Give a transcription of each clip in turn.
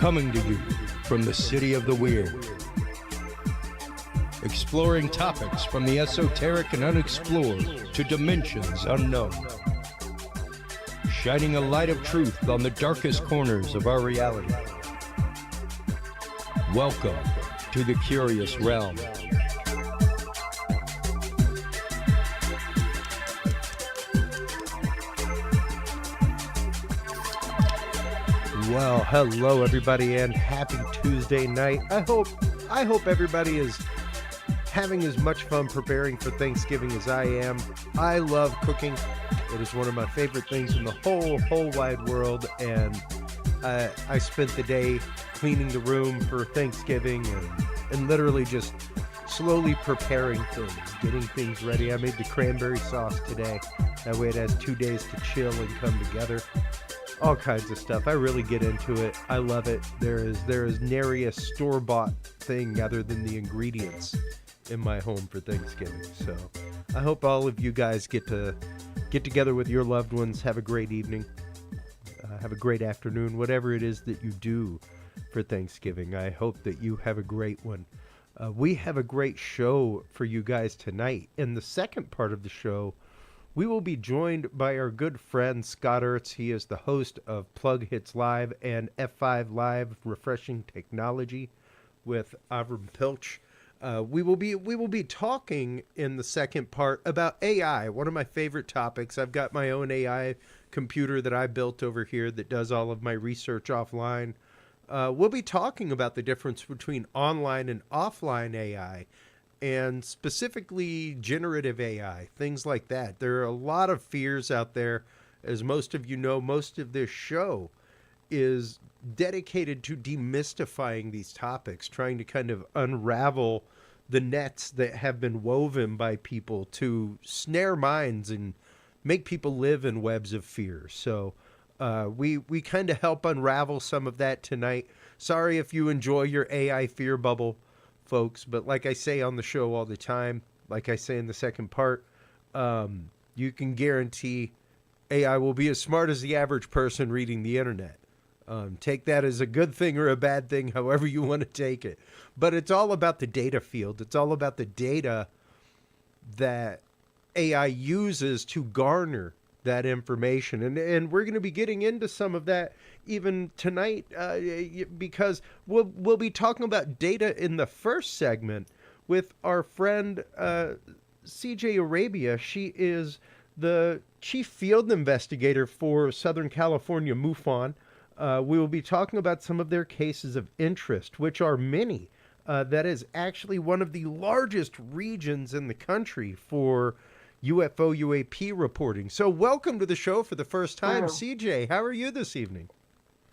Coming to you from the city of the weird. Exploring topics from the esoteric and unexplored to dimensions unknown. Shining a light of truth on the darkest corners of our reality. Welcome to the Curious Realm. Well, hello everybody and happy Tuesday night. I hope everybody is having as much fun preparing for Thanksgiving as I am. I love cooking. It is one of my favorite things in the whole wide world, and I spent the day cleaning the room for Thanksgiving and literally just slowly preparing things, getting things ready. I made the cranberry sauce today. That way it has 2 days to chill and come together. All kinds of stuff. I really get into it. I love it. There is nary a store-bought thing other than the ingredients in my home for Thanksgiving. So I hope all of you guys get together with your loved ones, have a great evening, have a great afternoon, whatever it is that you do for Thanksgiving. I hope that you have a great one. We have a great show for you guys tonight. In the second part of the show, we will be joined by our good friend Scott Ertz. He is the host of Plughitz Live and F5 Live, Refreshing Technology with Avram Pilch. We will be talking in the second part about AI, one of my favorite topics. I've got my own AI computer that I built over here that does all of my research offline. We'll be talking about the difference between online and offline AI, and specifically generative AI, things like that. There are a lot of fears out there. As most of you know, most of this show is dedicated to demystifying these topics, trying to kind of unravel the nets that have been woven by people to snare minds and make people live in webs of fear. So we kind of help unravel some of that tonight. Sorry if you enjoy your AI fear bubble, folks, but like I say on the show all the time, like I say in the second part, you can guarantee AI will be as smart as the average person reading the internet. Take that as a good thing or a bad thing, however you want to take it. But it's all about the data field. It's all about the data that AI uses to garner that information. And we're going to be getting into some of that even tonight, because we'll be talking about data in the first segment with our friend CJ Arabia. She is the Chief Field Investigator for Southern California MUFON. We will be talking about some of their cases of interest, which are many. That is actually one of the largest regions in the country for UFO UAP reporting. So welcome to the show for the first time. True. CJ, how are you this evening?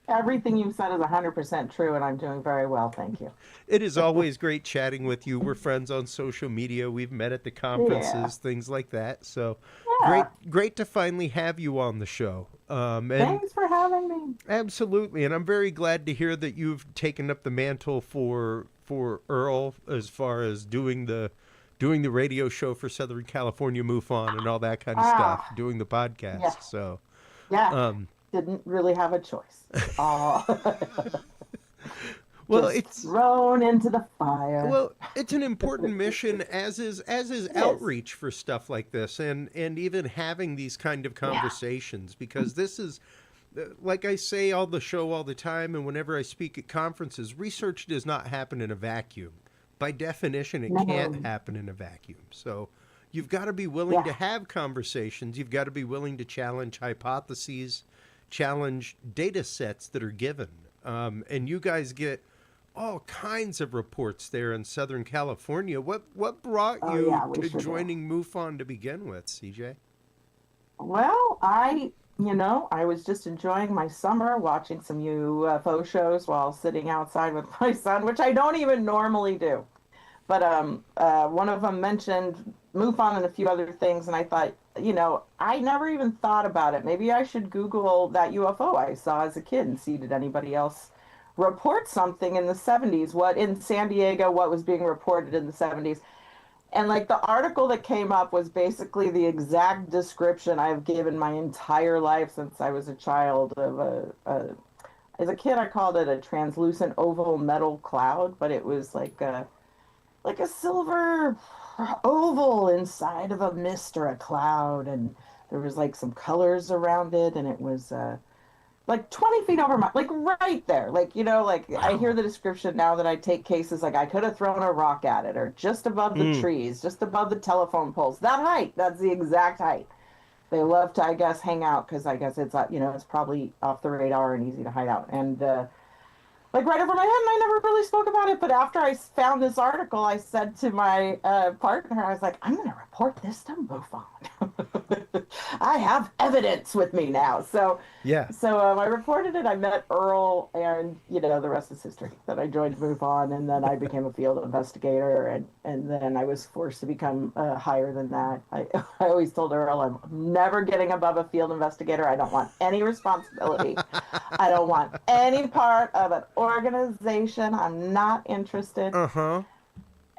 Everything you've said is 100% true, and I'm doing very well, thank you. It is always great chatting with you. We're friends on social media. We've met at the conferences, things like that. So great to finally have you on the show. Thanks for having me. Absolutely, and I'm very glad to hear that you've taken up the mantle for Earl as far as doing the radio show for Southern California MUFON and all that kind of stuff, doing the podcast. Yeah. So Didn't really have a choice. Well, it's thrown into the fire. Well, it's an important mission, as is outreach for stuff like this, and even having these kind of conversations, because this is, like I say all the time, and whenever I speak at conferences, research does not happen in a vacuum. By definition, it can't happen in a vacuum. So you've got to be willing to have conversations. You've got to be willing to challenge hypotheses, challenge data sets that are given. And you guys get all kinds of reports there in Southern California. What brought you to joining MUFON to begin with, CJ? Well, I was just enjoying my summer, watching some UFO shows while sitting outside with my son, which I don't even normally do. But one of them mentioned MUFON and a few other things, and I thought, I never even thought about it. Maybe I should Google that UFO I saw as a kid and see did anybody else report something in the 70s, what in San Diego, what was being reported in the 70s. And like the article that came up was basically the exact description I've given my entire life since I was a child of As a kid, I called it a translucent oval metal cloud, but it was like a silver oval inside of a mist or a cloud, and there was like some colors around it, and it was like 20 feet over my, like right there. Like, like I hear Wow. the description now that I take cases, like I could have thrown a rock at it, or just above the Mm. trees, just above the telephone poles. That height, that's the exact height. They love to, I guess, hang out because I guess it's, it's probably off the radar and easy to hide out. And like right over my head, and I never really spoke about it. But after I found this article, I said to my partner, I was like, I'm going to report this to MUFON. I have evidence with me now. So, Yeah. I reported it. I met Earl, and the rest is history. That I joined MUFON, and then I became a field investigator, and then I was forced to become higher than that. I always told Earl, I'm never getting above a field investigator. I don't want any responsibility. I don't want any part of an organization. I'm not interested. Uh-huh.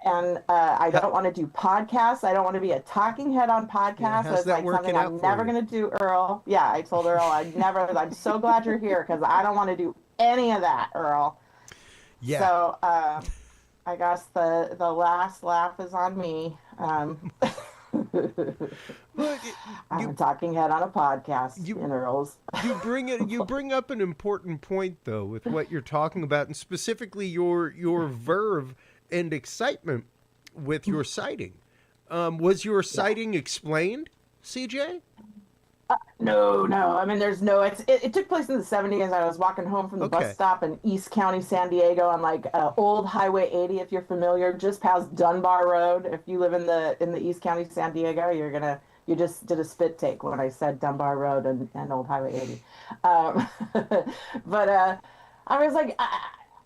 And I don't want to do podcasts. I don't want to be a talking head on Yeah, podcasts. how's That's that like working something out I'm for never you? going to do, Earl. Yeah, I told Earl I'm so glad you're here because I don't want to do any of that, Earl. Yeah. So I guess the last laugh is on me. Look, I'm a you talking head on a podcast you in Earl's. you bring up an important point though with what you're talking about, and specifically your verve and excitement with your sighting. Was your Yeah. sighting explained, CJ? No, no. I mean, there's no. It took place in the '70s. I was walking home from the bus Okay. stop in East County, San Diego, on like old Highway 80, if you're familiar, just past Dunbar Road. If you live in the East County, San Diego, you just did a spit take when I said Dunbar Road and old Highway 80. Um, but I was like,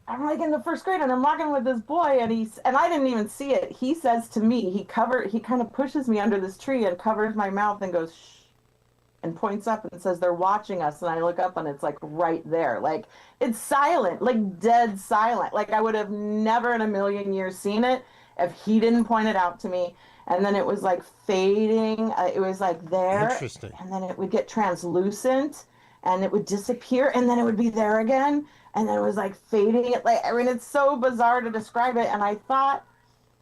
I'm like in the first grade, and I'm walking with this boy, and I didn't even see it. He says to me, he kind of pushes me under this tree and covers my mouth and goes, shh, and points up and says they're watching us, and I look up and it's like right there, like it's silent, like dead silent, like I would have never in a million years seen it if he didn't point it out to me. And then it was like fading, it was like there, Interesting. and then it would get translucent and it would disappear, and then it would be there again, and then it was like fading. It, like, I mean, it's so bizarre to describe it. And I thought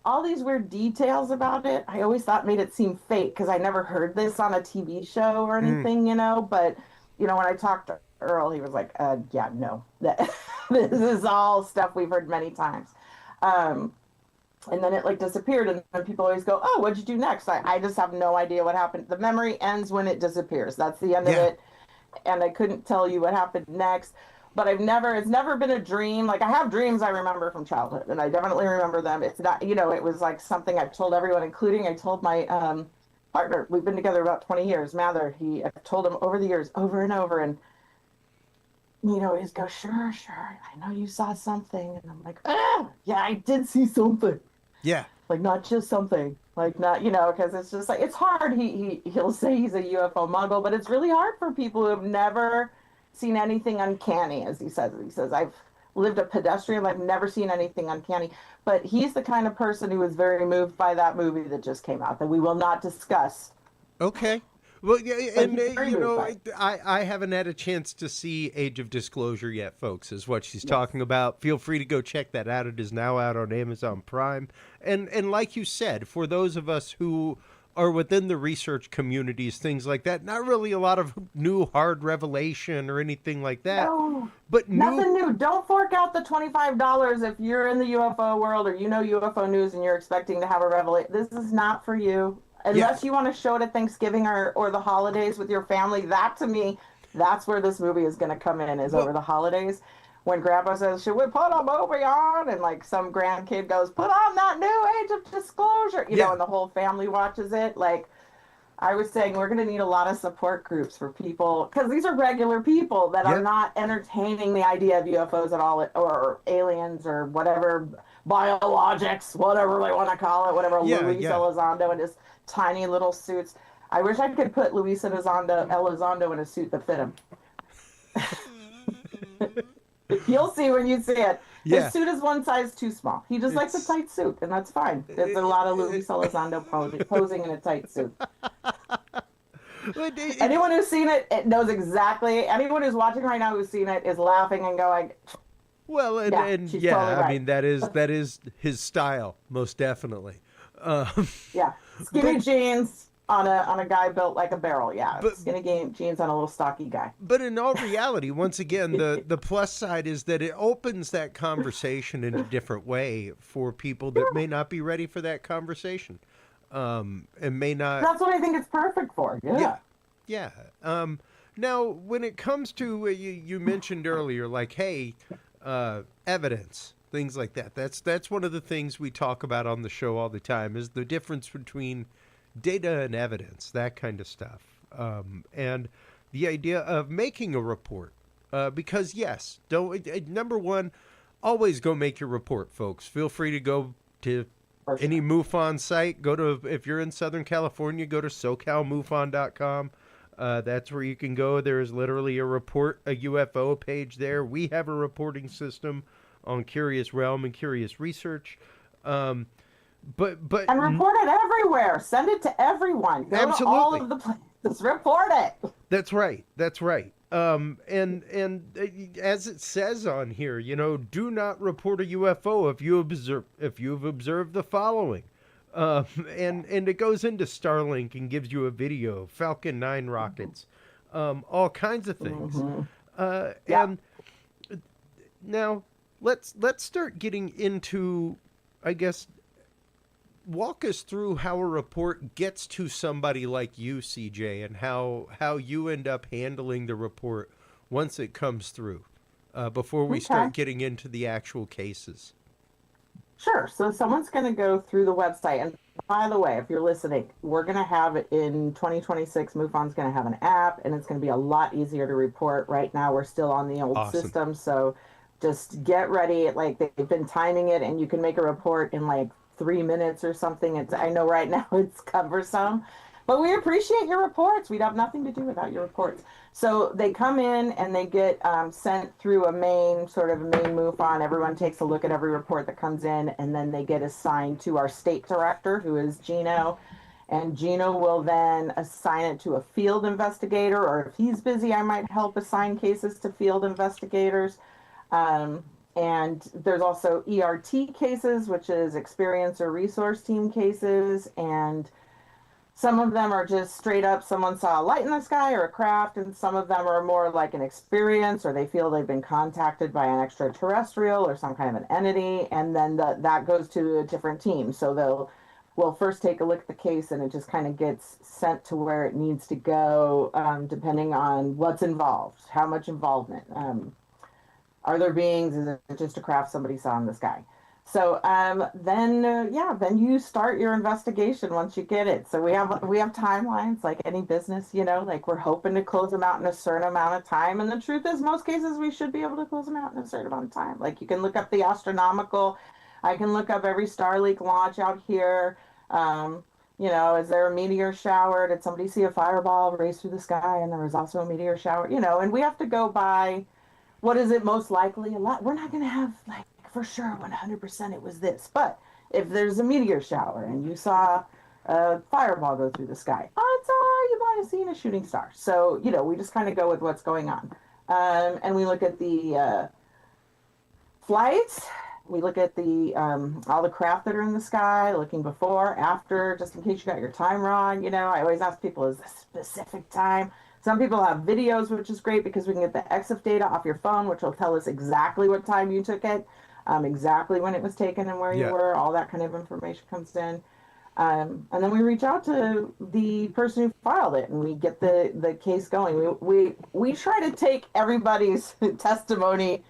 all these weird details about it, I always thought made it seem fake because I never heard this on a TV show or Mm. anything, But, when I talked to Earl, he was like, yeah, no, that this is all stuff we've heard many times. Um, and then it like disappeared, and then people always go, oh, what'd you do next? I just have no idea what happened. The memory ends when it disappears. That's the end of Yeah. it. And I couldn't tell you what happened next. But it's never been a dream. Like I have dreams I remember from childhood, and I definitely remember them. It's not, it was like something I've told everyone, including I told my partner. We've been together about 20 years. Mather, I've told him over the years, over and over, and he's go, sure, sure. I know you saw something, and I'm like, yeah, I did see something. Yeah. Like not just something, like not, because it's just like it's hard. He'll say he's a UFO muggle, but it's really hard for people who have never seen anything uncanny, as he says. He says, I've lived a pedestrian life, never seen anything uncanny. But he's the kind of person who was very moved by that movie that just came out that we will not discuss. Okay. Well, yeah, But and he's very moved by it. I haven't had a chance to see Age of Disclosure yet, folks. Is what she's Yes. talking about. Feel free to go check that out. It is now out on Amazon Prime. And like you said, for those of us who are within the research communities, things like that, not really a lot of new hard revelation or anything like that. No, But nothing new. new. Don't fork out the $25 if you're in the UFO world or UFO news and you're expecting to have a revelation. This is not for you. Unless you want to show it at Thanksgiving or the holidays with your family. That to me, that's where this movie is going to come in, is Well, over the holidays. When Grandpa says, should we put a movie on? And like some grandkid goes, put on that new Age of Disclosure, yeah. and the whole family watches it. Like I was saying, we're going to need a lot of support groups for people, because these are regular people that are Yep. not entertaining the idea of UFOs at all, or aliens or whatever, biologics, whatever they want to call it, whatever, Yeah, Luis yeah. Elizondo in his tiny little suits. I wish I could put Luis Elizondo in a suit that fit him. You'll see when you see it. Yeah. His suit is one size too small. He just likes a It's- tight suit, and that's fine. There's a lot of Luis Elizondo posing in a tight suit. Anyone who's seen it knows exactly. Anyone who's watching right now who's seen it is laughing and going, Well, yeah, she's totally I right. mean that is his style, most definitely. Um, Yeah, skinny but jeans on a guy built like a barrel. Yeah, but skinny jeans on a little stocky guy. but in all reality, once again, the plus side is that it opens that conversation in a different way for people that may not be ready for that conversation, and may not. That's what I think it's perfect for. Yeah, Yeah. yeah. Now, when it comes to you mentioned earlier, like, hey, evidence, things like that. That's one of the things we talk about on the show all the time is the difference between data and evidence, that kind of stuff, and the idea of making a report. Because yes, don't number one, always go make your report, folks. Feel free to go to For sure. any MUFON site. Go to, if you're in Southern California, go to SoCalMUFON.com. That's where you can go. There is literally a UFO page there. We have a reporting system on Curious Realm and Curious Research. But And report it everywhere. Send it to everyone. Go to all Absolutely. of the places. Report it. That's right. That's right. And as it says on here, do not report a UFO if you've observed the following. And it goes into Starlink and gives you a video, Falcon 9 rockets, all kinds of things. Yeah. And now let's start getting into, I guess, walk us through how a report gets to somebody like you, CJ, and how you end up handling the report once it comes through, before we start getting into the actual cases. Sure. So someone's going to go through the website. And by the way, if you're listening, we're going to have it in 2026. MUFON's going to have an app, and it's going to be a lot easier to report. Right now, we're still on the old Awesome. system. So just get ready. Like, they've been timing it, and you can make a report in like 3 minutes or something. I know right now it's cumbersome, but we appreciate your reports. We'd have nothing to do without your reports. So they come in and they get sent through a main MUFON. Everyone takes a look at every report that comes in, and then they get assigned to our state director, who is Gino. And Gino will then assign it to a field investigator, or if he's busy, I might help assign cases to field investigators. And there's also ERT cases, which is experience or resource team cases. And some of them are just straight up someone saw a light in the sky or a craft, and some of them are more like an experience, or they feel they've been contacted by an extraterrestrial or some kind of an entity, and then that goes to a different team. So we'll first take a look at the case, and it just kind of gets sent to where it needs to go, depending on what's involved, how much involvement. Are there beings? Is it just a craft somebody saw in the sky? So then you start your investigation once you get it. So we have timelines like any business, like we're hoping to close them out in a certain amount of time. And the truth is, most cases we should be able to close them out in a certain amount of time. Like, you can look up the astronomical. I can look up every Starlink launch out here. Is there a meteor shower? Did somebody see a fireball race through the sky and there was also a meteor shower? And we have to go by what is it most likely. We're not going to have like for sure 100% it was this, but if there's a meteor shower and you saw a fireball go through the sky, odds are you might have seen a shooting star. So we just kind of go with what's going on, and we look at the flights. We look at the all the craft that are in the sky, looking before, after, just in case you got your time wrong. I always ask people, is this specific time? Some people have videos, which is great because we can get the EXIF data off your phone, which will tell us exactly what time you took it, exactly when it was taken and where you were. All that kind of information comes in. And then we reach out to the person who filed it, and we get the case going. We try to take everybody's testimony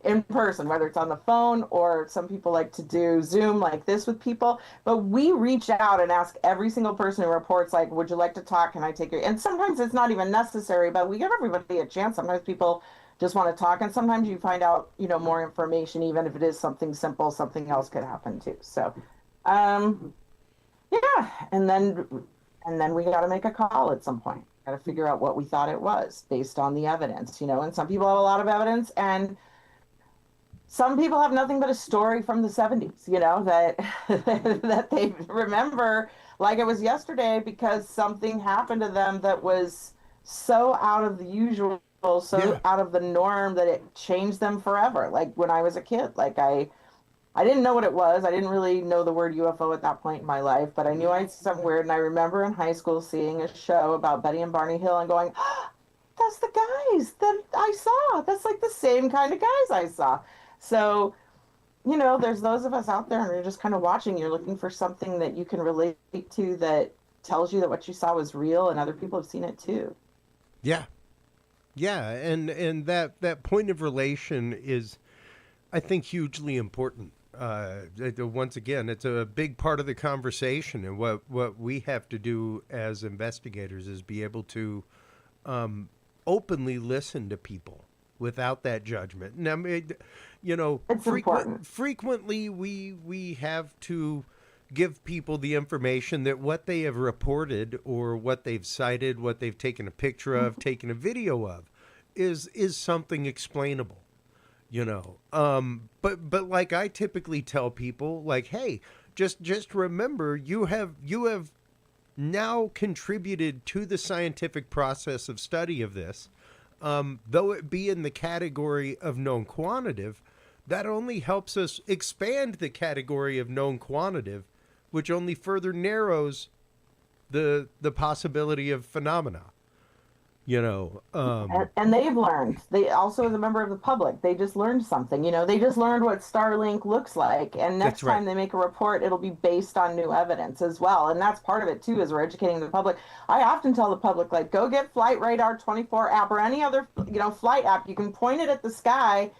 in person, whether it's on the phone, or some people like to do Zoom like this with people. But we reach out and ask every single person who reports, like, would you like to talk? Can I take your... And sometimes it's not even necessary, but we give everybody a chance. Sometimes people just want to talk, and sometimes you find out, more information, even if it is something simple. Something else could happen too. So, yeah. And then we got to make a call at some point. Got to figure out what we thought it was based on the evidence, and some people have a lot of evidence, and some people have nothing but a story from the 70s, that that they remember like it was yesterday, because something happened to them that was so out of the usual, so Yeah. out of the norm that it changed them forever. Like when I was a kid, like I didn't know what it was. I didn't really know the word UFO at that point in my life, but I knew I'd see something weird. And I remember in high school seeing a show about Betty and Barney Hill and going, "Ah, that's the guys that I saw. That's like the same kind of guys I saw." So, there's those of us out there and you're just kind of watching. You're looking for something that you can relate to that tells you that what you saw was real and other people have seen it too. Yeah. Yeah, and that point of relation is, I think, hugely important. Once again, it's a big part of the conversation, and what we have to do as investigators is be able to openly listen to people without that judgment. And I mean, It's important. frequently we have to give people the information that what they have reported or what they've cited, what they've taken a picture of, taken a video of, is something explainable. But like I typically tell people, like, hey, just remember, you have now contributed to the scientific process of study of this, though it be in the category of known quantitative. That only helps us expand the category of known quantitative, which only further narrows the possibility of phenomena. And they've learned. They also, as a member of the public, they just learned something. They just learned what Starlink looks like. And next That's right. time they make a report, it'll be based on new evidence as well. And that's part of it too, is we're educating the public. I often tell the public, like, go get Flight Radar 24 app or any other, flight app. You can point it at the sky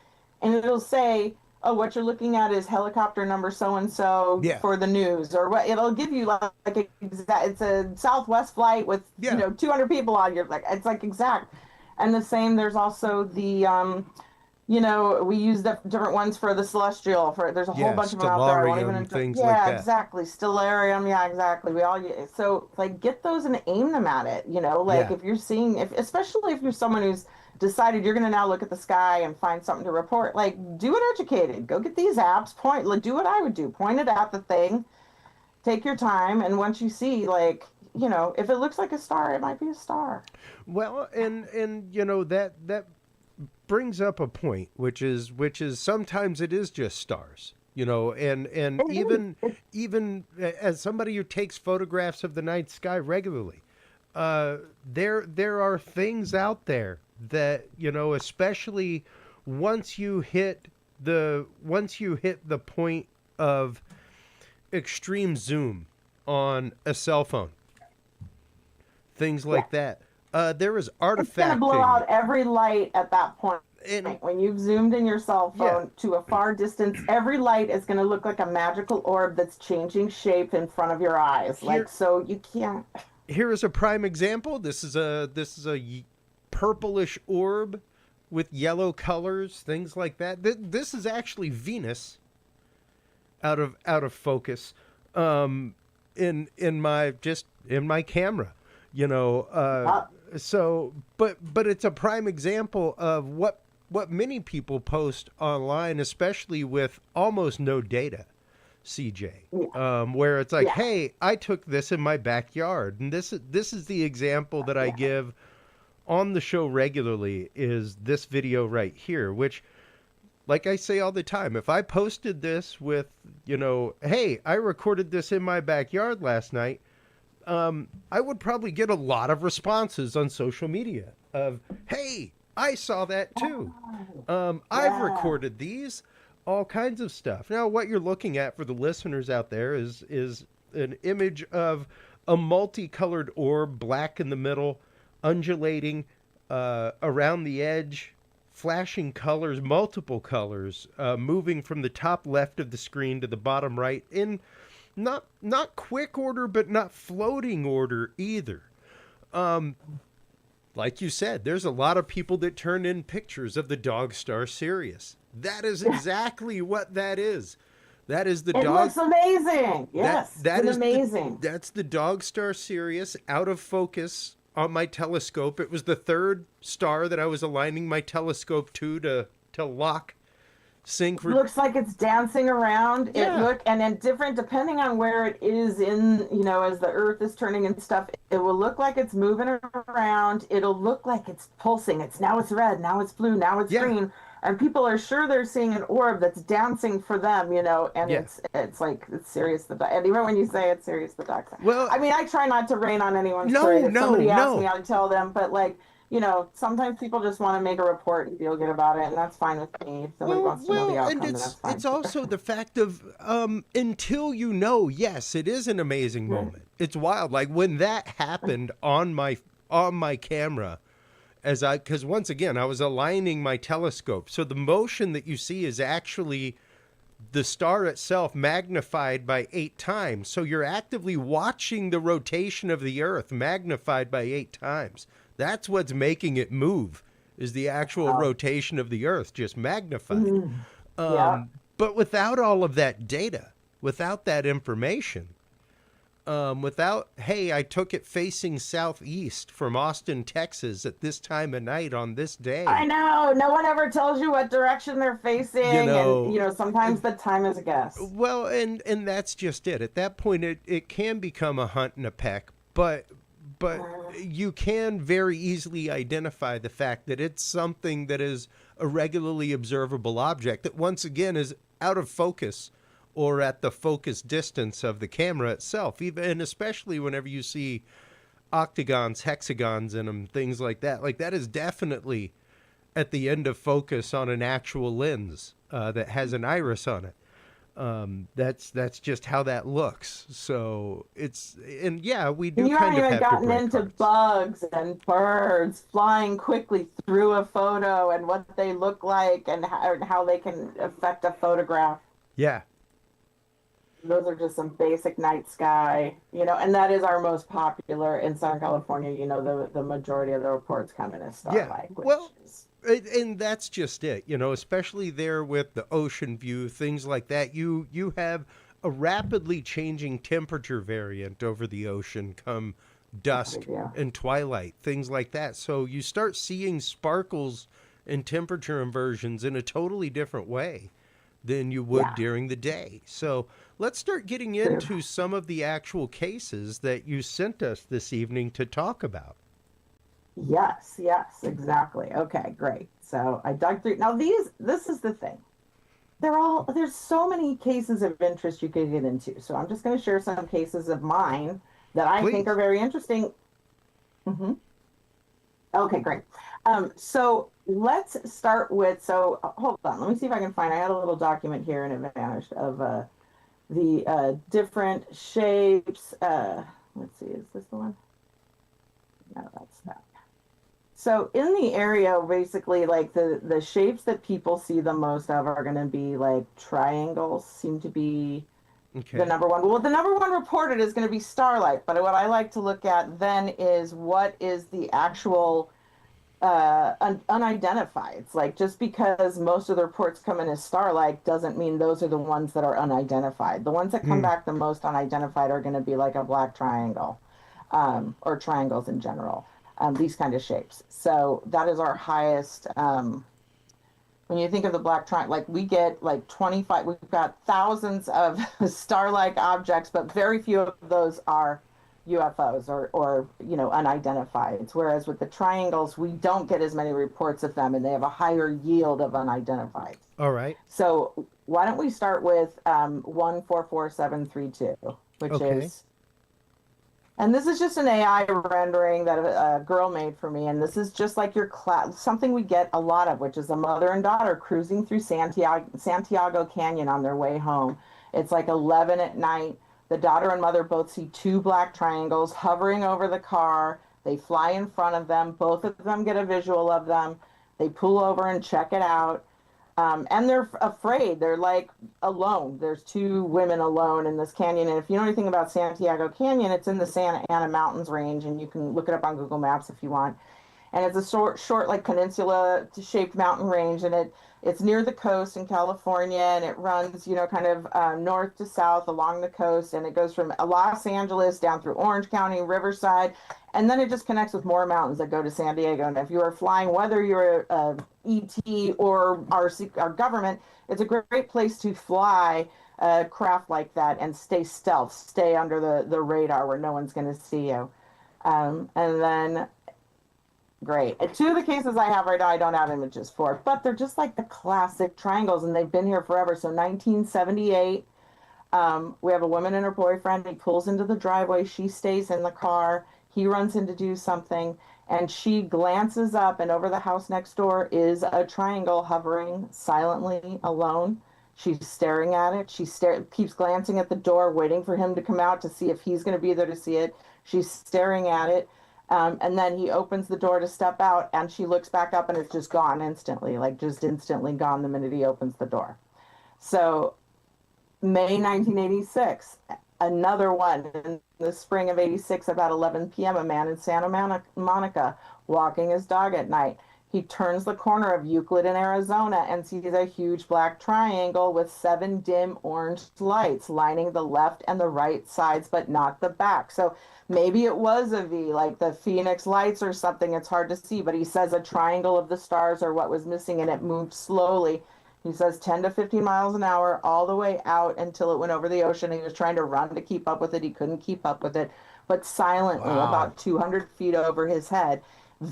and it'll say, oh, what you're looking at is helicopter number so and so Yeah. for the news, or what it'll give you like it's a Southwest flight with Yeah. 200 people on your, like, it's like exact. And the same, there's also the we use the different ones for the celestial, there's a whole bunch of them out there. I won't even Stellarium, things yeah, like that. exactly, stellarium, yeah, exactly. We all so, like, get those and aim them at it. Like, Yeah. if you're seeing, especially if you're someone who's decided you're going to now look at the sky and find something to report, like, do it educated. Go get these apps, do what I would do, point it at the thing, take your time, and once you see, like, if it looks like a star, it might be a star. Well, and that brings up a point, which is sometimes it is just stars. And even as somebody who takes photographs of the night sky regularly, there are things out there that, especially once you hit the point of extreme zoom on a cell phone, things like that. There is artifacting. It's going to blow out every light at that point. And when you've zoomed in your cell phone to a far distance, every light is going to look like a magical orb that's changing shape in front of your eyes. So you can't. Here is a prime example. This is a purplish orb with yellow colors, things like that. This is actually Venus out of focus in my camera. So but it's a prime example of what many people post online, especially with almost no data, CJ, where it's like, hey, I took this in my backyard. And this is the example that I give on the show regularly, is this video right here, which, like I say all the time, if I posted this with, hey, I recorded this in my backyard last night, I would probably get a lot of responses on social media of, hey, I saw that too. I've recorded these, all kinds of stuff. Now, what you're looking at for the listeners out there is an image of a multicolored orb, black in the middle, undulating around the edge, flashing colors, multiple colors, moving from the top left of the screen to the bottom right in not quick order, but not floating order either. Like you said, there's a lot of people that turn in pictures of the dog star Sirius. That is exactly what that is. That is the It dog. looks amazing. Yes, that it's is amazing. That's the dog star Sirius out of focus on my telescope. It was the third star that I was aligning my telescope to lock looks like it's dancing around. Yeah. And then different depending on where it is in, as the earth is turning and stuff, it will look like it's moving around. It'll look like it's pulsing. It's red, now it's blue, now it's Yeah. green. And people are sure they're seeing an orb that's dancing for them, and Yeah. it's like it's Sirius the Duck. And even when you say it's Sirius the Duck. Well, I mean, I try not to rain on anyone's no, parade. If no, somebody asks no. me, I tell them, but like, sometimes people just want to make a report and feel good about it, and that's fine with me. If somebody wants to know the outcome, and that's fine. it's also the fact of until yes, it is an amazing moment. It's wild. Like when that happened on my camera, because once again I was aligning my telescope, so the motion that you see is actually the star itself magnified by 8 times. So you're actively watching the rotation of the Earth magnified by 8 times. That's what's making it move, is the actual rotation of the Earth just magnified. But without all of that data, without that information, without, hey, I took it facing southeast from Austin, Texas at this time of night on this day. I know. No one ever tells you what direction they're facing. And, sometimes the time is a guess. Well, and that's just it. At that point, it can become a hunt and a peck, but you can very easily identify the fact that it's something that is a regularly observable object that once again is out of focus or at the focus distance of the camera itself, even, and especially whenever you see octagons, hexagons in them, things like that. Like that is definitely at the end of focus on an actual lens that has an iris on it. That's just how that looks. So it's, and yeah, we do kind of have to break You haven't even gotten into hearts. bugs and birds flying quickly through a photo and what they look like and how they can affect a photograph. Yeah. Those are just some basic night sky, and that is our most popular in Southern California. The majority of the reports come in as starlight. Yeah. And that's just it, especially there with the ocean view, things like that. You have a rapidly changing temperature variant over the ocean come dusk and twilight, things like that. So you start seeing sparkles and temperature inversions in a totally different way than you would during the day. So let's start getting into some of the actual cases that you sent us this evening to talk about. Yes, exactly. Okay, great. So I dug through. Now this is the thing. There's so many cases of interest you could get into. So I'm just going to share some cases of mine that I think are very interesting. Mm-hmm. Okay, great. So let's start with, hold on, let me see if I can find, I had a little document here and it vanished, of the different shapes. Let's see, is this the one? No, that's that. So in the area, basically, like the shapes that people see the most of are going to be like triangles, seem to be the number one. Well, the number one reported is going to be starlight, but what I like to look at then is what is the actual unidentified. It's like, just because most of the reports come in as starlight doesn't mean those are the ones that are unidentified. The ones that come back the most unidentified are going to be like a black triangle, or triangles in general, these kind of shapes. So that is our highest. When you think of the black triangle, like we get like 25, we've got thousands of star-like objects, but very few of those are UFOs or unidentified. Whereas with the triangles, we don't get as many reports of them, and they have a higher yield of unidentified. All right. So why don't we start with 144732, which is, and this is just an AI rendering that a girl made for me, and this is just like your something we get a lot of, which is a mother and daughter cruising through Santiago Canyon on their way home. It's like 11 at night. The daughter and mother both see two black triangles hovering over the car. They fly in front of them. Both of them get a visual of them. They pull over and check it out. And they're afraid. They're like alone. There's two women alone in this canyon. And if you know anything about Santiago Canyon, it's in the Santa Ana Mountains range, and you can look it up on Google Maps if you want. and it's a short like peninsula-shaped mountain range, and it's near the coast in California, and it runs, kind of north to south along the coast, and it goes from Los Angeles down through Orange County, Riverside, and then it just connects with more mountains that go to San Diego. And if you are flying, whether you're a ET or our government, it's a great place to fly a craft like that and stay stealth, stay under the radar where no one's going to see you. And then, great. And two of the cases I have right now, I don't have images for, but they're just like the classic triangles, and they've been here forever. So 1978, we have a woman and her boyfriend. He pulls into the driveway. She stays in the car. He runs in to do something, and she glances up, and over the house next door is a triangle hovering silently alone. She's staring at it. She keeps glancing at the door, waiting for him to come out to see if he's going to be there to see it. She's staring at it. And then he opens the door to step out, and she looks back up, and it's just gone instantly, like just instantly gone the minute he opens the door. So May 1986, another one. In the spring of 86, about 11 p.m., a man in Santa Monica walking his dog at night. He turns the corner of Euclid in Arizona and sees a huge black triangle with 7 dim orange lights lining the left and the right sides, but not the back. So maybe it was a V, like the Phoenix lights or something. It's hard to see, but he says a triangle of the stars are what was missing, and it moved slowly. He says 10 to 15 miles an hour all the way out until it went over the ocean. He was trying to run to keep up with it. He couldn't keep up with it, but silently, about 200 feet over his head.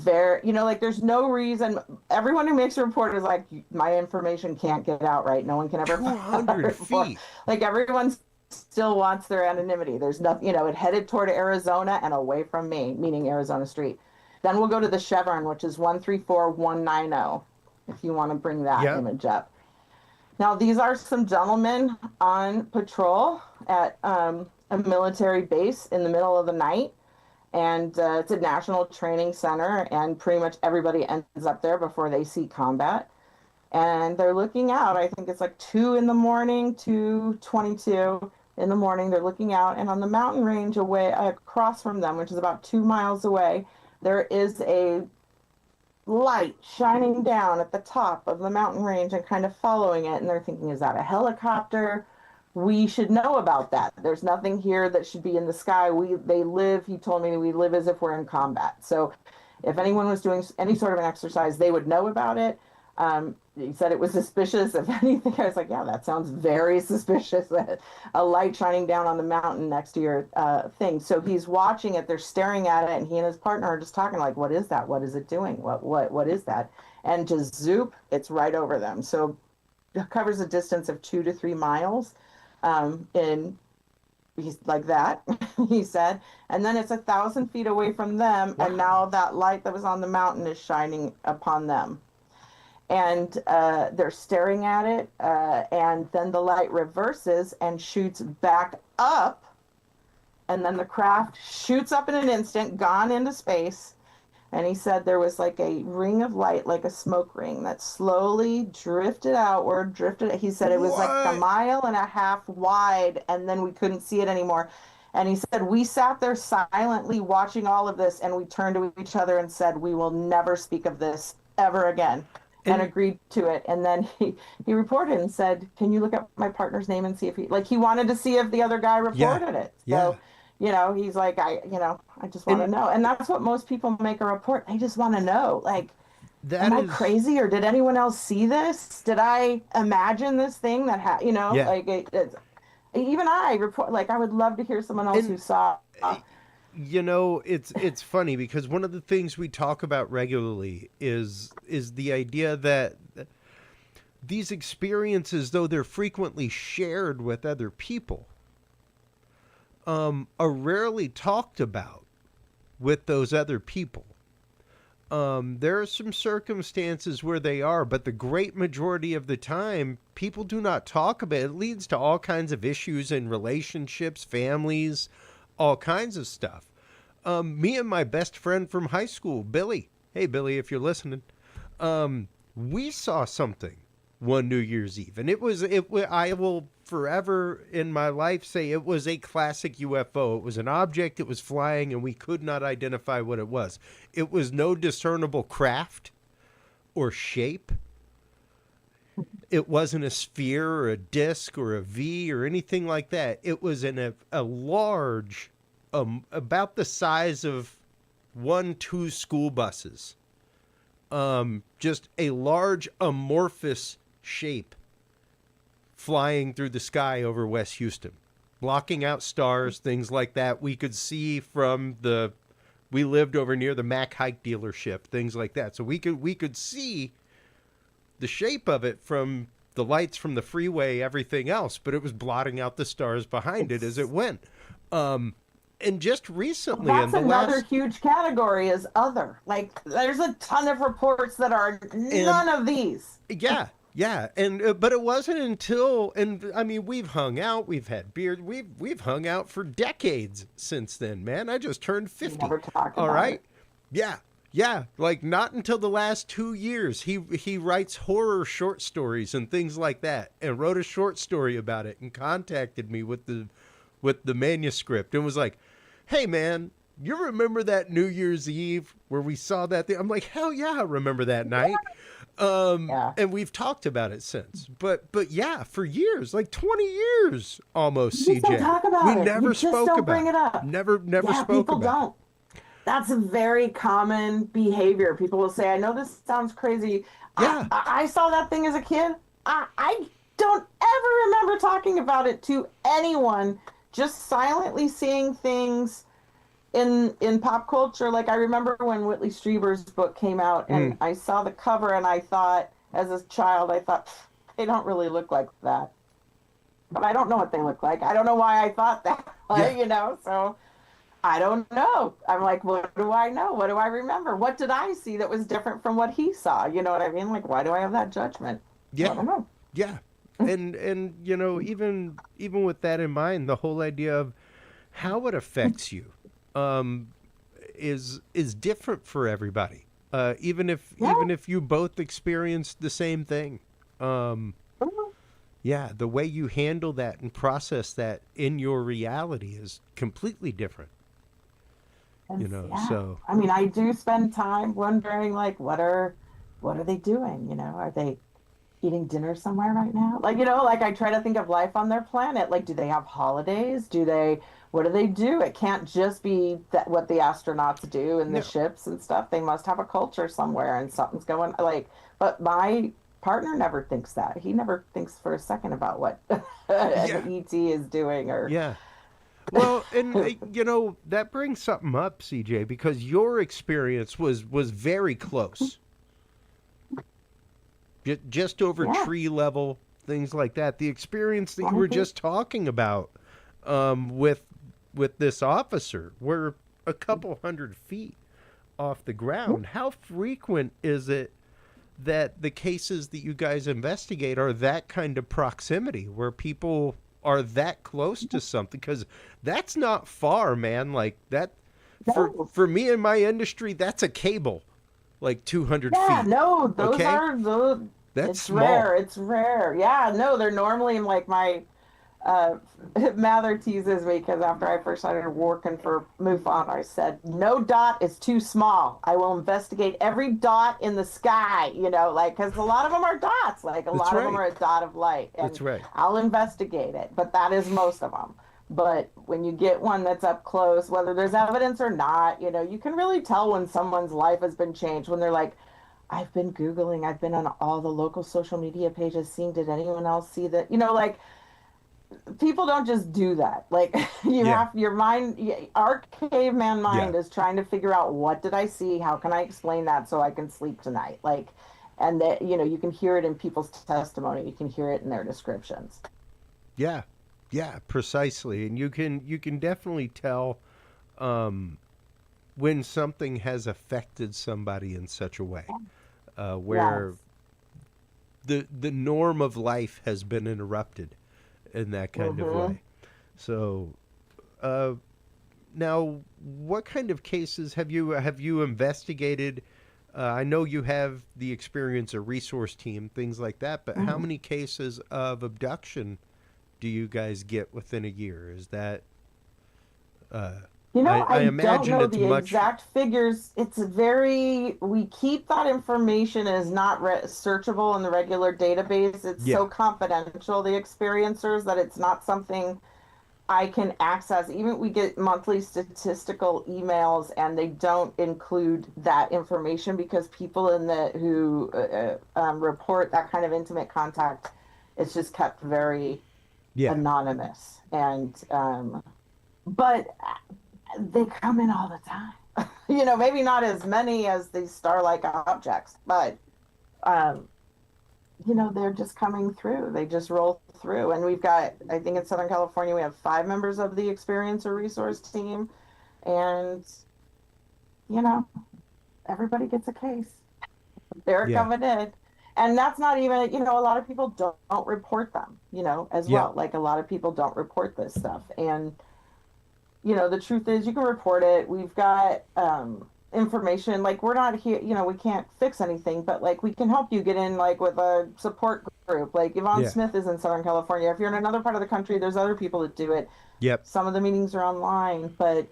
Like there's no reason. Everyone who makes a report is like, my information can't get out, right? No one can ever 200 feet. Like everyone still wants their anonymity. There's nothing, it headed toward Arizona and away from me, meaning Arizona Street. Then we'll go to the Chevron, which is 134190, if you want to bring that image up. Now, these are some gentlemen on patrol at a military base in the middle of the night. And it's a national training center, and pretty much everybody ends up there before they see combat. And they're looking out. I think it's like 2 in the morning, 2:22 in the morning. They're looking out, and on the mountain range away across from them, which is about 2 miles away, there is a light shining down at the top of the mountain range and kind of following it. And they're thinking, is that a helicopter? We should know about that. There's nothing here that should be in the sky. He told me, we live as if we're in combat. So if anyone was doing any sort of an exercise, they would know about it. He said it was suspicious. If anything, I was like, yeah, that sounds very suspicious. A light shining down on the mountain next to your thing. So he's watching it. They're staring at it, and he and his partner are just talking like, what is that? What is it doing? What is that? And just zoop, it's right over them. So it covers a distance of 2 to 3 miles. He's like that, he said, and then it's 1,000 feet away from them. Wow. And now that light that was on the mountain is shining upon them, and they're staring at it, and then the light reverses and shoots back up, and then the craft shoots up in an instant, gone into space. And he said there was like a ring of light, like a smoke ring, that slowly drifted outward, He said it was like 1.5 miles wide, and then we couldn't see it anymore. And he said, we sat there silently watching all of this, and we turned to each other and said, we will never speak of this ever again, and agreed to it. And then he reported and said, can you look up my partner's name and see if he wanted to see if the other guy reported it. So, he's like, I just want to know. And that's what most people make a report. They just want to know, like, am I crazy, or did anyone else see this? Did I imagine this thing that even I report, like, I would love to hear someone else who saw. It's funny because one of the things we talk about regularly is the idea that these experiences, though they're frequently shared with other people, are rarely talked about with those other people. There are some circumstances where they are, but the great majority of the time, people do not talk about it. It leads to all kinds of issues in relationships, families, all kinds of stuff. Me and my best friend from high school, Billy. Hey, Billy, if you're listening. We saw something one New Year's Eve. And I will forever in my life say it was a classic UFO. It was an object, it was flying, and we could not identify what it was. It was no discernible craft or shape. It wasn't a sphere or a disc or a V or anything like that. It was in a large, about the size of 1-2 school buses. Just a large amorphous shape flying through the sky over West Houston, blocking out stars, things like that. We could see we lived over near the Mack Hike dealership, things like that. So we could see the shape of it from the lights from the freeway, everything else, but it was blotting out the stars behind it as it went. And just recently, that's another huge category is other. Like, there's a ton of reports that are none of these. Yeah. And but it wasn't until, and I mean, we've hung out, we've had beer, we've hung out for decades since then, man. I just turned 50. Never talk about all right. It. Yeah. Like, not until the last 2 years. He writes horror short stories and things like that, and wrote a short story about it and contacted me with the manuscript and was like, hey, man, you remember that New Year's Eve where we saw that thing? I'm like, hell yeah, I remember that night. And we've talked about it since. But yeah, for years, like 20 years almost, you CJ. Don't talk about we it. never you spoke just don't about bring it up. Never spoke people about don't. That's a very common behavior. People will say, I know this sounds crazy. Yeah. I saw that thing as a kid. I don't ever remember talking about it to anyone, just silently seeing things in pop culture. Like, I remember when Whitley Strieber's book came out, and I saw the cover, and I thought, as a child, they don't really look like that. But I don't know what they look like. I don't know why I thought that, so I don't know. I'm like, what do I know? What do I remember? What did I see that was different from what he saw? You know what I mean? Like, why do I have that judgment? Yeah. I don't know. Yeah. And even with that in mind, the whole idea of how it affects you is different for everybody. Even if you both experienced the same thing. Yeah, the way you handle that and process that in your reality is completely different. So I mean, I do spend time wondering, like, what are they doing? Are they eating dinner somewhere right now? Like, like, I try to think of life on their planet. Like, do they have holidays? What do they do? It can't just be what the astronauts do in the ships and stuff. They must have a culture somewhere, and something's going, like, but my partner never thinks that. He never thinks for a second about what an ET is doing or. Yeah. Well, and that brings something up, CJ, because your experience was very close. Just over tree level, things like that. The experience that you were just talking about with this officer, we're a couple 100 feet off the ground. How frequent is it that the cases that you guys investigate are that kind of proximity, where people are that close to something? Because that's not far, man. Like that, for me in my industry, that's a cable, like 200 feet. Yeah, no, those are the. That's it's small. Rare. It's rare. Yeah, no, they're normally in, like, my Mather teases me because after I first started working for MUFON, I said, no dot is too small. I will investigate every dot in the sky, like, because a lot of them are dots. Like, a lot of them are a dot of light. And That's right. I'll investigate it, but that is most of them. But when you get one that's up close, whether there's evidence or not, you can really tell when someone's life has been changed, when they're like, I've been Googling, I've been on all the local social media pages, seeing, did anyone else see that? Like, people don't just do that. Like, you have your mind, our caveman mind is trying to figure out, what did I see? How can I explain that so I can sleep tonight? Like, and that, you can hear it in people's testimony. You can hear it in their descriptions. Yeah, precisely. And you can definitely tell when something has affected somebody in such a way where the norm of life has been interrupted in that kind of way. So now, what kind of cases have you investigated I know you have the experience, a resource team, things like that, but how Mhm. many cases of abduction do you guys get within a year? Is that, uh, You know, I I don't imagine know it's the much, exact figures. It's very, we keep that information as not searchable in the regular database. It's yeah, so confidential, the experiencers, that it's not something I can access. Even we get monthly statistical emails, and they don't include that information because people in the who report that kind of intimate contact, it's just kept very yeah, anonymous. And but they come in all the time. You know, maybe not as many as these star-like objects, but um, you know, they're just coming through. They just roll through. And we've got, I think in Southern California, we have 5 members of the experiencer resource team. And, you know, everybody gets a case. They're yeah, coming in. And that's not even, you know, a lot of people don't report them, you know, as yeah, well. Like a lot of people don't report this stuff. And, you know, the truth is you can report it. We've got information. Like we're not here, you know, we can't fix anything, but like we can help you get in like with a support group. Like Yvonne yeah, Smith is in Southern California. If you're in another part of the country, there's other people that do it. yep, Some of the meetings are online, but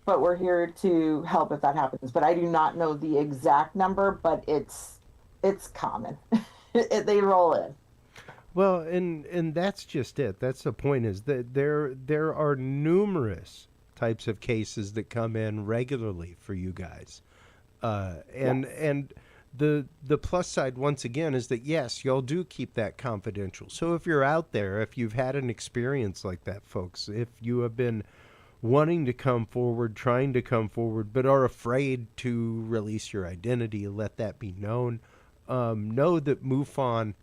we're here to help if that happens. But I do not know the exact number, but it's common. They roll in. well, and that's just it. That's the point, is that there are numerous types of cases that come in regularly for you guys. Yes. And the plus side, once again, is that yes, y'all do keep that confidential. So if you're out there, if you've had an experience like that, folks, if you have been wanting to come forward, trying to come forward, but are afraid to release your identity, let that be known. Know that MUFON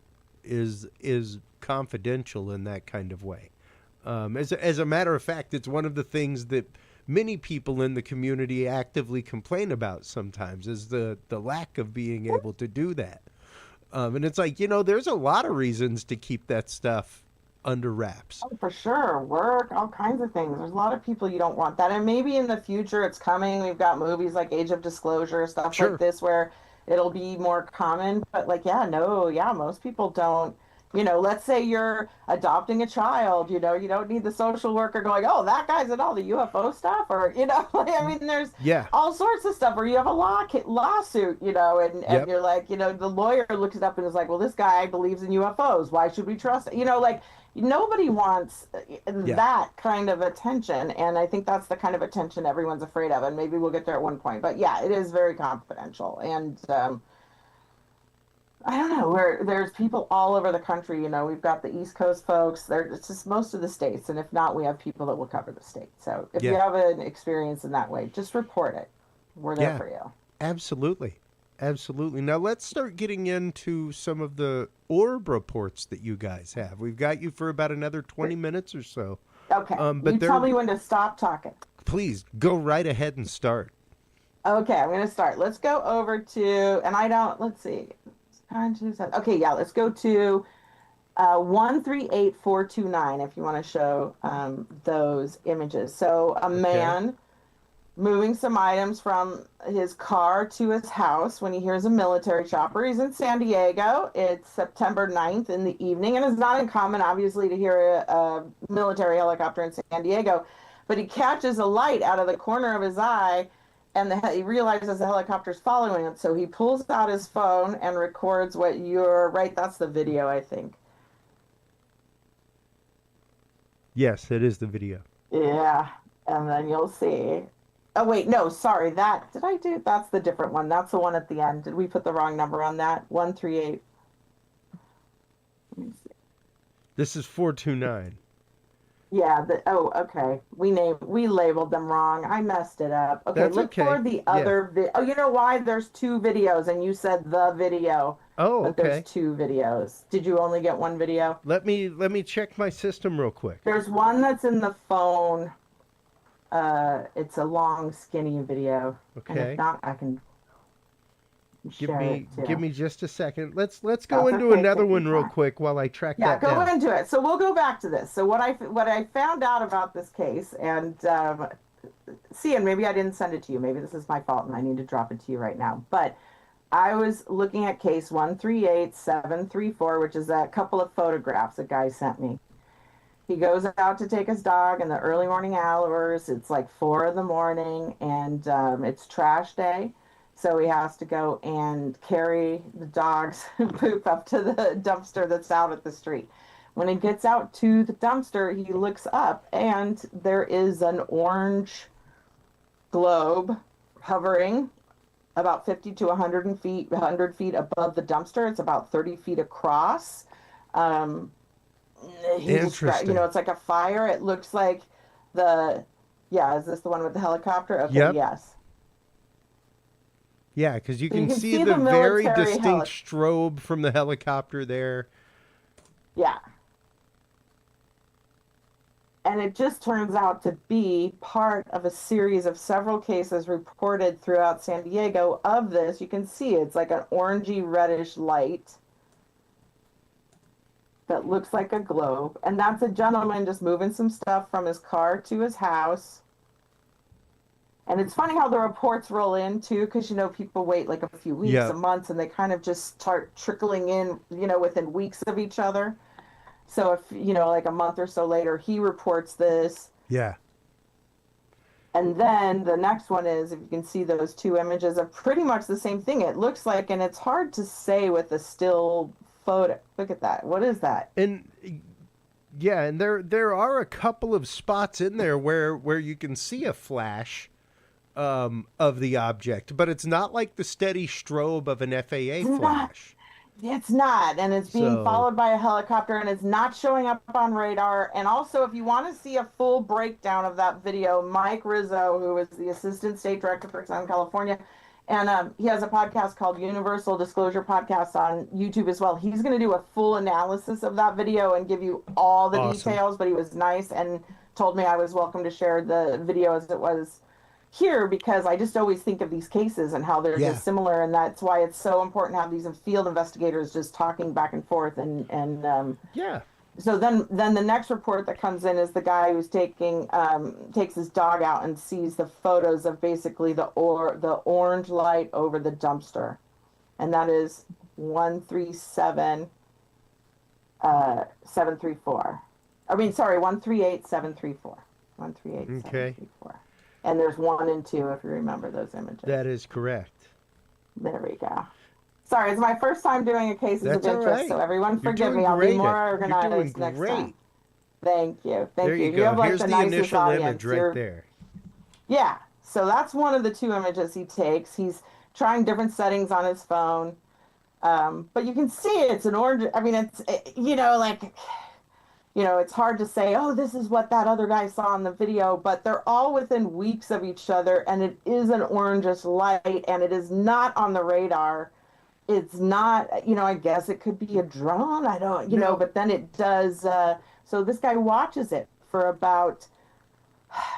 is confidential in that kind of way. As a matter of fact, it's one of the things that many people in the community actively complain about sometimes, is the lack of being able to do that. And it's like, there's a lot of reasons to keep that stuff under wraps. Oh, for sure. Work, all kinds of things. There's a lot of people you don't want that. And maybe in the future it's coming. We've got movies like Age of Disclosure, stuff like Sure. this where it'll be more common. But like, yeah, no, yeah, most people don't. You know, let's say you're adopting a child, you know, you don't need the social worker going, oh, that guy's in all the UFO stuff. Or, you know, like, I mean, there's Yeah. all sorts of stuff where you have a lawsuit, you know, and Yep. you're like, you know, the lawyer looks it up and is like, well, this guy believes in UFOs. Why should we trust it? You know, like, nobody wants Yeah. that kind of attention, and I think that's the kind of attention everyone's afraid of, and maybe we'll get there at one point. But yeah, it is very confidential. And I don't know, where there's people all over the country. You know, we've got the East Coast folks there. It's just most of the states, and if not, we have people that will cover the state. So if you Yeah. have an experience in that way, just report it. We're there Yeah. for you. Absolutely. Absolutely. Now let's start getting into some of the orb reports that you guys have. We've got you for about another 20 minutes or so. Okay, you But tell me when to stop talking. please go right ahead and start. Okay, I'm going to start. Let's go over to, and I don't, let's see. Okay, yeah, let's go to 138429 if you want to show those images. So a Okay. man moving some items from his car to his house when he hears a military chopper. He's in San Diego. It's September 9th in the evening, and it's not uncommon, obviously, to hear a military helicopter in San Diego. But he catches a light out of the corner of his eye, and he realizes the helicopter's following him. So he pulls out his phone and records what you're right. That's the video, I think. Yes, it is the video. Yeah, and then you'll see. Oh wait, no, sorry. That did I do? That's the different one. That's the one at the end. Did we put the wrong number on that? 138. Let me see. This is 429. Yeah, oh, okay. We labeled them wrong. I messed it up. Okay, That's look for okay. the Yeah. other Oh, you know why? There's 2 videos, and you said the video, Oh, but there's okay. 2 videos. Did you only get one video? Let me check my system real quick. There's one that's in the phone. It's a long, skinny video. And if Okay. not, I can Give share me it give too. me just a second. Let's go That's into okay. another Take your one real time. quick while I track Yeah, that go down. into it. So we'll go back to this. So what I found out about this case, and see, and maybe I didn't send it to you. Maybe this is my fault, and I need to drop it to you right now. But I was looking at case 138734, which is a couple of photographs a guy sent me. He goes out to take his dog in the early morning hours. It's like 4 in the morning, and it's trash day. So he has to go and carry the dog's poop up to the dumpster that's out at the street. When he gets out to the dumpster, he looks up, and there is an orange globe hovering about 50 to 100 feet above the dumpster. It's about 30 feet across. Interesting. It's like a fire. It looks like is this the one with the helicopter? Okay, yep. Yes. Yeah, because you can see the very distinct strobe from the helicopter there. Yeah. And it just turns out to be part of a series of several cases reported throughout San Diego of this. You can see it's like an orangey reddish light that looks like a globe. And that's a gentleman just moving some stuff from his car to his house. And it's funny how the reports roll in too, because people wait like a few weeks, a month, and they kind of just start trickling in, within weeks of each other. So if, like a month or so later, he reports this. Yeah. And then the next one is, if you can see those two images of pretty much the same thing, it looks like, and it's hard to say with a still photo. Look at that. What is that? And yeah, and there are a couple of spots in there where you can see a flash of the object, but it's not like the steady strobe of an FAA flash. It's not, and it's being followed by a helicopter, and it's not showing up on radar. And also, if you want to see a full breakdown of that video, Mike Rizzo, who is the Assistant State Director for Southern California, and he has a podcast called Universal Disclosure Podcast on YouTube as well. He's going to do a full analysis of that video and give you all the details, but he was nice and told me I was welcome to share the video as it was here, because I just always think of these cases and how they're just similar, and that's why it's so important to have these field investigators just talking back and forth. So then the next report that comes in is the guy who's takes his dog out and sees the photos of basically the orange light over the dumpster, and that is 734. I mean, sorry, 138734. 138734. And there's 1 and 2, if you remember those images. That is correct. There we go. Sorry, it's my first time doing a Cases of Interest, so everyone forgive me. I'll be more organized next time. Thank you. There you go. You have Here's the initial image right there. Yeah, so that's one of the 2 images he takes. He's trying different settings on his phone. But you can see it's an orange. I mean, it's, it's hard to say, oh, this is what that other guy saw in the video, but they're all within weeks of each other, and it is an orangish light, and it is not on the radar. It's not, I guess it could be a drone. I don't, but then it does. So this guy watches it for about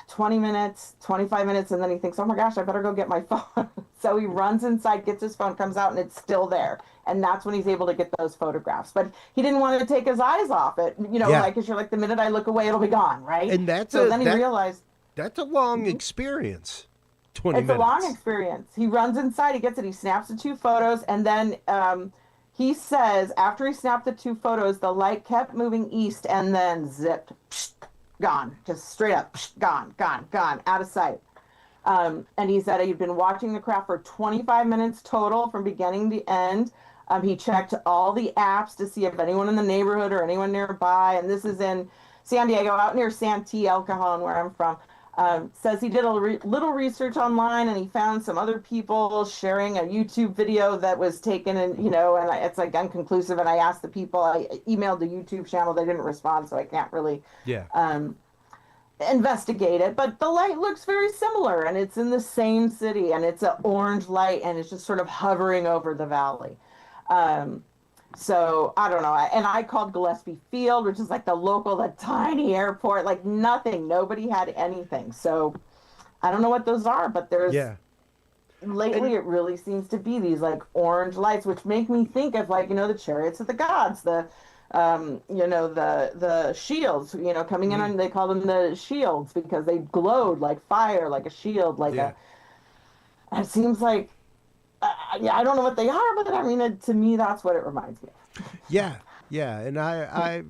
20 minutes, 25 minutes, and then he thinks, oh my gosh, I better go get my phone. So he runs inside, gets his phone, comes out, and it's still there. And that's when he's able to get those photographs. But he didn't want to take his eyes off it, because you're like, the minute I look away, it'll be gone, right? And then he realized that's a long experience. 20 minutes. It's a long experience. He runs inside, he gets it, he snaps the 2 photos, and then he says after he snapped the 2 photos, the light kept moving east and then zipped, gone, just straight up, gone, out of sight. And he said he'd been watching the craft for 25 minutes total from beginning to end. He checked all the apps to see if anyone in the neighborhood or anyone nearby, and this is in San Diego, out near Santee, El Cajon, where I'm from. Says he did a little research online, and he found some other people sharing a YouTube video that was taken, and it's like inconclusive. And I asked the people, I emailed the YouTube channel, they didn't respond, so I can't really investigate it. But the light looks very similar, and it's in the same city, and it's an orange light, and it's just sort of hovering over the valley. So I don't know. And I called Gillespie Field, which is like the tiny airport, like nothing. Nobody had anything. So I don't know what those are, but lately it really seems to be these like orange lights, which make me think of like, the chariots of the gods, the shields, coming in, and they call them the shields because they glowed like fire, like a shield, it seems like, I don't know what they are, but I mean, to me, that's what it reminds me of. Yeah, yeah. And I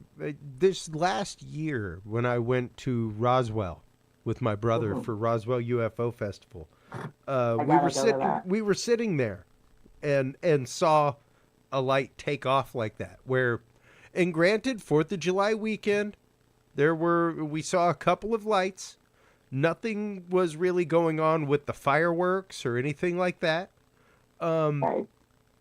this last year when I went to Roswell with my brother for Roswell UFO Festival, I gotta go to that. we were sitting there and saw a light take off like that. Where, and granted, 4th of July weekend, we saw a couple of lights. Nothing was really going on with the fireworks or anything like that. Right.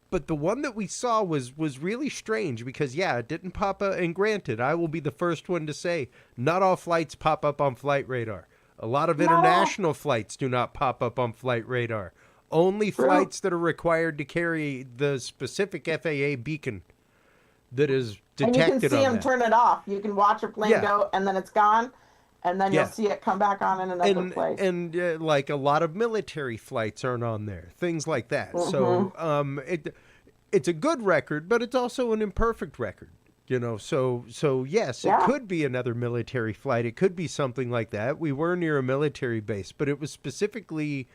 But the one that we saw was really strange because, yeah, it didn't pop up. And granted, I will be the first one to say, not all flights pop up on flight radar. A lot of international flights do not pop up on flight radar. Only flights that are required to carry the specific FAA beacon that is detected. And you can see them turn it off. You can watch a plane go, and then it's gone. And then you'll see it come back on in another place. And like a lot of military flights aren't on there, things like that. So it's a good record, but it's also an imperfect record, you know. So yes, it could be another military flight. It could be something like that. We were near a military base, but it was specifically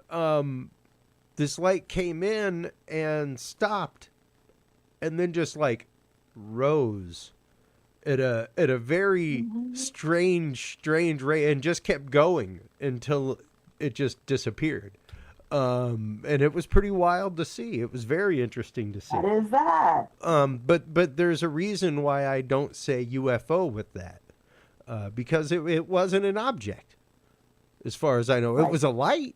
this light came in and stopped, and then just like rose at a very strange rate and just kept going until it just disappeared. And it was pretty wild to see. It was very interesting to see. What is that? But there's a reason why I don't say UFO with that. Because it wasn't an object. As far as I know, it was a light,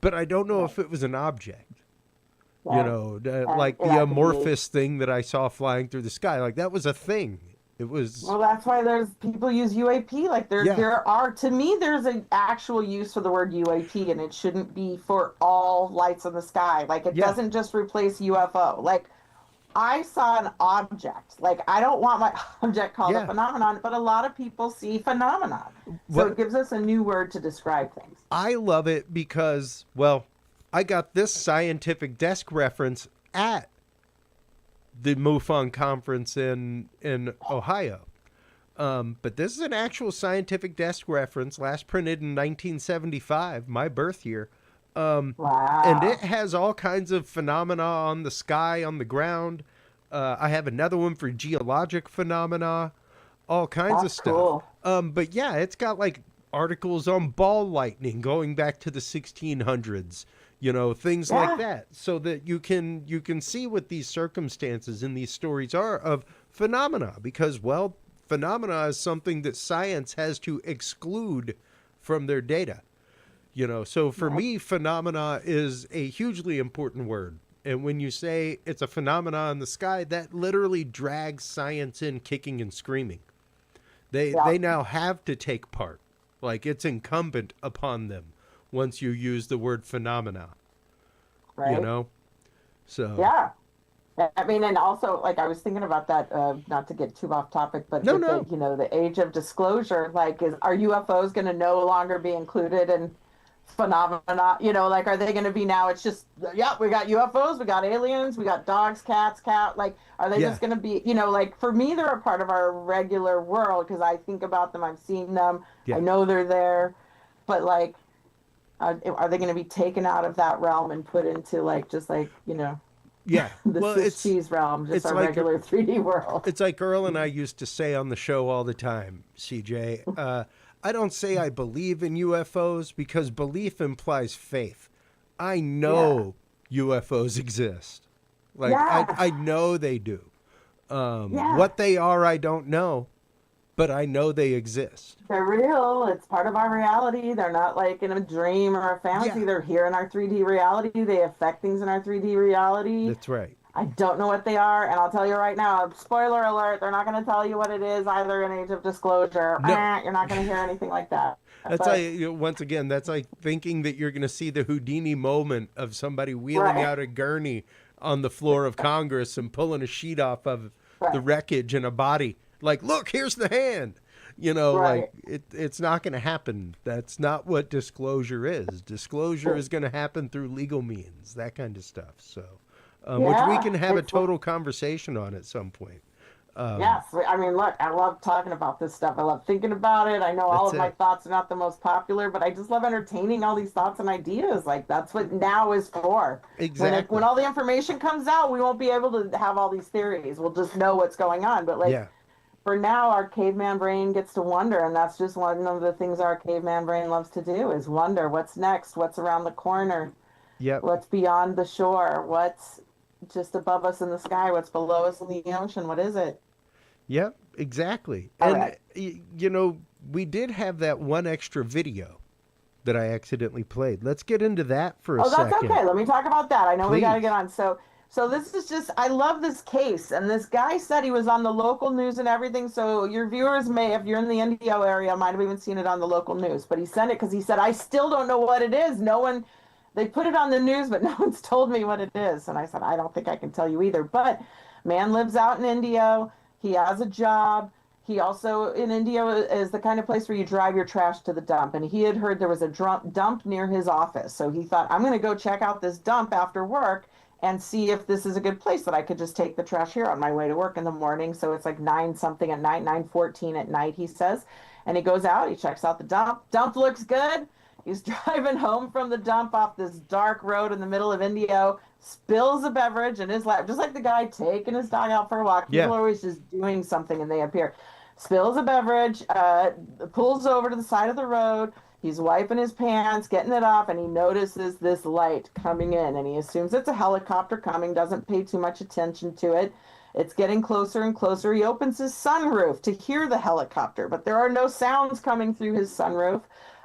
but I don't know if it was an object. You know, like the amorphous thing that I saw flying through the sky, like that was a thing. It was. Well, that's why there's people use UAP. Like there are, to me, there's an actual use for the word UAP, and it shouldn't be for all lights in the sky. Like it doesn't just replace UFO. Like I saw an object. Like I don't want my object called a phenomenon, but a lot of people see phenomenon. So it gives us a new word to describe things. I love it because, well, I got this scientific desk reference at the MUFON conference in Ohio. But this is an actual scientific desk reference, last printed in 1975, my birth year. Wow. And it has all kinds of phenomena on the sky, on the ground. I have another one for geologic phenomena, all kinds of stuff. Cool. But yeah, it's got like articles on ball lightning going back to the 1600s. You know, things like that, so that you can see what these circumstances in these stories are of phenomena, because, well, phenomena is something that science has to exclude from their data. You know, so for me, phenomena is a hugely important word. And when you say it's a phenomena in the sky, that literally drags science in kicking and screaming. They now have to take part. Like, it's incumbent upon them once you use the word phenomena, right? You know? So. Yeah. I mean, and also, like, I was thinking about that, not to get too off topic, but No. The, you know, the age of disclosure, like, are UFOs going to no longer be included in phenomena? You know, like, are they going to be now, it's just, we got UFOs, we got aliens, we got dogs, cats, like, are they just going to be, you know, like, for me, they're a part of our regular world, because I think about them, I've seen them, I know they're there, but, like, are they going to be taken out of that realm and put into, like, just like, you know, the Swiss cheese realm, just our like regular 3D world? It's like Earl and I used to say on the show all the time, CJ. I don't say I believe in UFOs because belief implies faith. I know UFOs exist. Like, I know they do. What they are, I don't know. But I know they exist. They're real. It's part of our reality. They're not like in a dream or a fantasy. They're here in our 3D reality. They affect things in our 3D reality. That's right. I don't know what they are, and I'll tell you right now, spoiler alert, they're not going to tell you what it is either in Age of Disclosure. No. You're not going to hear anything like that. That's like, once again, that's like thinking that you're going to see the Houdini moment of somebody wheeling out a gurney on the floor of Congress and pulling a sheet off of the wreckage and a body. Like, look, here's the hand. You know, like, it's not going to happen. That's not what disclosure is. Disclosure is going to happen through legal means, that kind of stuff. So, which we can have a total conversation on at some point. Yes, I mean, look, I love talking about this stuff. I love thinking about it. I know all That's of my it. thoughts are not the most popular, but I just love entertaining all these thoughts and ideas. Like that's what now is for. When Exactly. all the information comes out, we won't be able to have all these theories. We'll just know what's going on. But like Yeah. for now, our caveman brain gets to wonder, and that's just one of the things our caveman brain loves to do is wonder what's next, what's around the corner, Yep. what's beyond the shore, what's just above us in the sky, what's below us in the ocean, what is it? Yep. Exactly. All And right. we did have that one extra video that I accidentally played. Let's get into that for a Oh, that's second, okay. Let me talk about that. I know we got to please. get on. So this is just, I love this case. And this guy said he was on the local news and everything. So your viewers may, if you're in the Indio area, might have even seen it on the local news. But he sent it because he said, I still don't know what it is. No one, they put it on the news, but no one's told me what it is. And I said, I don't think I can tell you either. But man lives out in Indio. He has a job. He also in India is the kind of place where you drive your trash to the dump. And he had heard there was a dump near his office. So he thought, I'm going to go check out this dump after work and see if this is a good place that I could just take the trash here on my way to work in the morning. So it's like 9 something at night, 9:14 at night, he says. And he goes out, he checks out the dump. Dump looks good. He's driving home from the dump off this dark road in the middle of Indio, spills a beverage in his lap, just like the guy taking his dog out for a walk. People Yeah. are always just doing something and they appear. Spills a beverage, pulls over to the side of the road. He's wiping his pants, getting it off, and he notices this light coming in. And he assumes it's a helicopter coming, doesn't pay too much attention to it. It's getting closer and closer. He opens his sunroof to hear the helicopter, but there are no sounds coming through his sunroof.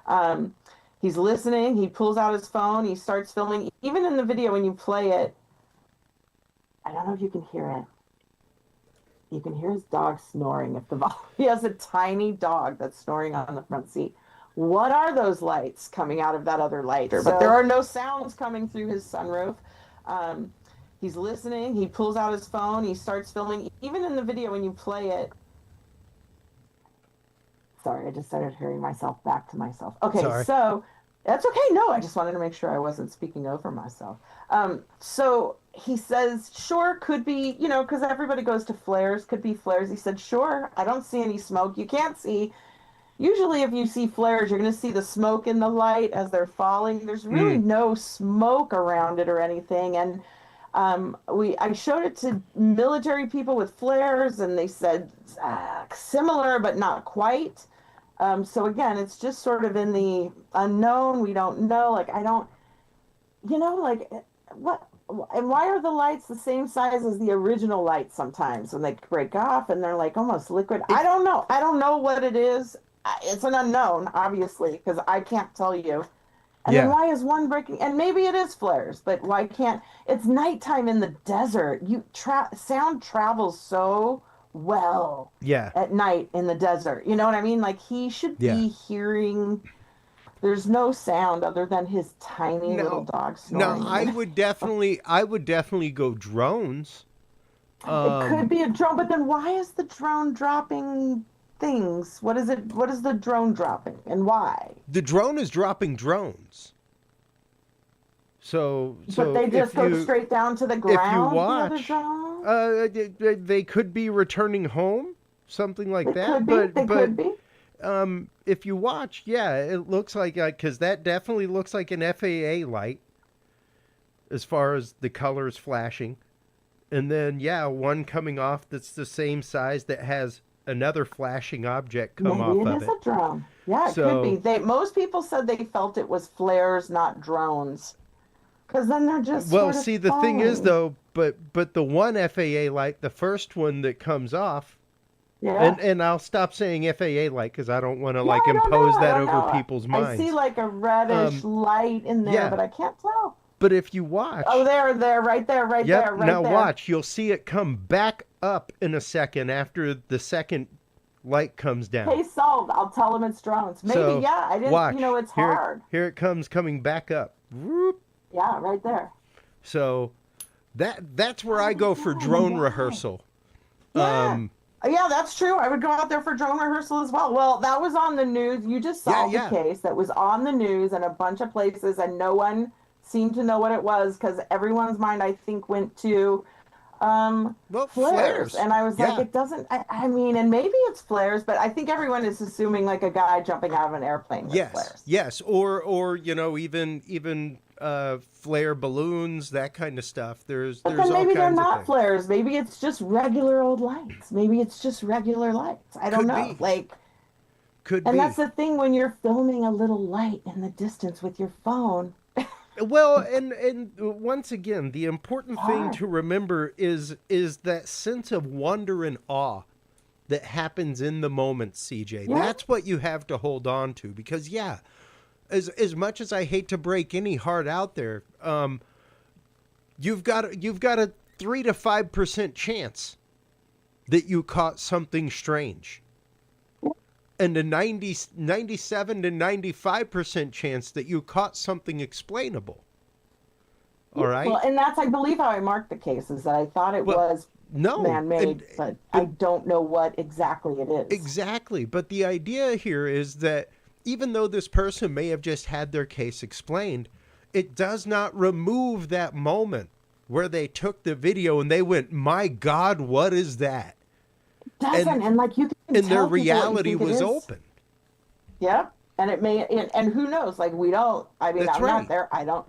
Um, he's listening. He pulls out his phone. He starts filming. Even in the video, when you play it, I don't know if you can hear it. You can hear his dog snoring. He has a tiny dog that's snoring on the front seat. What are those lights coming out of that other light? But there are no sounds coming through his sunroof. He's listening. He pulls out his phone. He starts filming. Even in the video, when you play it. Sorry, I just started hearing myself back to myself. Okay, Sorry. so that's okay. No, I just wanted to make sure I wasn't speaking over myself. So he says, sure, could be, because everybody goes to flares, could be flares. He said, sure, I don't see any smoke. You can't see. Usually, if you see flares, you're going to see the smoke in the light as they're falling. There's really no smoke around it or anything. And I showed it to military people with flares, and they said similar, but not quite. So again, it's just sort of in the unknown. We don't know. Like, I don't, like what, and why are the lights the same size as the original lights sometimes when they break off and they're like almost liquid? I don't know. I don't know what it is. It's an unknown, obviously, because I can't tell you. And then why is one breaking? And maybe it is flares, but why can't? It's nighttime in the desert. Sound travels so well at night in the desert. You know what I mean? Like he should be hearing. There's no sound other than his tiny little dog snoring. No, I would definitely go drones. It could be a drone, but then why is the drone dropping things? What is it? What is the drone dropping, and why? The drone is dropping drones. But they just go straight down to the ground. If you watch, they could be returning home, something like that. Could be. If you watch, it looks like because that definitely looks like an FAA light, as far as the colors flashing, and then one coming off that's the same size that has another flashing object come off of it. Maybe it is a drone. Yeah, it could be. Most people said they felt it was flares, not drones. Because then they're just the thing is though, but the one FAA light, the first one that comes off, and I'll stop saying FAA light because I don't want to impose that over people's minds. I see like a reddish light in there, but I can't tell. But if you watch, right there, right there. Now watch, you'll see it come back up in a second after the second light comes down. Case solved. I'll tell them it's drones. Maybe, I didn't. Watch. It's hard. Here it comes coming back up. Whoop. Yeah, right there. So that's where I go for drone rehearsal. Yeah. Yeah, that's true. I would go out there for drone rehearsal as well. Well, that was on the news. You just saw the case that was on the news in a bunch of places, and no one seemed to know what it was because everyone's mind, I think, went to Well, flares. And I was like, Yeah. it doesn't, I mean, and maybe it's flares, but I think everyone is assuming like a guy jumping out of an airplane with flares. Yes. Or even flare balloons, that kind of stuff. There's But all then maybe they're kinds of not things. flares. Maybe it's just regular old lights. Maybe it's just regular lights. I don't Could know. be. Like, Could and be. that's the thing when you're filming a little light in the distance with your phone. Well, and once again, the important thing Hard. to remember is that sense of wonder and awe that happens in the moment, CJ. Yeah. That's what you have to hold on to, because as much as I hate to break any heart out there, you've got a 3 to 5% chance that you caught something strange. And a 97 to 95% chance that you caught something explainable. All right? Well, and that's, I believe, how I marked the cases, that I thought it was man-made, but I don't know what exactly it is. Exactly. But the idea here is that even though this person may have just had their case explained, it does not remove that moment where they took the video and they went, "My God, what is that?" Doesn't, and like you can And tell their people what you reality think it was is. open. Yep. And it may, and who knows? Like, we don't, I mean, That's I'm right. not there. I don't,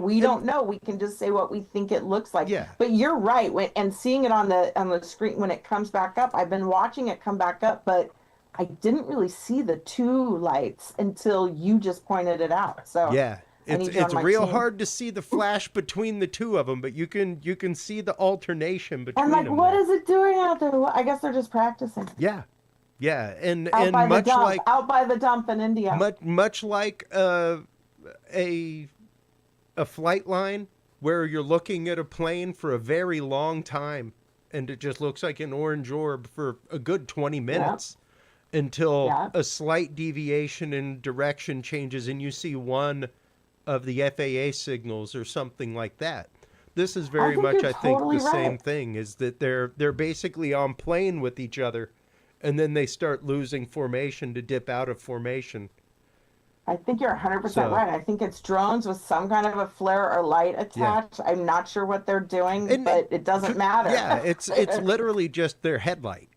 we don't know. We can just say what we think it looks like. Yeah. But you're right. And seeing it on the screen when it comes back up, I've been watching it come back up, but I didn't really see the two lights until you just pointed it out. So Yeah. I need you It's on my real team. hard to see the flash between the two of them, but you can see the alternation between And like, them. what there. is it doing out there? Well, I guess they're just practicing. Yeah. Yeah, and Out by much the dump, like out by the dump in India. much like a flight line where you're looking at a plane for a very long time and it just looks like an orange orb for a good 20 minutes until a slight deviation in direction changes and you see one of the FAA signals or something like that. This is very much, you're I think, totally the same right. thing, is that they're basically on plane with each other, and then they start losing formation to dip out of formation. I think you're 100% So- right. I think it's drones with some kind of a flare or light attached. I'm not sure what they're doing, but it doesn't matter. Yeah, it's literally just their headlight.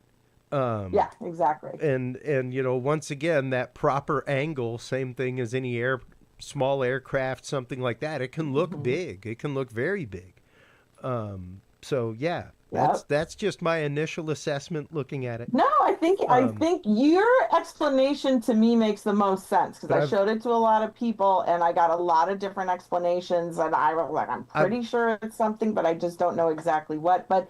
Yeah, exactly. And once again, that proper angle, same thing as any small aircraft, something like that. It can look big. It can look very big. So yeah, that's just my initial assessment looking at it. No, I think your explanation to me makes the most sense, because I showed it to a lot of people and I got a lot of different explanations, and I was like, I'm pretty sure it's something, but I just don't know exactly what. But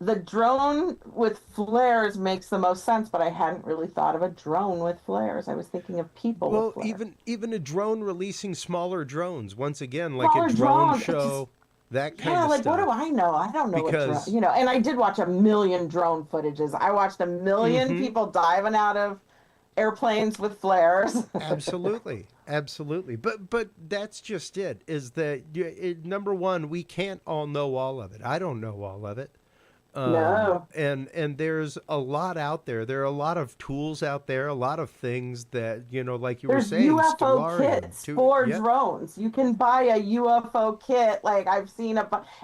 the drone with flares makes the most sense, but I hadn't really thought of a drone with flares. I was thinking of people with flares. even a drone releasing smaller drones. Once again, like Smaller a drone drones, show, that kind Yeah, of like stuff. what do I know? I don't know Because- what drone, and I did watch a million drone footages. I watched a million people diving out of airplanes with flares. Absolutely. But that's just it. Is that number one, we can't all know all of it. I don't know all of it. No. And there's a lot out there. There are a lot of tools out there, a lot of things that, like you were There's saying, UFO Stellarium, kits for yeah. drones. You can buy a UFO kit. Like I've seen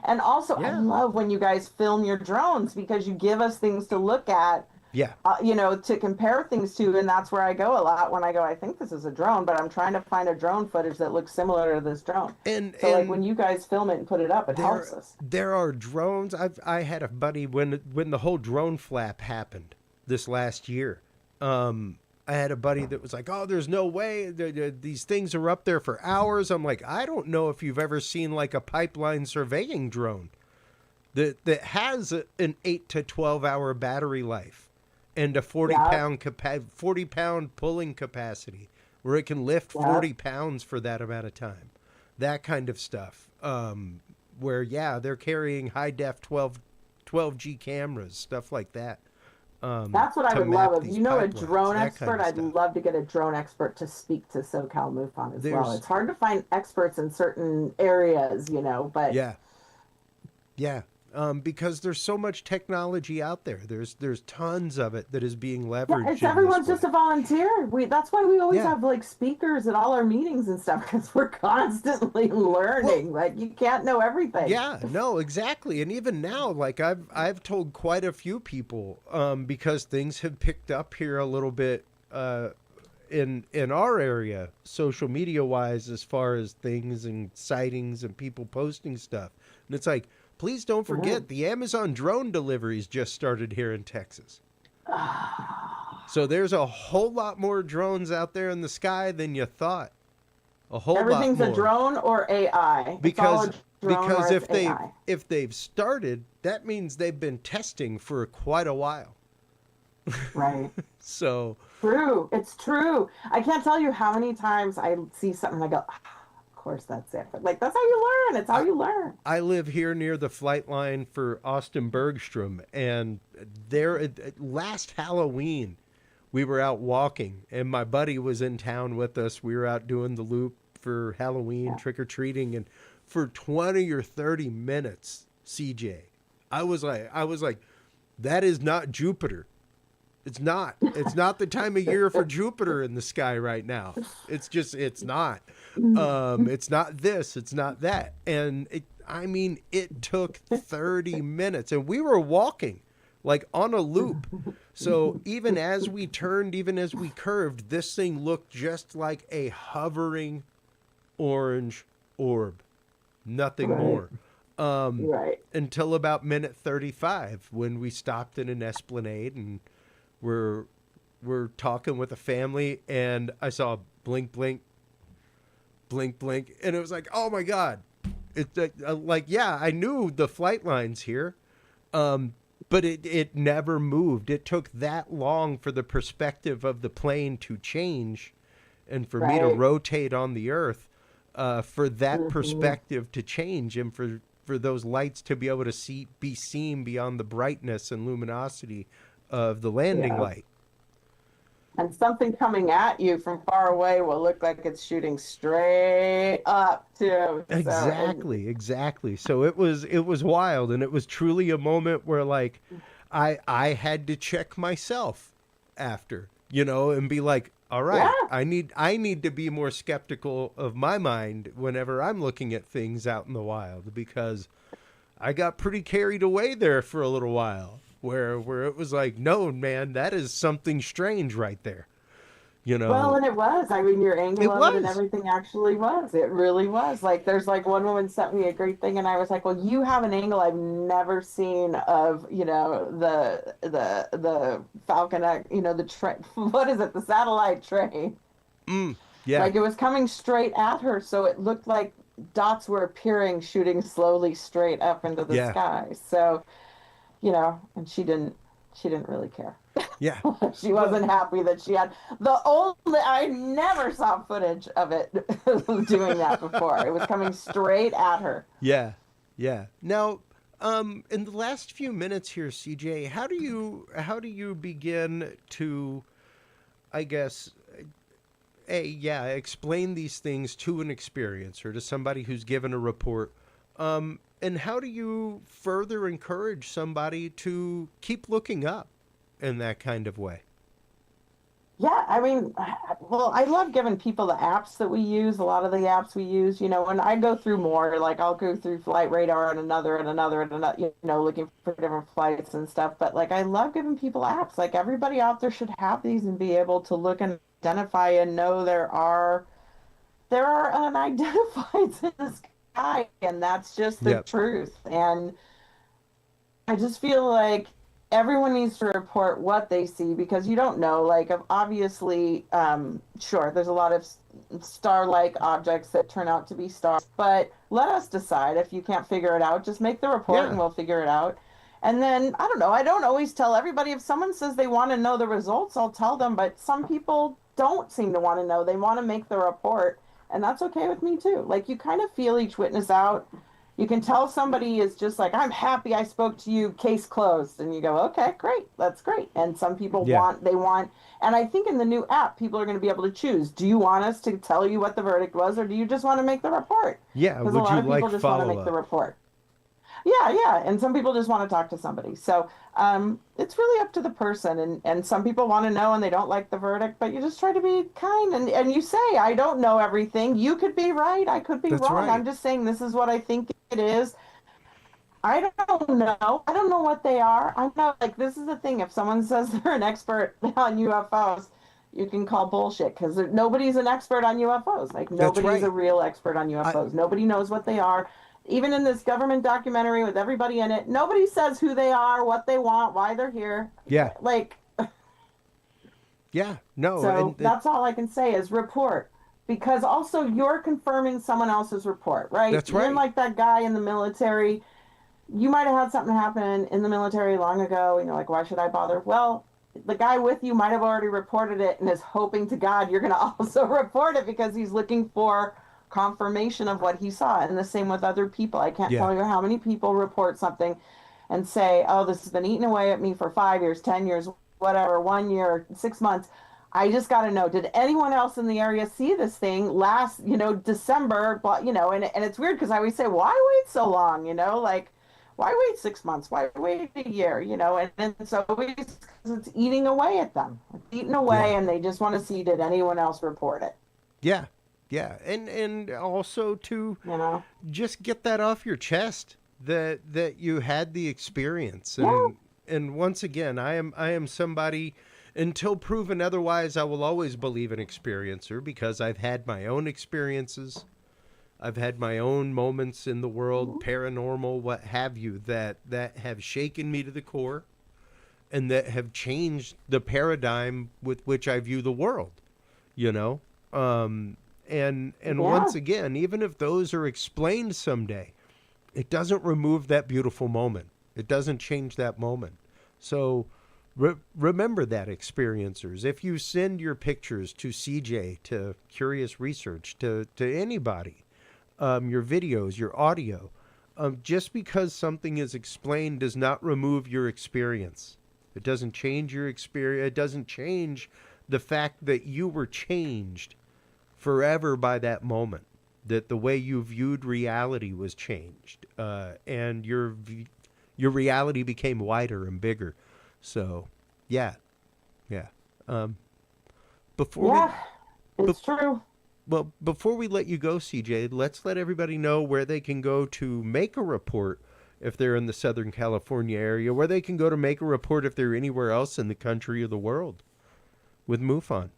and also I love when you guys film your drones, because you give us things to look at. Yeah. To compare things to, and that's where I go a lot when I go, I think this is a drone, but I'm trying to find a drone footage that looks similar to this drone. So like when you guys film it and put it up, it helps us. There are drones. I had a buddy when the whole drone flap happened this last year. I had a buddy that was like, "Oh, there's no way. These things are up there for hours." I'm like, I don't know if you've ever seen like a pipeline surveying drone that has an 8 to 12 hour battery life. And a 40-pound pulling capacity, where it can lift 40 pounds for that amount of time. That kind of stuff. Where they're carrying high def 12G cameras, stuff like that. That's what I would love. If you know a drone expert, I'd stuff. love to get a drone expert to speak to SoCal MUFON as well. There's- It's hard to find experts in certain areas, but Yeah. because there's so much technology out there. There's tons of it that is being Yeah, leveraged. it's everyone's just a volunteer. That's why we always Yeah. have like speakers at all our meetings and stuff because we're constantly learning. Like you can't know everything. Yeah, no, exactly. And even now, like I've told quite a few people, because things have picked up here a little bit in our area, social media wise, as far as things and sightings and people posting stuff. And it's like, please don't forget the Amazon drone deliveries just started here in Texas. So there's a whole lot more drones out there in the sky than you thought. A whole Everything's lot more. a drone or AI. Because Because if they've started, that means they've been testing for quite a while. Right. So True. It's true. I can't tell you how many times I see something and I go, of course that's it. But like that's how you learn. It's how you learn. I live here near the flight line for Austin Bergstrom, and there last Halloween we were out walking, and my buddy was in town with us. We were out doing the loop for Halloween, trick or treating, and for 20 or 30 minutes, CJ, I was like, that is not Jupiter. It's not the time of year for Jupiter in the sky right now. It's not. It's not this, it's not that. And it took 30 minutes, and we were walking like on a loop. So even as we turned, even as we curved, this thing looked just like a hovering orange orb. Nothing more. Until about minute 35 when we stopped in an Esplanade and we're talking with a family, and I saw blink, blink, blink, blink, and it was like, oh my God. It's like, yeah, I knew the flight line's here, but it never moved. It took that long for the perspective of the plane to change and for me to rotate on the Earth, for that perspective to change, and for those lights to be able to be seen beyond the brightness and luminosity of the landing light. And something coming at you from far away will look like it's shooting straight up too. Exactly. So it was wild, and it was truly a moment where like I had to check myself after, and be like, all right, I need to be more skeptical of my mind whenever I'm looking at things out in the wild, because I got pretty carried away there for a little while. Where it was like, no, man, that is something strange right there, Well, and it was. I mean, your angle of it and everything actually was. It really was. Like, there's like one woman sent me a great thing, and I was like, well, you have an angle I've never seen of, the Falcon, what is it, the satellite train? Yeah. Like it was coming straight at her, so it looked like dots were appearing, shooting slowly straight up into the sky. So. And she didn't really care. Yeah. She wasn't happy that she had I never saw footage of it doing that before. It was coming straight at her. Yeah. Yeah. Now, in the last few minutes here, CJ, how do you begin to, I guess, explain these things to an experiencer, to somebody who's given a report, and how do you further encourage somebody to keep looking up in that kind of way? Yeah, I mean, well, I love giving people the apps that we use. A lot of the apps we use, when I go through more, like I'll go through Flight Radar and another, looking for different flights and stuff. But like, I love giving people apps. Like everybody out there should have these and be able to look and identify and know there are unidentifieds in the sky, and that's just the truth. And I just feel like everyone needs to report what they see, because you don't know, like, obviously, sure, there's a lot of star-like objects that turn out to be stars, but let us decide. If you can't figure it out, just make the report and we'll figure it out. And then, I don't know, I don't always tell everybody. If someone says they want to know the results, I'll tell them, but some people don't seem to want to know. They want to make the report, and that's okay with me too. Like, you kind of feel each witness out. You can tell somebody is just like, I'm happy I spoke to you, case closed. And you go, okay, great, that's great. And some people want, and I think in the new app, people are going to be able to choose. Do you want us to tell you what the verdict was, or do you just want to make the report? Yeah, because a lot of people just want to make the report. Yeah. And some people just want to talk to somebody. So it's really up to the person. And some people want to know and they don't like the verdict, but you just try to be kind and you say, I don't know everything. You could be right. I could be That's wrong. right. I'm just saying this is what I think it is. I don't know. I don't know what they are. I'm not like, this is the thing. If someone says they're an expert on UFOs, you can call bullshit because nobody's an expert on UFOs. Like That's nobody's a right. real expert on I, UFOs. Nobody knows what they are. Even in this government documentary with everybody in it, nobody says who they are, what they want, why they're here. yeah. Like, Yeah. No. so And that's all I can say is report. Because also you're confirming someone else's report, right? that's You're right. like that guy in the military. You might have had something happen in the military long ago, and you're like, why should I bother? Well, the guy with you might have already reported it and is hoping to God you're going to also report it because he's looking for confirmation of what he saw. And the same with other people. I can't Yeah. tell you how many people report something and say, oh, this has been eating away at me for 5 years, 10 years, whatever, 1 year, 6 months. I just got to know, did anyone else in the area see this thing last, December? But, and it's weird because I always say, why wait so long? Like, why wait 6 months? Why wait a year? And then it's always because it's eating away at them. It's eating away, Yeah. and they just want to see, did anyone else report it? Yeah. Yeah. And also to You know? just get that off your chest that you had the experience. Yeah. And once again, I am somebody, until proven otherwise, I will always believe an experiencer because I've had my own experiences. I've had my own moments in the world, paranormal, what have you, that have shaken me to the core and that have changed the paradigm with which I view the world, you know? And Yeah. once again, even if those are explained someday, it doesn't remove that beautiful moment. It doesn't change that moment. So remember that, experiencers. If you send your pictures to CJ, to Curious Research, to anybody, your videos, your audio, just because something is explained does not remove your experience. It doesn't change your experience. It doesn't change the fact that you were changed forever by that moment, that the way you viewed reality was changed, and your reality became wider and bigger. So, yeah, yeah. Before Yeah. we, It's true. well, before we let you go, CJ, let's let everybody know where they can go to make a report if they're in the Southern California area, where they can go to make a report if they're anywhere else in the country or the world with MUFON.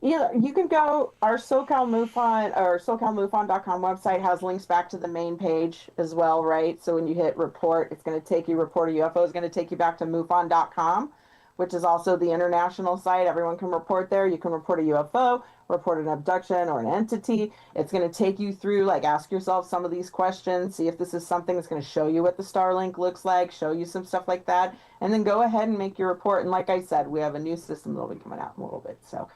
Yeah, you can go, our SoCal MUFON or SoCalMUFON.com website has links back to the main page as well, right? So when you hit report, it's going to take you, report a UFO is going to take you back to MUFON.com, which is also the international site. Everyone can report there. You can report a UFO, report an abduction or an entity. It's going to take you through, like, ask yourself some of these questions, see if this is something that's going to show you what the Starlink looks like, show you some stuff like that, and then go ahead and make your report. And like I said, we have a new system that'll be coming out in a little bit. So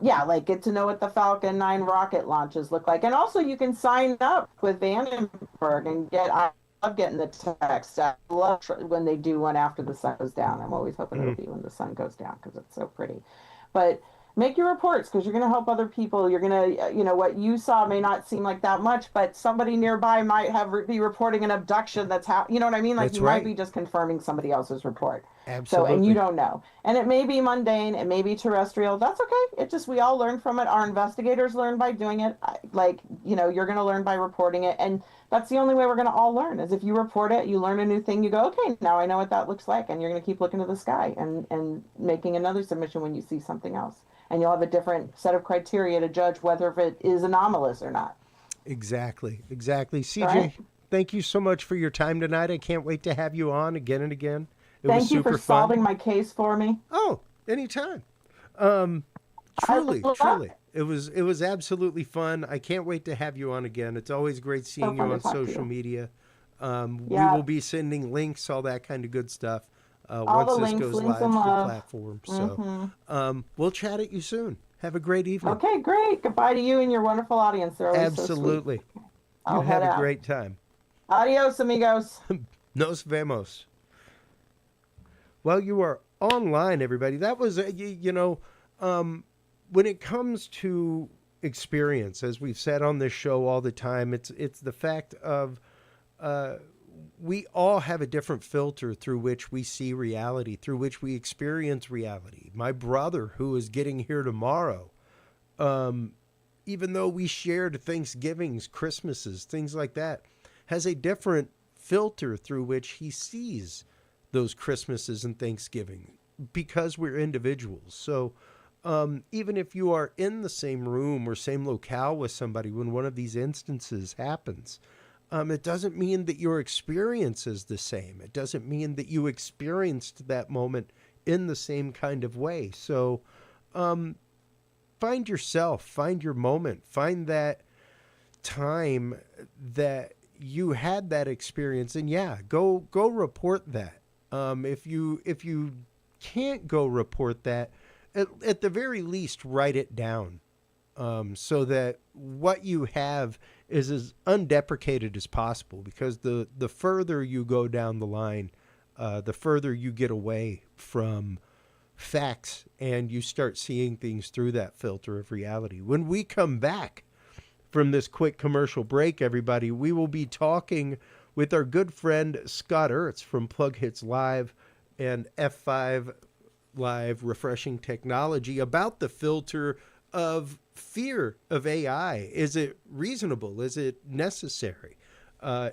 yeah, like get to know what the Falcon 9 rocket launches look like. And also you can sign up with Vandenberg and I love getting the text. I love when they do one after the sun goes down. I'm always hoping it'll be when the sun goes down because it's so pretty. But make your reports because you're going to help other people. You're going to, what you saw may not seem like that much, but somebody nearby might be reporting an abduction that's you know what I mean? Like That's you might right. be just confirming somebody else's report. So, and you Absolutely. don't know. And it may be mundane, it may be terrestrial. That's okay. It just, we all learn from it. Our investigators learn by doing it. Like, you're going to learn by reporting it. And that's the only way we're going to all learn is if you report it, you learn a new thing, you go, okay, now I know what that looks like. And you're going to keep looking to the sky and making another submission when you see something else. And you'll have a different set of criteria to judge whether if it is anomalous or not. Exactly. Exactly. Right? CJ, thank you so much for your time tonight. I can't wait to have you on again and again. It was Thank you for super fun. solving my case for me. Oh, anytime. I Truly, love truly. it. It was absolutely fun. I can't wait to have you on again. It's always great So seeing you fun to on talk to social you. media. We Yeah. will be sending links, all that kind of good stuff, All once the this links, goes links live and to the love. platform. So Hmm. we'll chat at you soon. Have a great evening. Okay, great. Goodbye to you and your wonderful audience. They're always so sweet. Absolutely. You I'll head have a out. great time. Adios, amigos. Nos vemos. Well, you are online, everybody. That was, when it comes to experience, as we've said on this show all the time, it's the fact of we all have a different filter through which we see reality, through which we experience reality. My brother, who is getting here tomorrow, even though we shared Thanksgivings, Christmases, things like that, has a different filter through which he sees those Christmases and Thanksgiving because we're individuals. So even if you are in the same room or same locale with somebody when one of these instances happens, it doesn't mean that your experience is the same. It doesn't mean that you experienced that moment in the same kind of way. So find yourself, find your moment, find that time that you had that experience, and yeah, go report that. If you can't go report that, at the very least, write it down. So that what you have is as undeprecated as possible, because the further you go down the line, the further you get away from facts and you start seeing things through that filter of reality. When we come back from this quick commercial break, everybody, we will be talking with our good friend Scott Ertz from Plughitz Live and F5 Live Refreshing Technology about the filter of fear of AI. Is it reasonable? Is it necessary?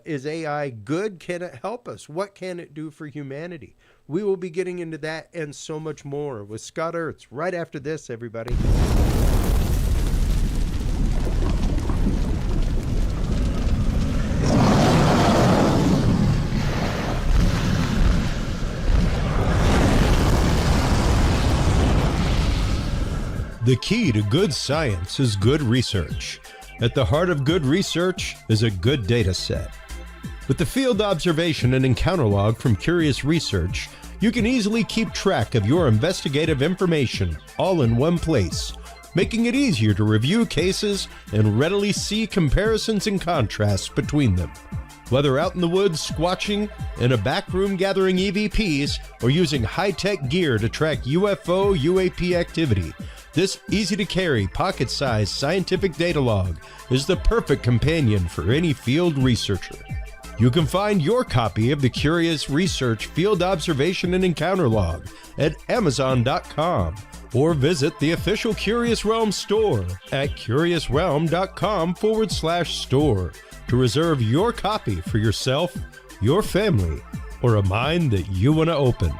Is AI good? Can it help us? What can it do for humanity? We will be getting into that and so much more with Scott Ertz right after this, everybody. The key to good science is good research. At the heart of good research is a good data set. With the field observation and encounter log from Curious Research, you can easily keep track of your investigative information all in one place, making it easier to review cases and readily see comparisons and contrasts between them. Whether out in the woods squatching, in a back room gathering EVPs, or using high-tech gear to track UFO, UAP activity, this easy-to-carry, pocket-sized scientific data log is the perfect companion for any field researcher. You can find your copy of the Curious Research Field Observation and Encounter Log at Amazon.com or visit the official Curious Realm store at curiousrealm.com/store to reserve your copy for yourself, your family, or a mind that you want to open.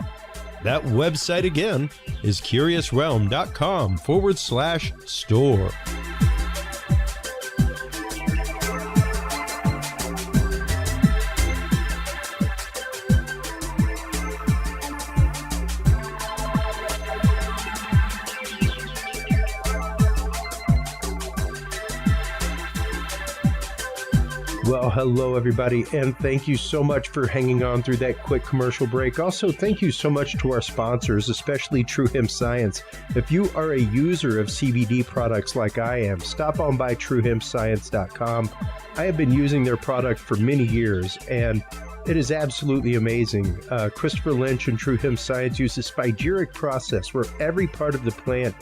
That website again is curiousrealm.com/store. Well, hello, everybody, and thank you so much for hanging on through that quick commercial break. Also, thank you so much to our sponsors, especially True Hemp Science. If you are a user of CBD products like I am, stop on by TrueHempScience.com. I have been using their product for many years, and it is absolutely amazing. Christopher Lynch and True Hemp Science use a spagyric process where every part of the plant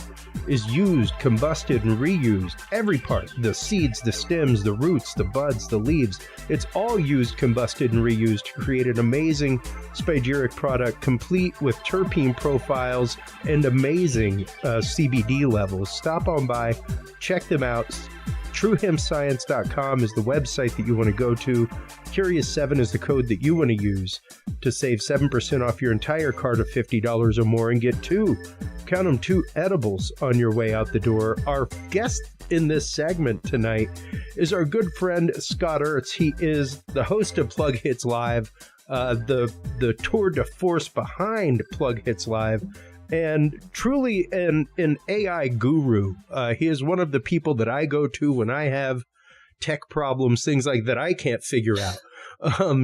is used, combusted, and reused. Every part, the seeds, the stems, the roots, the buds, the leaves, it's all used, combusted, and reused to create an amazing spagyric product, complete with terpene profiles and amazing CBD levels. Stop on by, check them out. TrueHempScience.com is the website that you want to go to. Curious7 is the code that you want to use to save 7% off your entire cart of $50 or more and get two edibles on your way out the door. Our guest in this segment tonight is our good friend Scott Ertz. He is the host of Plughitz Live, the tour de force behind Plughitz Live, and truly an AI guru. He is one of the people that I go to when I have tech problems, things like that I can't figure out.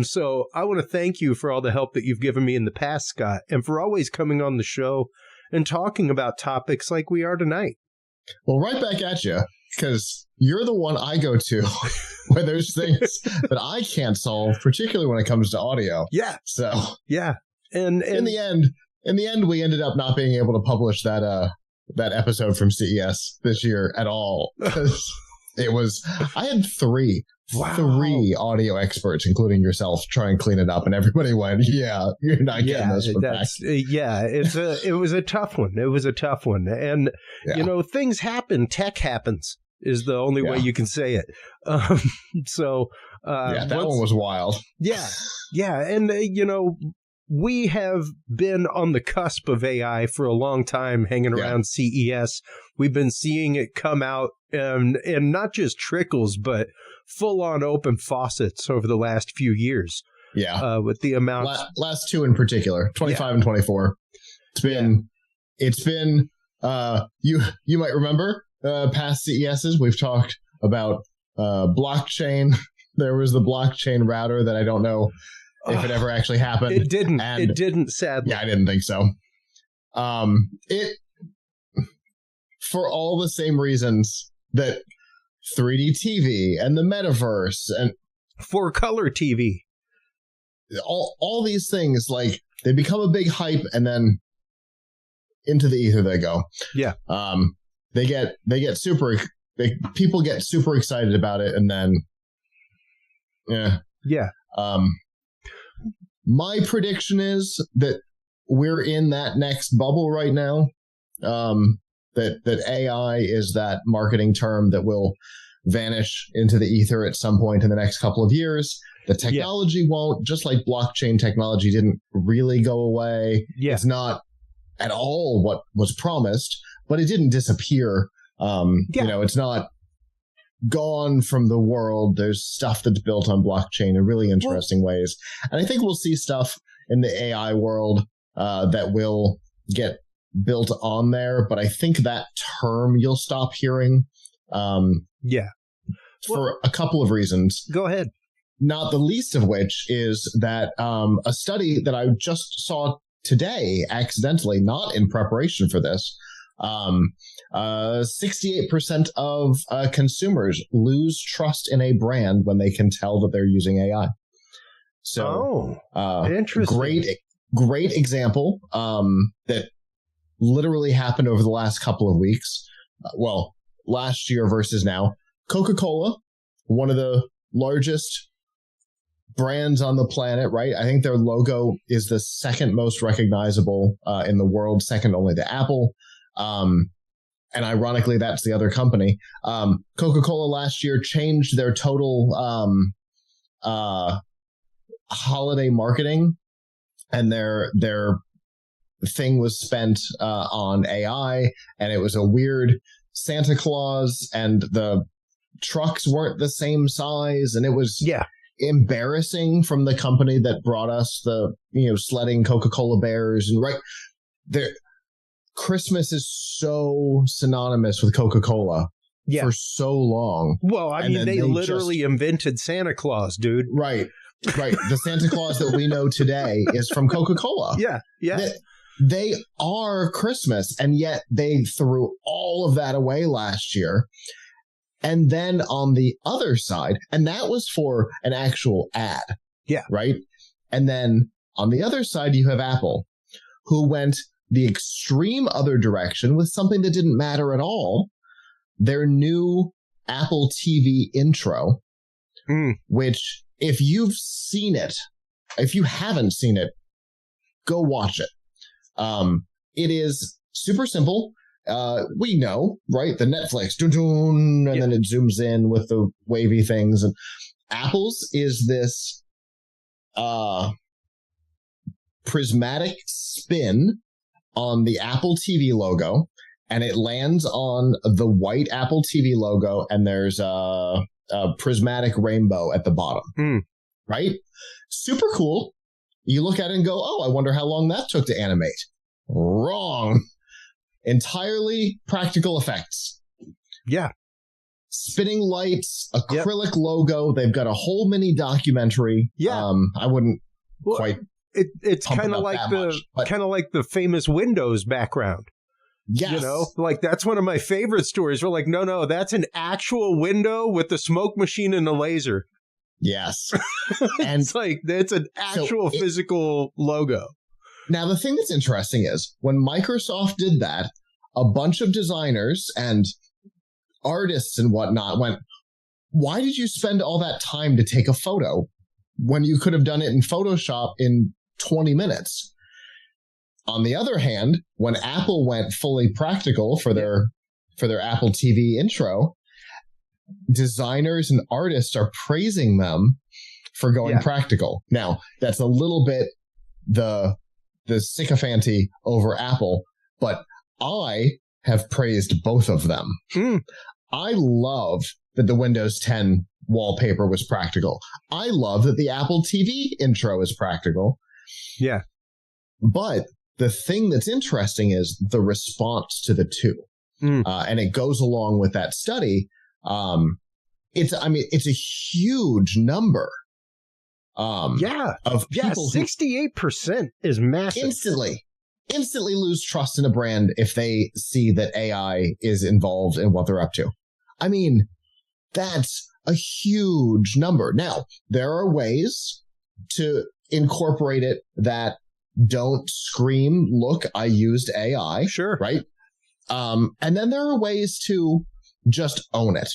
So I want to thank you for all the help that you've given me in the past, Scott, and for always coming on the show and talking about topics like we are tonight. Well, right back at you, because you're the one I go to when there's things that I can't solve, particularly when it comes to audio. Yeah. So yeah, and in the end, we ended up not being able to publish that episode from CES this year at all. It was, I had three audio experts, including yourself, try and clean it up, and everybody went, "Yeah, you're not getting this one back." It was a tough one. It was a tough one, and things happen. Tech happens is the only way you can say it. That one was wild. Yeah, and we have been on the cusp of AI for a long time, hanging around CES. We've been seeing it come out, and not just trickles, but full-on open faucets over the last few years. Yeah, with the amount last two in particular, 25 and 24. It's been you might remember past CESs we've talked about blockchain. There was the blockchain router that I don't know if it ever actually happened. It didn't, sadly. Yeah, I didn't think so. It, for all the same reasons that 3D TV and the metaverse and 4-color TV, all these things, like, they become a big hype and then into the ether they go. Yeah. People get super excited about it, and then my prediction is that we're in that next bubble right now. That AI is that marketing term that will vanish into the ether at some point in the next couple of years. The technology won't, just like blockchain technology didn't really go away. It's not at all what was promised, but it didn't disappear. It's not gone from the world. There's stuff that's built on blockchain in really interesting ways. And I think we'll see stuff in the AI world that will get built on there. But I think that term you'll stop hearing. For a couple of reasons. Go ahead. Not the least of which is that a study that I just saw today, accidentally, not in preparation for this, 68% of consumers lose trust in a brand when they can tell that they're using AI. So, interesting. Great example that literally happened over the last couple of weeks. Last year versus now. Coca-Cola, one of the largest brands on the planet, right? I think their logo is the second most recognizable in the world, second only to Apple. And ironically, that's the other company. Coca-Cola last year changed their total holiday marketing, and their thing was spent on AI, and it was a weird Santa Claus, and the trucks weren't the same size, and it was embarrassing from the company that brought us the sledding Coca-Cola bears, and Christmas is so synonymous with Coca-Cola for so long. Well, I mean, they literally invented Santa Claus, dude. Right. The Santa Claus that we know today is from Coca-Cola. Yeah. They are Christmas, and yet they threw all of that away last year. And then on the other side, and that was for an actual ad. Yeah. Right? And then on the other side, you have Apple, who went the extreme other direction with something that didn't matter at all. Their new Apple TV intro, which if you've seen it, if you haven't seen it, go watch it. It is super simple. We know, right? The Netflix, and then it zooms in with the wavy things. And Apple's is this prismatic spin on the Apple TV logo, and it lands on the white Apple TV logo, and there's a prismatic rainbow at the bottom. Right? Super cool. You look at it and go, oh, I wonder how long that took to animate. Wrong. Entirely practical effects. Yeah. Spinning lights, acrylic logo. They've got a whole mini documentary. Yeah. I wouldn't quite. It's kind of like the famous Windows background. Yes. Like that's one of my favorite stories. We're like, no, that's an actual window with the smoke machine and the laser. Yes. And it's an actual physical logo. Now, the thing that's interesting is when Microsoft did that, a bunch of designers and artists and whatnot went, why did you spend all that time to take a photo when you could have done it in Photoshop in 20 minutes? On the other hand, when Apple went fully practical for their Apple TV intro, designers and artists are praising them for going practical. Now, that's a little bit the sycophancy over Apple, but I have praised both of them. I love that the Windows 10 wallpaper was practical. I love that the Apple TV intro is practical. Yeah. But the thing that's interesting is the response to the two. And it goes along with that study. It's a huge number. Of people 68% is massive. Instantly lose trust in a brand if they see that AI is involved in what they're up to. I mean, that's a huge number. Now, there are ways to incorporate it that don't scream, look, I used AI. Sure. Right? And then there are ways to just own it.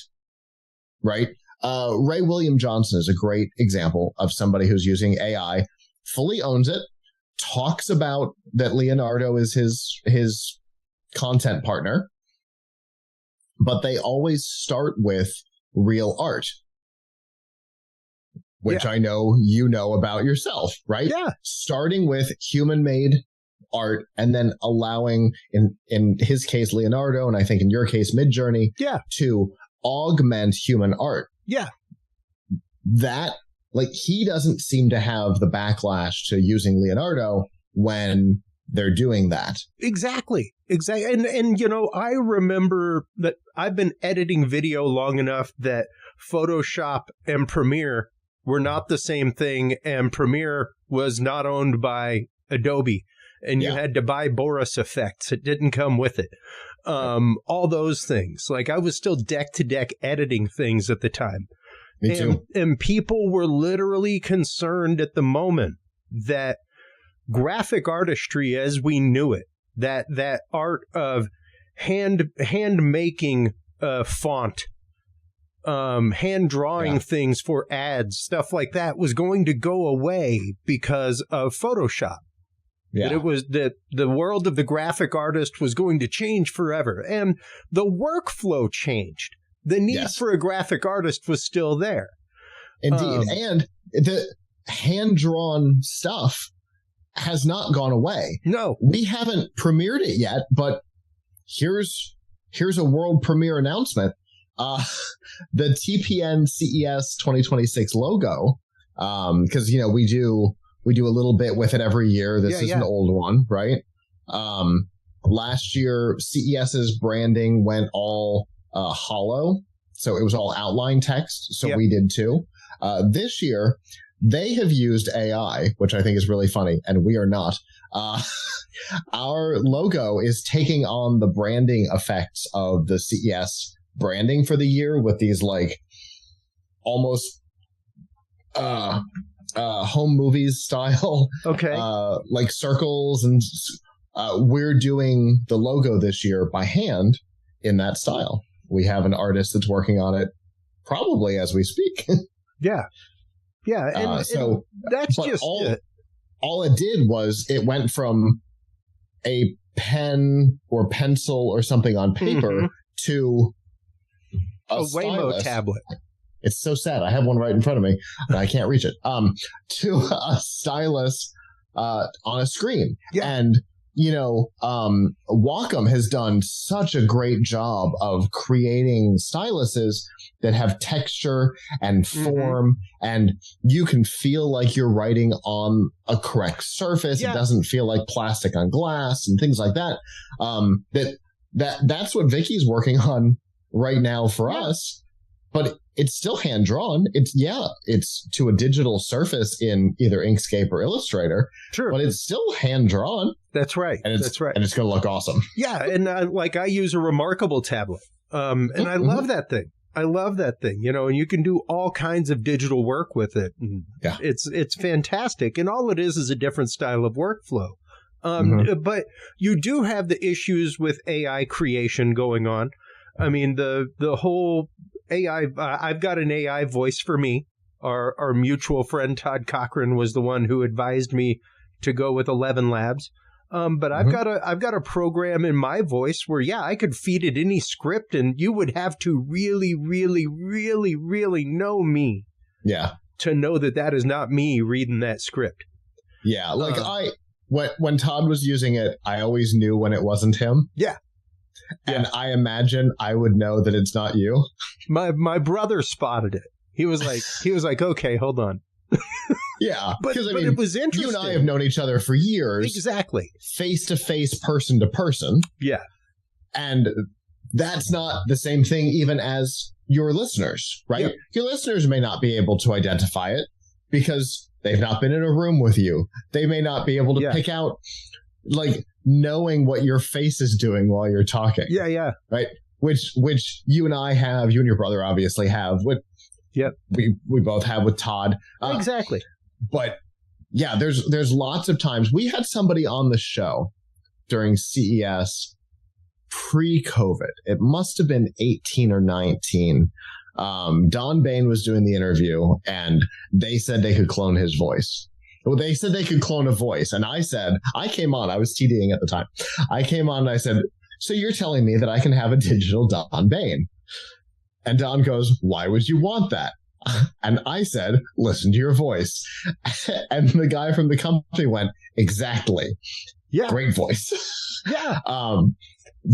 Right? Ray William Johnson is a great example of somebody who's using AI, fully owns it, talks about that Leonardo is his content partner, but they always start with real art, which I know you know about yourself, right? Yeah. Starting with human-made art and then allowing, in his case, Leonardo, and I think in your case, Midjourney, to augment human art. Yeah. That, he doesn't seem to have the backlash to using Leonardo when they're doing that. Exactly. And I remember that I've been editing video long enough that Photoshop and Premiere were not the same thing, and Premiere was not owned by Adobe, and you had to buy Boris effects. It didn't come with it. All those things. I was still deck-to-deck editing things at the time. Me too. And people were literally concerned at the moment that graphic artistry as we knew it, that art of hand making font, hand drawing things for ads, stuff like that, was going to go away because of Photoshop. That it was that the world of the graphic artist was going to change forever, and the workflow changed. The need for a graphic artist was still there. Indeed. And the hand-drawn stuff has not gone away. No. We haven't premiered it yet, but here's a world premiere announcement. The TPN CES 2026 logo, because, we do a little bit with it every year. This is an old one, right? Last year, CES's branding went all hollow, so it was all outline text. So we did too. This year, they have used AI, which I think is really funny, and we are not. Our logo is taking on the branding effects of the CES branding for the year with these almost home movies style, circles, and we're doing the logo this year by hand in that style. We have an artist that's working on it probably as we speak. Yeah. And that's just all it did was it went from a pen or pencil or something on paper to a Waymo tablet. It's so sad. I have one right in front of me and I can't reach it. To a stylus on a screen. Yeah. And Wacom has done such a great job of creating styluses that have texture and form, and you can feel like you're writing on a correct surface. It doesn't feel like plastic on glass and things like that. That's what Vicky's working on right now for us, but it's still hand drawn. It's to a digital surface in either Inkscape or Illustrator. True. But it's still hand drawn. That's right. And it's going to look awesome. Yeah. And I use a Remarkable tablet. And I love that thing. And you can do all kinds of digital work with it. And it's fantastic. And all it is a different style of workflow. But you do have the issues with AI creation going on. I mean, the whole AI, I've got an AI voice for me. Our mutual friend Todd Cochran was the one who advised me to go with 11 Labs. But I've got a program in my voice where, yeah, I could feed it any script and you would have to really, really, really, really know me. Yeah. To know that is not me reading that script. Yeah. Like when Todd was using it, I always knew when it wasn't him. Yeah. And I imagine I would know that it's not you. My brother spotted it. He was like, okay, hold on. Yeah, because I mean, it was interesting. You and I have known each other for years. Exactly. Face to face, person to person. Yeah. And that's not the same thing even as your listeners, right? Yep. Your listeners may not be able to identify it because they've not been in a room with you. They may not be able to pick out, like, knowing what your face is doing while you're talking. Yeah, yeah. Right? Which you and I have, you and your brother obviously have. We both have with Todd. Exactly. But yeah, there's lots of times. We had somebody on the show during CES pre-COVID. It must have been 18 or 19. Don Bain was doing the interview, and they said they could clone his voice. Well, they said they could clone a voice. And I said, I came on, I was TDing at the time. I came on and I said, so you're telling me that I can have a digital Don Bain? And Don goes, why would you want that? And I said, listen to your voice. And the guy from the company went, exactly. Yeah. Great voice. Yeah.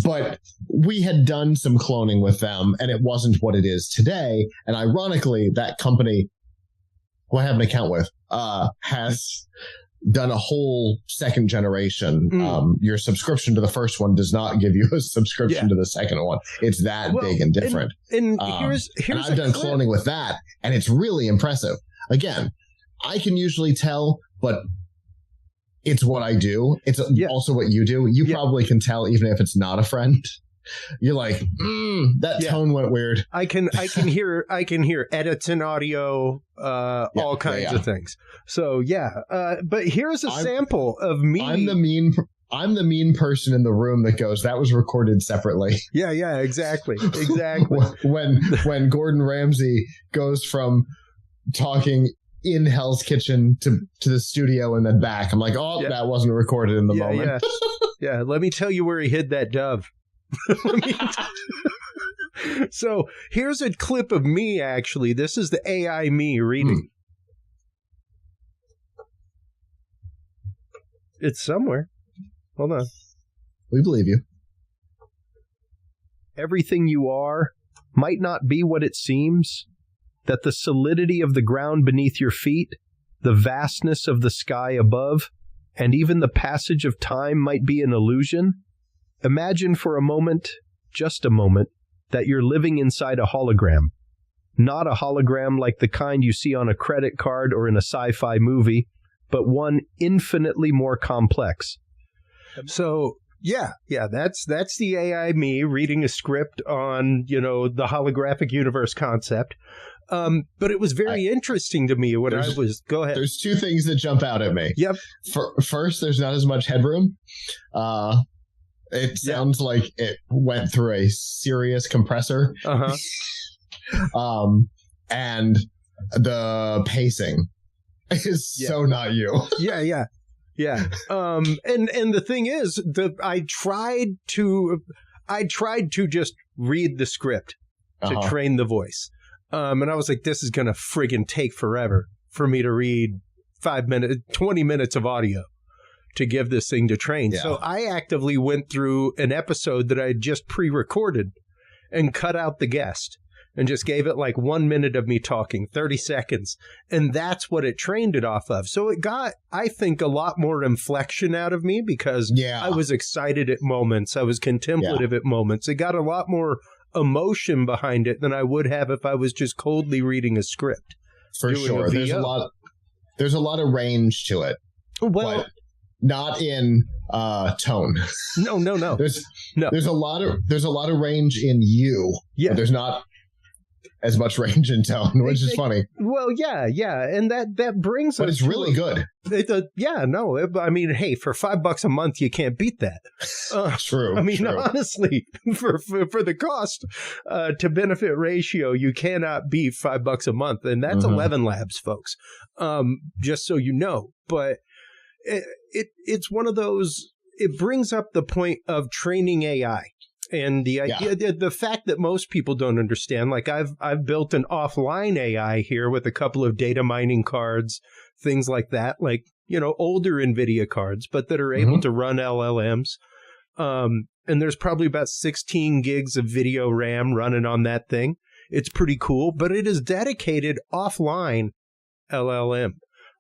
But we had done some cloning with them, and it wasn't what it is today. And ironically, that company who I have an account with has done a whole second generation. Your subscription to the first one does not give you a subscription to the second one. It's that big and different. And here's and I've done cloning with that, and it's really impressive. Again, I can usually tell, but it's what I do. It's also what you do. You probably can tell even if it's not a friend. You're like, that tone went weird. I can hear edits in audio, all kinds of things. So but here's a sample of me. I'm the mean person in the room that goes, that was recorded separately. Yeah, exactly. when Gordon Ramsay goes from talking in Hell's Kitchen to the studio and then back, I'm like, that wasn't recorded in the moment. Yeah, let me tell you where he hid that dove. So here's a clip of me, actually. This is the AI me reading. It's somewhere. Hold on. We believe you. Everything you are might not be what it seems, that the solidity of the ground beneath your feet, the vastness of the sky above, and even the passage of time might be an illusion. Imagine for a moment, just a moment, that you're living inside a hologram. Not a hologram like the kind you see on a credit card or in a sci-fi movie, but one infinitely more complex. So, that's the AI me reading a script on, the holographic universe concept. But it was very interesting to me when I was... Go ahead. There's two things that jump out at me. Yep. First, there's not as much headroom. It sounds like it went through a serious compressor. And the pacing is so not you. Yeah. And the thing is, I tried to just read the script to train the voice. And I was like, this is going to friggin' take forever for me to read 20 minutes of audio to give this thing to train. Yeah. So I actively went through an episode that I had just pre-recorded and cut out the guest and just gave it like 1 minute of me talking, 30 seconds. And that's what it trained it off of. So it got, I think, a lot more inflection out of me because I was excited at moments. I was contemplative at moments. It got a lot more emotion behind it than I would have if I was just coldly reading a script. For sure. There's a lot of range to it. Well, but not in tone. No. There's a lot of range in you. Yeah. But there's not as much range and tone, which is funny. Well, yeah, and that brings. But it's really good. I mean, hey, for $5 a month, you can't beat that. True. I mean, true. honestly, for the cost to benefit ratio, you cannot beat $5 a month, and that's 11 labs, folks. Just so you know, but it's one of those. It brings up the point of training AI. And the idea, the fact that most people don't understand, like I've built an offline AI here with a couple of data mining cards, things like that, like, older NVIDIA cards, but that are able to run LLMs. And there's probably about 16 gigs of video RAM running on that thing. It's pretty cool, but it is dedicated offline LLM.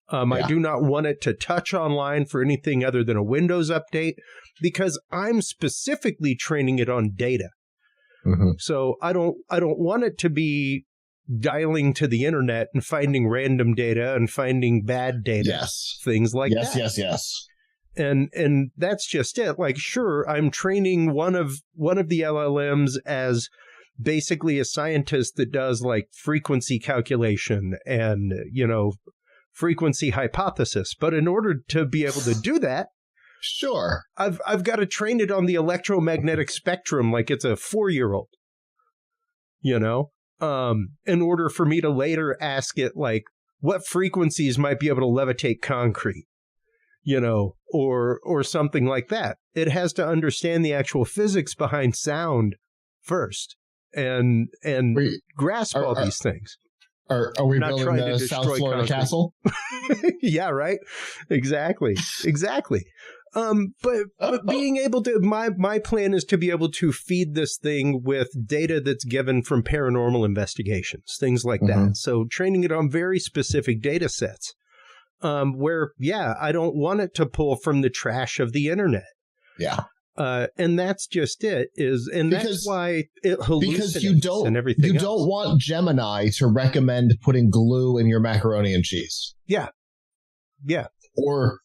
I do not want it to touch online for anything other than a Windows update because I'm specifically training it on data. So I don't want it to be dialing to the internet and finding random data and finding bad data, things like that. Yes. And that's just it. Like, sure, I'm training one of the LLMs as basically a scientist that does like frequency calculation and, frequency hypothesis. But in order to be able to do that, sure, I've got to train it on the electromagnetic spectrum like it's a 4-year-old, in order for me to later ask it, like, what frequencies might be able to levitate concrete, or something like that. It has to understand the actual physics behind sound first and grasp all these things. Are we building the South Florida castle? Yeah, right. Exactly. But being able to, my plan is to be able to feed this thing with data that's given from paranormal investigations, things like that. So training it on very specific data sets, where, I don't want it to pull from the trash of the internet. Yeah. And that's just it. That's why it hallucinates and everything. You don't want Gemini to recommend putting glue in your macaroni and cheese. Yeah. Or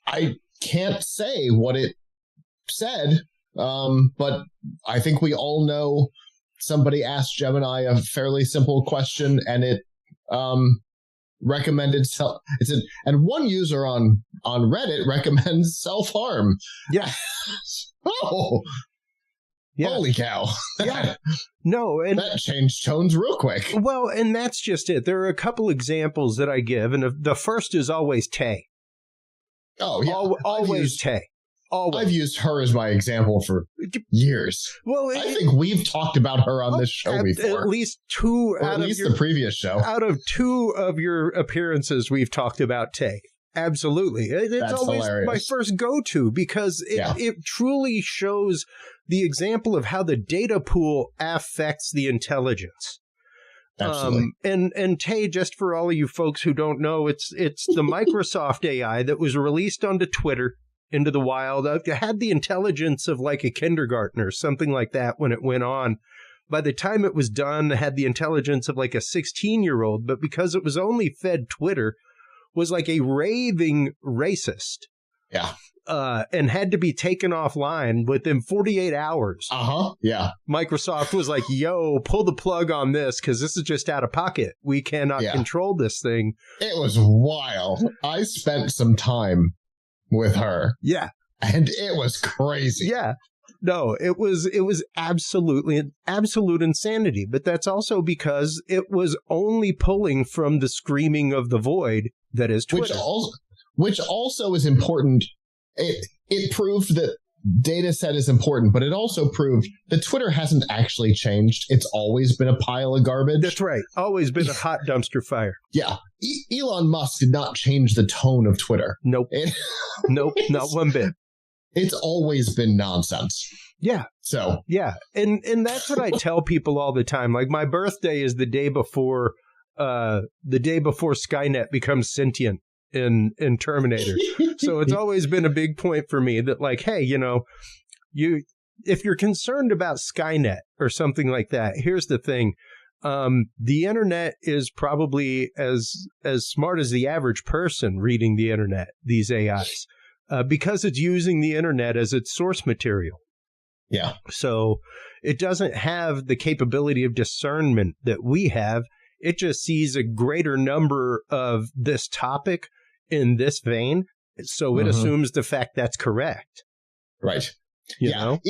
I can't say what it said, but I think we all know somebody asked Gemini a fairly simple question, and it recommended and one user on Reddit recommends self-harm. Yeah. Oh. Yeah. Holy cow. Yeah. No, and that changed tones real quick. Well, and that's just it. There are a couple examples that I give, and the first is always Tay. Oh, yeah. Always Tay. Always. I've used her as my example for years. Well, I think we've talked about her on this show before. At least two, or at least the previous show. Out of 2 of your appearances, we've talked about Tay. Absolutely. It's always hilarious. My first go-to because it truly shows the example of how the data pool affects the intelligence. Absolutely. And Tay, just for all of you folks who don't know, it's the Microsoft AI that was released onto Twitter into the wild. It had the intelligence of like a kindergartner, something like that when it went on. By the time it was done, it had the intelligence of like a 16-year-old, but because it was only fed Twitter, was like a raving racist. Yeah. And had to be taken offline within 48 hours. Yeah. Microsoft was like, yo, pull the plug on this because this is just out of pocket. We cannot control this thing. It was wild. I spent some time with her. Yeah. And it was crazy. Yeah. No, it was absolute insanity. But that's also because it was only pulling from the screaming of the void that is Twitter. Which also is important. It proved that data set is important, but it also proved that Twitter hasn't actually changed. It's always been a pile of garbage. That's right. Always been a hot dumpster fire. Yeah. Elon Musk did not change the tone of Twitter. Nope. Nope. Not one bit. It's always been nonsense. Yeah. So. Yeah. And that's what I tell people all the time. Like, my birthday is the day before Skynet becomes sentient in Terminator. So it's always been a big point for me that, like, hey, if you're concerned about Skynet or something like that, here's the thing. The internet is probably as smart as the average person reading the internet, these AIs, because it's using the internet as its source material. Yeah. So it doesn't have the capability of discernment that we have. It just sees a greater number of this topic in this vein. So it assumes the fact that's correct. Right. You know?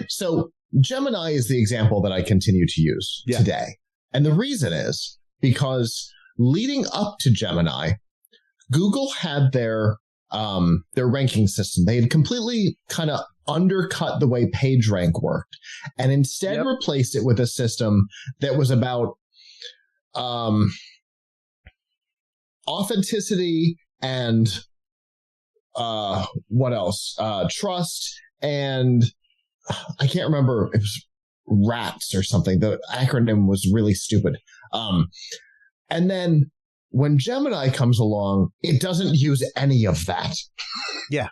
So Gemini is the example that I continue to use today. And the reason is because leading up to Gemini, Google had their ranking system. They had completely kind of undercut the way PageRank worked and instead replaced it with a system that was about authenticity and what else? Trust, and I can't remember. It was RATS or something. The acronym was really stupid. And then when Gemini comes along, it doesn't use any of that. Yeah.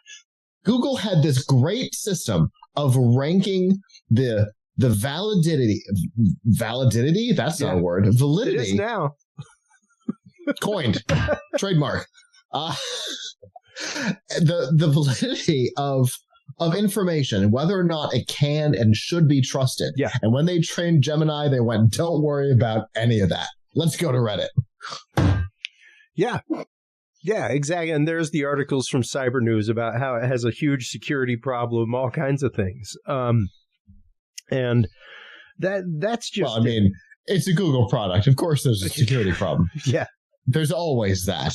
Google had this great system of ranking the validity. That's not a word. Validity. It is now. Coined. Trademark. The validity of information, whether or not it can and should be trusted. Yeah. And when they trained Gemini, they went, don't worry about any of that. Let's go to Reddit. Yeah. Yeah, exactly. And there's the articles from Cyber News about how it has a huge security problem, all kinds of things. And that's just... Well, I mean, it's a Google product. Of course there's a security problem. Yeah. There's always that.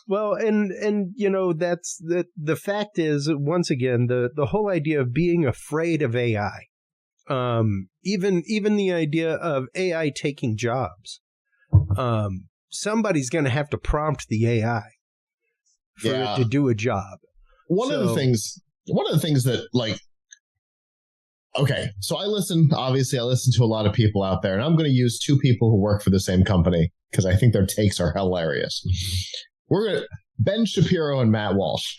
Well, and you know, that's the fact is, once again, the whole idea of being afraid of AI, even the idea of AI taking jobs, somebody's going to have to prompt the AI for it to do a job. One of the things that, like, okay, so I listen to a lot of people out there, and I'm going to use two people who work for the same company because I think their takes are hilarious. Ben Shapiro and Matt Walsh.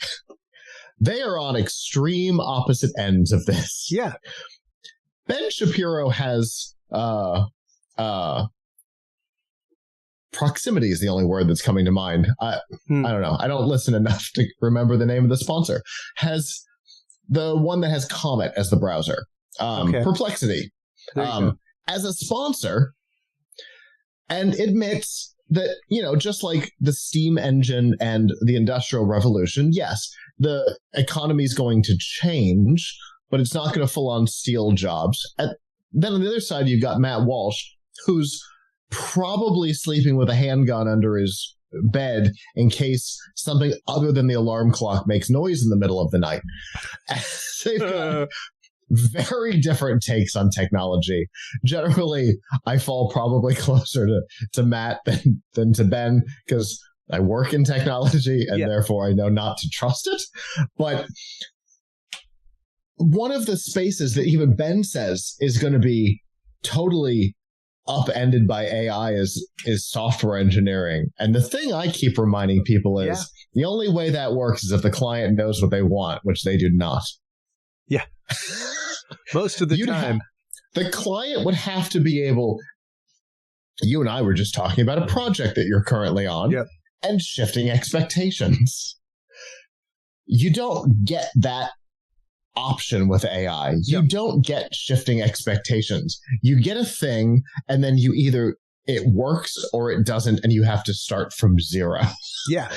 They are on extreme opposite ends of this. Yeah. Ben Shapiro has proximity is the only word that's coming to mind. I don't know. I don't listen enough to remember the name of the sponsor. Has the one that has Comet as the browser. Perplexity. As a sponsor, and admits that, you know, just like the steam engine and the Industrial Revolution, yes, the economy is going to change, but it's not going to full on steal jobs. And then on the other side, you've got Matt Walsh, who's probably sleeping with a handgun under his bed in case something other than the alarm clock makes noise in the middle of the night. They've got very different takes on technology. Generally, I fall probably closer to Matt than to Ben because I work in technology and therefore I know not to trust it. But one of the spaces that even Ben says is going to be totally upended by AI is software engineering. And the thing I keep reminding people is the only way that works is if the client knows what they want, which they do not. Yeah. Most of the time. The client would have to be able... You and I were just talking about a project that you're currently on and shifting expectations. You don't get that option with AI. You don't get shifting expectations. You get a thing and then you either it works or it doesn't and you have to start from zero. Yeah.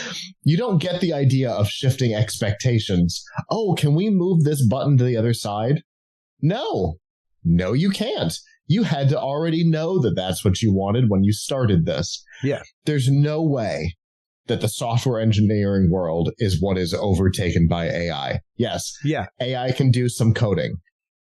You don't get the idea of shifting expectations. Oh, can we move this button to the other side? No, you can't. You had to already know that that's what you wanted when you started this. Yeah. There's no way that the software engineering world is what is overtaken by AI. Yes. Yeah. AI can do some coding.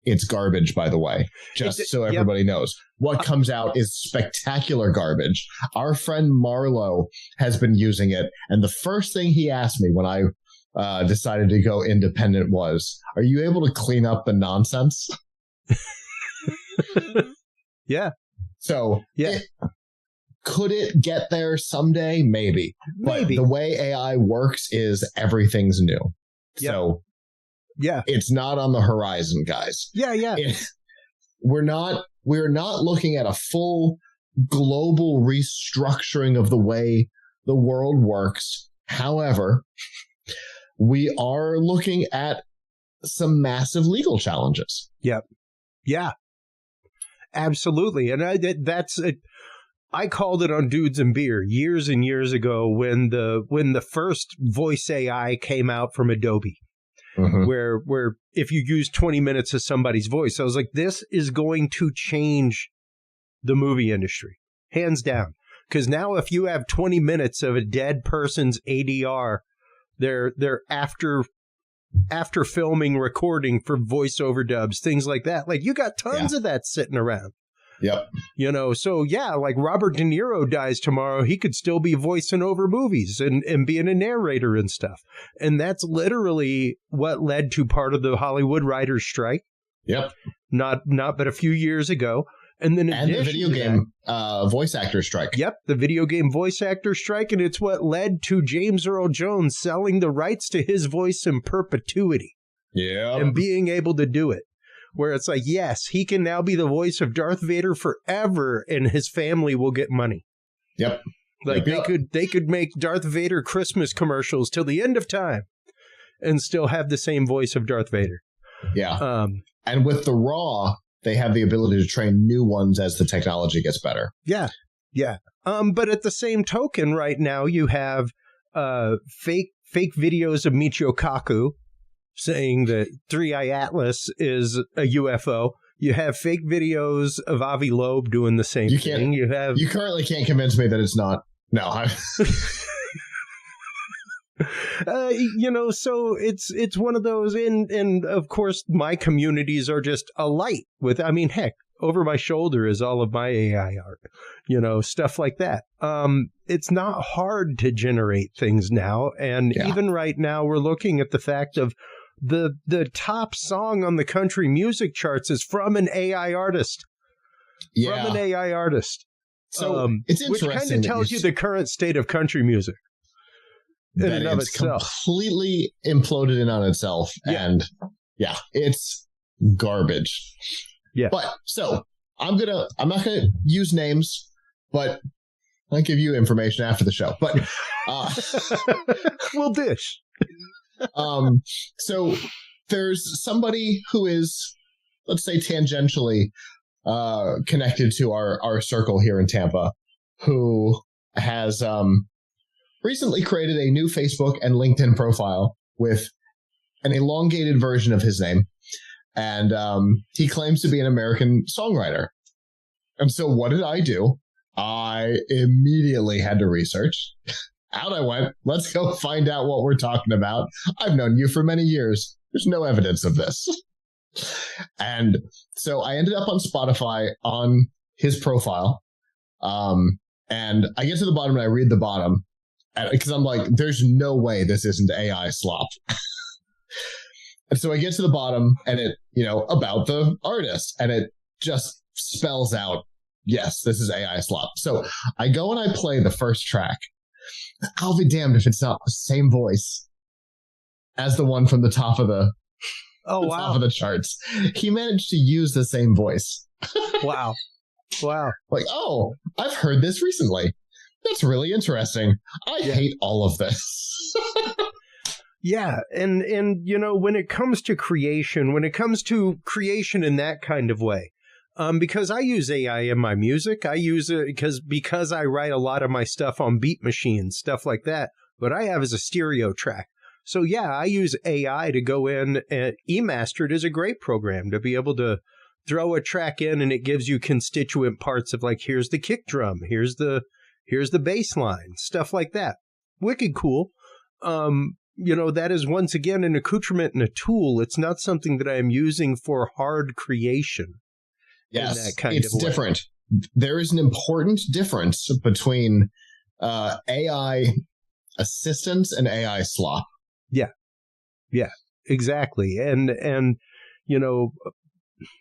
It's garbage, by the way, just so everybody knows. What comes out is spectacular garbage. Our friend Marlo has been using it. And the first thing he asked me when I decided to go independent was, are you able to clean up the nonsense? Yeah. So could it get there someday? Maybe. But the way AI works is everything's new. Yep. So it's not on the horizon, guys. We're not looking at a full global restructuring of the way the world works. However, we are looking at some massive legal challenges. Yep. Yeah. Absolutely. And I called it on Dudes and Beer years and years ago when the first voice AI came out from Adobe. Mm-hmm. Where if you use 20 minutes of somebody's voice, I was like, this is going to change the movie industry, hands down. Because now if you have 20 minutes of a dead person's ADR, they're after filming, recording for voice overdubs, things like that. Like, you got tons of that sitting around. Yep. You know, so yeah, like Robert De Niro dies tomorrow, he could still be voicing over movies and being a narrator and stuff. And that's literally what led to part of the Hollywood writers' strike. Yep. Not but a few years ago. And then the video game voice actor strike. Yep, the video game voice actor strike. And it's what led to James Earl Jones selling the rights to his voice in perpetuity. Yeah. And being able to do it. Where it's like, yes, he can now be the voice of Darth Vader forever, and his family will get money. Yep. Like they could make Darth Vader Christmas commercials till the end of time, and still have the same voice of Darth Vader. Yeah. And with the Raw, they have the ability to train new ones as the technology gets better. Yeah. Yeah. But at the same token, right now you have fake videos of Michio Kaku saying that 3-Eye Atlas is a UFO. You have fake videos of Avi Loeb doing the same thing. You currently can't convince me that it's not. No. You know, so it's one of those, and of course my communities are just alight with, I mean, heck, over my shoulder is all of my AI art, you know, stuff like that. It's not hard to generate things now. And even right now, we're looking at the fact of the top song on the country music charts is from an AI artist. Yeah. From an AI artist. So it's interesting. Which kind of tells you the current state of country music. In and of itself. Completely imploded in on itself. Yeah. And it's garbage. Yeah. But so I'm not gonna use names, but I'll give you information after the show. But we'll dish. So there's somebody who is, let's say, tangentially connected to our circle here in Tampa, who has recently created a new Facebook and LinkedIn profile with an elongated version of his name. And he claims to be an American songwriter. And so what did I do? I immediately had to research. Out I went. Let's go find out what we're talking about. I've known you for many years. There's no evidence of this. And so I ended up on Spotify on his profile. And I get to the bottom and I read the bottom because I'm like, there's no way this isn't AI slop. And so I get to the bottom and it, about the artist, and it just spells out, yes, this is AI slop. So I go and I play the first track. I'll be damned if it's not the same voice as the one from the top of the top of the charts. He managed to use the same voice. Wow. Like, oh, I've heard this recently. That's really interesting. I hate all of this. Yeah, and when it comes to creation in that kind of way, because I use AI in my music, I use it because I write a lot of my stuff on Beat Machine, stuff like that. What I have is a stereo track. So yeah, I use AI to go in, and eMastered is a great program to be able to throw a track in, and it gives you constituent parts of, like, here's the kick drum, here's the bass line, stuff like that. Wicked cool. That is once again an accoutrement and a tool. It's not something that I am using for hard creation. Yes, in that kind it's of way. Different. There is an important difference between AI assistance and AI slop. Yeah, exactly. And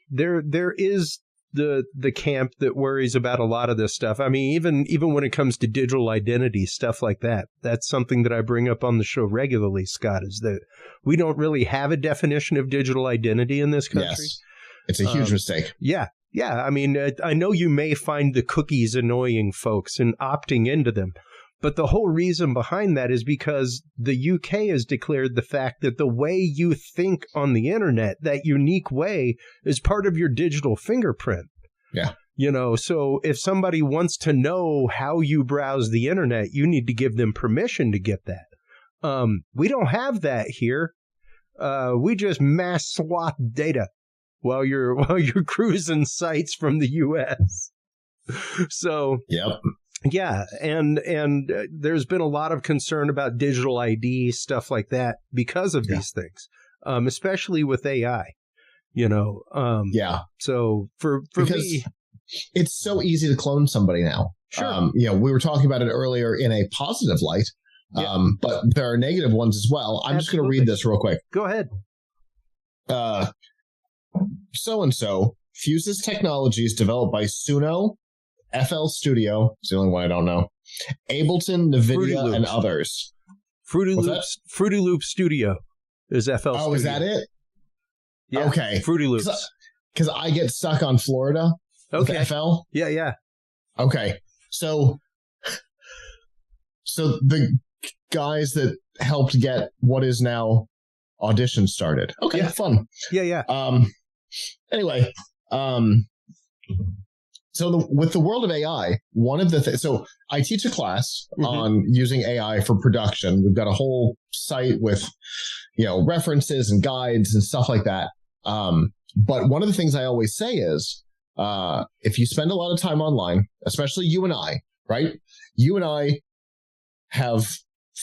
there is the camp that worries about a lot of this stuff. I mean, even when it comes to digital identity, stuff like that, that's something that I bring up on the show regularly, Scott, is that we don't really have a definition of digital identity in this country. Yes. It's a huge mistake. Yeah. I mean, I know you may find the cookies annoying, folks, and opting into them, But the whole reason behind that is because the UK has declared the fact that the way you think on the internet, that unique way, is part of your digital fingerprint. Yeah. You know, so if somebody wants to know how you browse the internet, you need to give them permission to get that. We don't have that here. We just mass swap data while you're cruising sites from the US. So, yep. Yeah, and there's been a lot of concern about digital ID, stuff like that, because of these things, especially with AI. You know, yeah. So for me, it's so easy to clone somebody now. Sure. You know, we were talking about it earlier in a positive light, but there are negative ones as well. I'm just going to read this real quick. Go ahead. So-and-so fuses technologies developed by Suno, FL Studio, it's the only one I don't know, Ableton, NVIDIA, and others. Fruity Loops Studio is FL Studio. Oh, is that it? Yeah. Okay. Fruity Loops. Because I get stuck on Florida with FL. Yeah. Okay. So the guys that helped get what is now Audition started. Okay, fun. Yeah. Anyway, so with the world of AI, one of the things, so I teach a class on using AI for production. We've got a whole site with, references and guides and stuff like that. But one of the things I always say is, if you spend a lot of time online, especially you and I, right? You and I have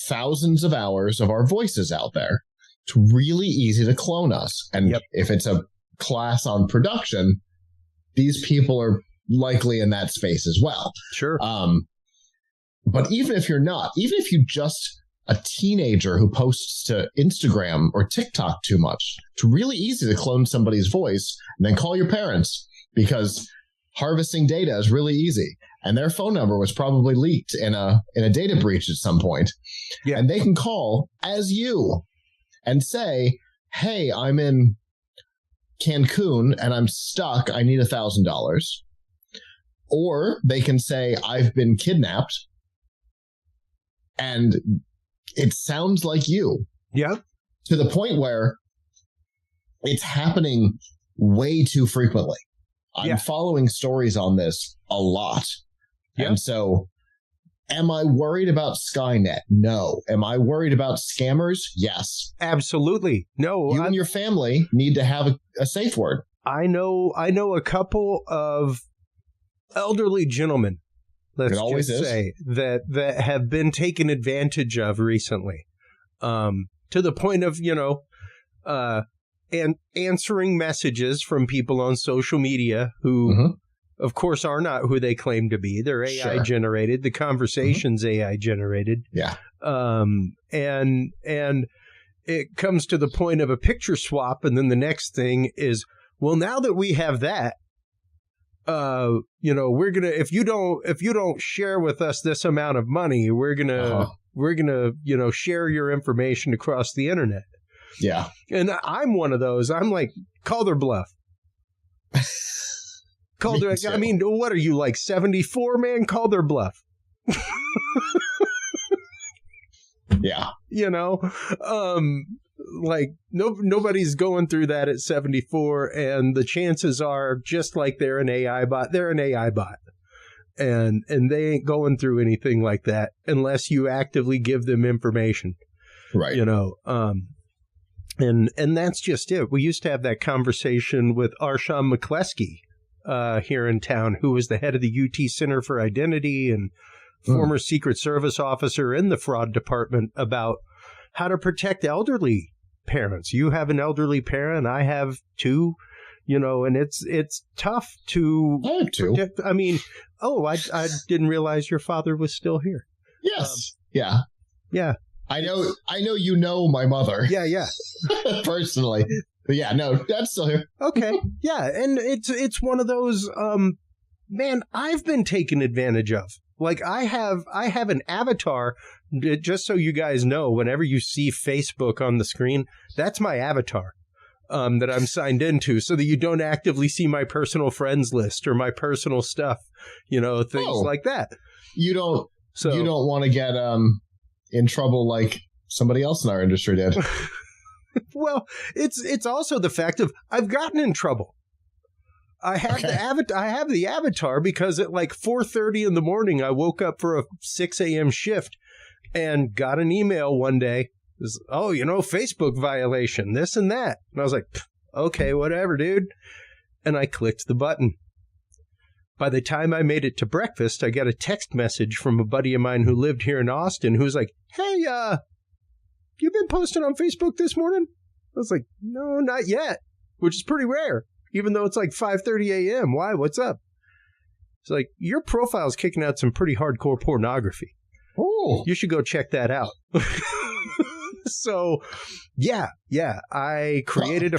thousands of hours of our voices out there. It's really easy to clone us. And if it's a class on production, these people are likely in that space as well. Sure. But even if you're not, even if you're just a teenager who posts to Instagram or TikTok too much, it's really easy to clone somebody's voice and then call your parents, because harvesting data is really easy. And their phone number was probably leaked in a data breach at some point. Yeah. And they can call as you and say, hey, I'm in Cancun and I'm stuck. I need $1,000. Or they can say, I've been kidnapped. And it sounds like you. Yeah. To the point where it's happening way too frequently. I'm following stories on this a lot. Yeah. And so, am I worried about Skynet? No. Am I worried about scammers? Yes. Absolutely. No. You and your family need to have a safe word. I know a couple of elderly gentlemen, let's just say, that have been taken advantage of recently, to the point of, and answering messages from people on social media who, of course, are not who they claim to be. They're AI generated. The conversation's AI generated. Yeah. And it comes to the point of a picture swap, and then the next thing is, well, now that we have that, we're gonna, if you don't share with us this amount of money, we're gonna share your information across the internet. Yeah. And I'm one of those. I'm like, call their bluff. Call their, I mean, what are you, like 74, man? Call their bluff. Yeah. Like nobody's going through that at 74, and the chances are, just like they're an AI bot, and they ain't going through anything like that unless you actively give them information. Right. And that's just it. We used to have that conversation with Arsham McCleskey here in town, who was the head of the UT Center for Identity and former Secret Service officer in the fraud department, about how to protect elderly parents. You have an elderly parent. I have two, and it's tough to protect. I mean, I didn't realize your father was still here. Yes. Yeah. I know my mother. Yeah. Personally. But yeah, no, that's still here. Okay. Yeah. And it's one of those, man, I've been taken advantage of. Like I have an avatar, just so you guys know, whenever you see Facebook on the screen, that's my avatar that I'm signed into, so that you don't actively see my personal friends list or my personal stuff, things like that. You don't So you don't want to get in trouble like somebody else in our industry did. Well, it's also the fact of I've gotten in trouble. I have the avatar because at like 4:30 in the morning, I woke up for a 6 a.m. shift and got an email one day. Facebook violation, this and that. And I was like, okay, whatever, dude. And I clicked the button. By the time I made it to breakfast, I got a text message from a buddy of mine who lived here in Austin who's like, hey, you been posting on Facebook this morning? I was like, no, not yet, which is pretty rare, even though it's like 5:30 a.m. Why? What's up? It's like, your profile's kicking out some pretty hardcore pornography. Oh, You should go check that out. So, yeah, I created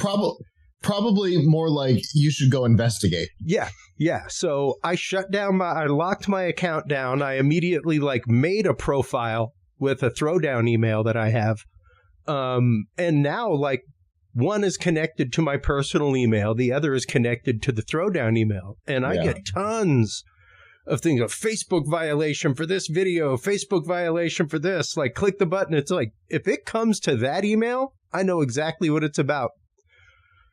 probably more like you should go investigate. Yeah. So I I locked my account down. I immediately made a profile with a throwdown email that I have. And now one is connected to my personal email. The other is connected to the throwdown email. And I get tons of things, a Facebook violation for this video, Facebook violation for this, click the button. It's like, if it comes to that email, I know exactly what it's about.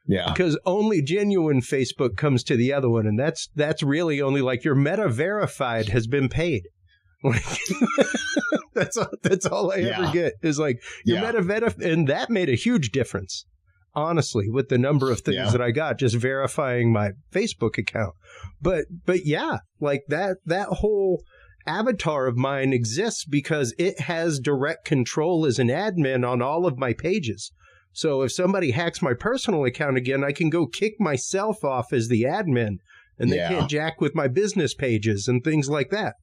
Yeah. Because only genuine Facebook comes to the other one. And that's really only your Meta verified has been paid. That's all I ever get is your Meta, and that made a huge difference, honestly, with the number of things that I got just verifying my Facebook account. But yeah, that whole avatar of mine exists because it has direct control as an admin on all of my pages. So if somebody hacks my personal account again, I can go kick myself off as the admin, and they can't jack with my business pages and things like that.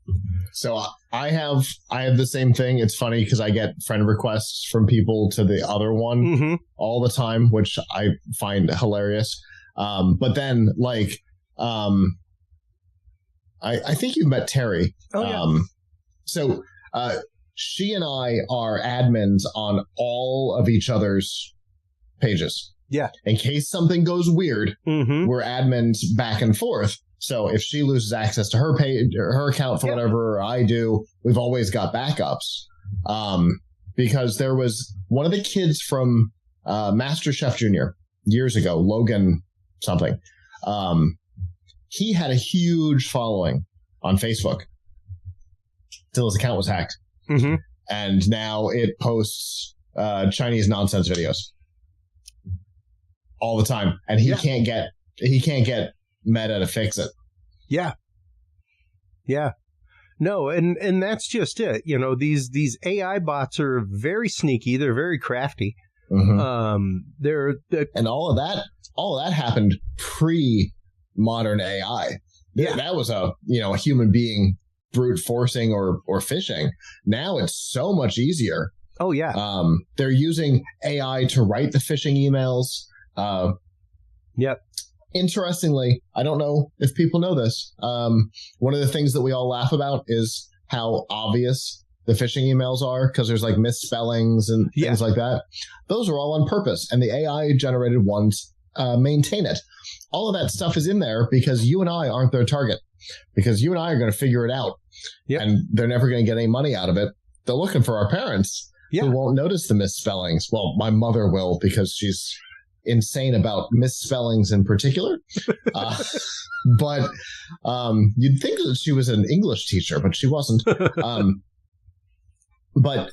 So I have the same thing. It's funny because I get friend requests from people to the other one all the time, which I find hilarious. But then I think you've met Terry. Oh, yeah. So she and I are admins on all of each other's pages. Yeah. In case something goes weird, we're admins back and forth. So if she loses access to her page or her account for whatever I do, we've always got backups. Because there was one of the kids from Master Chef Junior years ago, Logan something. He had a huge following on Facebook till his account was hacked. And now it posts Chinese nonsense videos all the time, and he can't get Meta to fix it. Yeah. No, and that's just it. These AI bots are very sneaky. They're very crafty. And all of that happened pre-modern AI. That was a human being brute forcing or phishing. Now it's so much easier. Oh yeah. They're using AI to write the phishing emails. Interestingly, I don't know if people know this. One of the things that we all laugh about is how obvious the phishing emails are because there's misspellings and things like that. Those are all on purpose, and the AI generated ones maintain it. All of that stuff is in there because you and I aren't their target. Because you and I are going to figure it out, and they're never going to get any money out of it. They're looking for our parents who won't notice the misspellings. Well, my mother will because she's insane about misspellings in particular. But you'd think that she was an English teacher, but she wasn't. But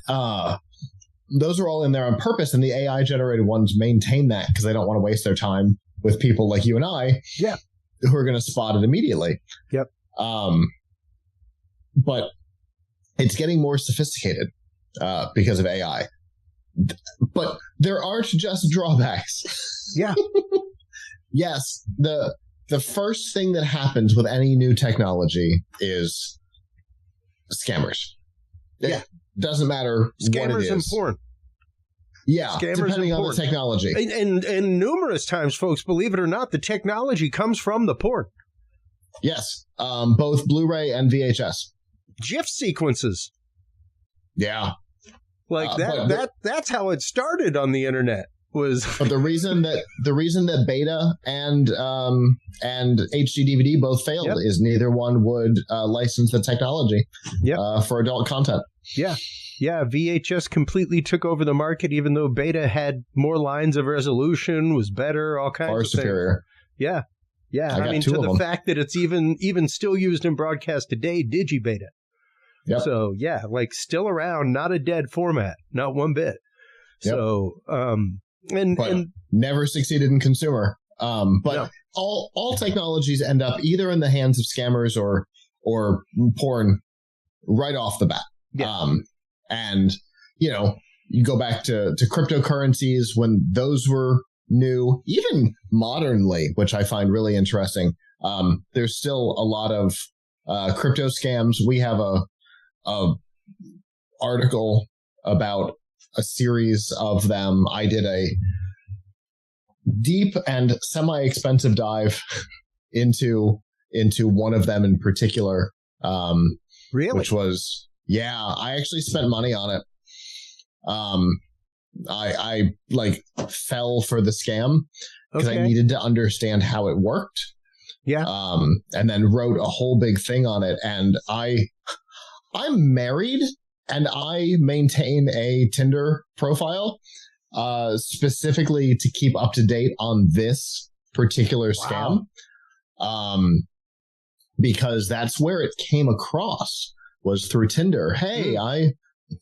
those are all in there on purpose, and the AI-generated ones maintain that because they don't want to waste their time with people like you and I who are going to spot it immediately. But it's getting more sophisticated because of AI. But there aren't just drawbacks. Yes, the first thing that happens with any new technology is scammers. It doesn't matter what it is. Scammers and porn. Depending on the technology. And numerous times, folks, believe it or not, the technology comes from the porn. Yes, both Blu-ray and VHS. GIF sequences. Yeah. That's how it started on the internet. was. But the reason that Beta and HD DVD both failed is neither one would license the technology for adult content. Yeah. Yeah, VHS completely took over the market, even though Beta had more lines of resolution, was better, all kinds Far of superior. Things. Yeah. Yeah. I mean, to the fact that it's even still used in broadcast today, DigiBeta. Yep. So, yeah, like still around, not a dead format, not one bit. Yep. So, and never succeeded in consumer. All technologies end up either in the hands of scammers or porn right off the bat. Yeah. And, you know, you go back to cryptocurrencies when those were new, even modernly, which I find really interesting. There's still a lot of crypto scams. We have a article about a series of them. I did a deep and semi-expensive dive into one of them in particular. Really? Which was... Yeah, I actually spent money on it. I like fell for the scam because I needed to understand how it worked. Yeah. And then wrote a whole big thing on it. And I'm married and I maintain a Tinder profile specifically to keep up to date on this particular scam. Because that's where it came across. Was through Tinder. Hey,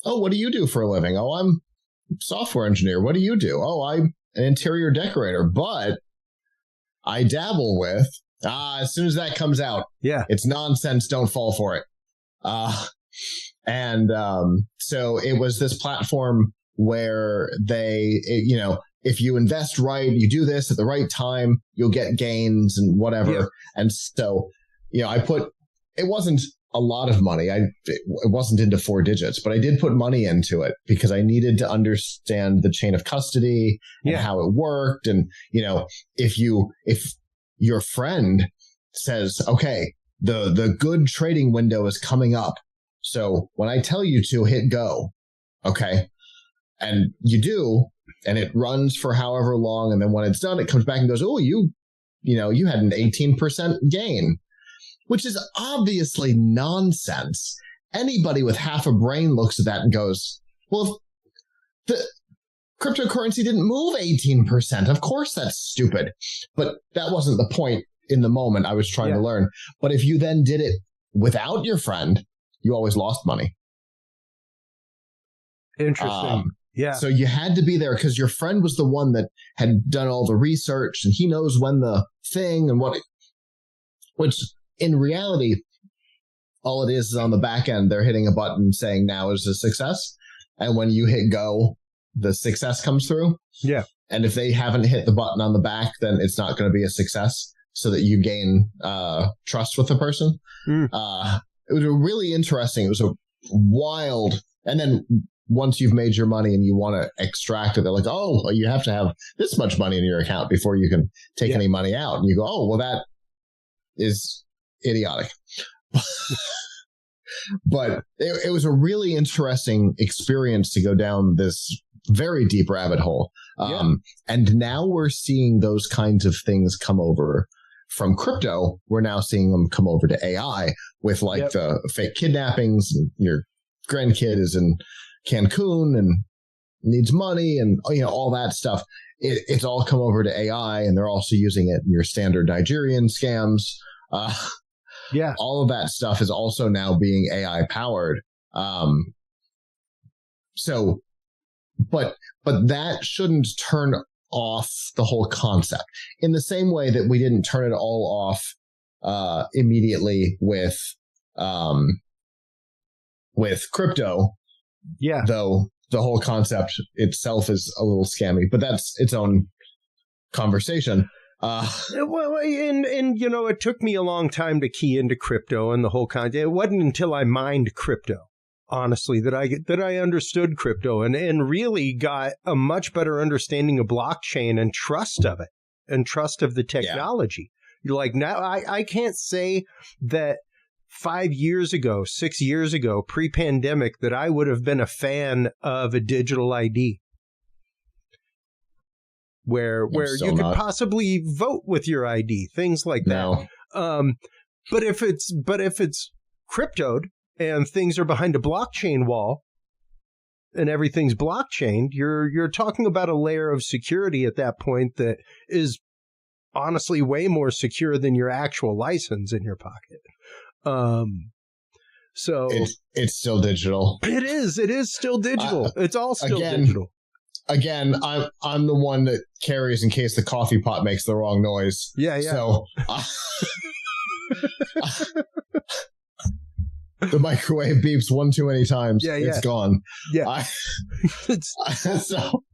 what do you do for a living? Oh, I'm a software engineer. What do you do? Oh, I'm an interior decorator, but I dabble with, as soon as that comes out, it's nonsense. Don't fall for it. So it was this platform where if you invest right, you do this at the right time, you'll get gains and whatever. Yeah. And so, it wasn't a lot of money. It wasn't into 4 digits, but I did put money into it because I needed to understand the chain of custody and how it worked. And, if your friend says, okay, the good trading window is coming up. So when I tell you to hit go, okay, and you do, and it runs for however long. And then when it's done, it comes back and goes, oh, you had an 18% gain. Which is obviously nonsense. Anybody with half a brain looks at that and goes, well, if the cryptocurrency didn't move 18%, of course that's stupid. But that wasn't the point in the moment I was trying to learn. But if you then did it without your friend, you always lost money. Interesting. So you had to be there because your friend was the one that had done all the research and he knows when the thing and which... In reality, all it is on the back end, they're hitting a button saying now is a success. And when you hit go, the success comes through. Yeah. And if they haven't hit the button on the back, then it's not going to be a success so that you gain trust with the person. It was really interesting. It was a wild. And then once you've made your money and you want to extract it, they're like, oh, you have to have this much money in your account before you can take any money out. And you go, oh, well, that is idiotic. But it was a really interesting experience to go down this very deep rabbit hole. And now we're seeing those kinds of things come over from crypto. We're now seeing them come over to AI with the fake kidnappings. And your grandkid is in Cancun and needs money and all that stuff. It's all come over to AI, and they're also using it in your standard Nigerian scams. All of that stuff is also now being AI powered. But that shouldn't turn off the whole concept in the same way that we didn't turn it all off immediately with crypto. Yeah. Though the whole concept itself is a little scammy, but that's its own conversation. Well, and it took me a long time to key into crypto and the whole concept. It wasn't until I mined crypto, honestly, that I understood crypto and really got a much better understanding of blockchain and trust of it and trust of the technology. You're like, now I can't say that 5 years ago, 6 years ago, pre-pandemic, that I would have been a fan of a digital ID. where you could possibly vote with your ID, things like that. No. But if it's cryptoed and things are behind a blockchain wall and everything's blockchained, you're talking about a layer of security at that point that is honestly way more secure than your actual license in your pocket. So it's still digital. It is still digital. It's all still digital. Again, I'm the one that carries in case the coffee pot makes the wrong noise. Yeah. So the microwave beeps one too many times. Yeah. It's gone. Yeah. So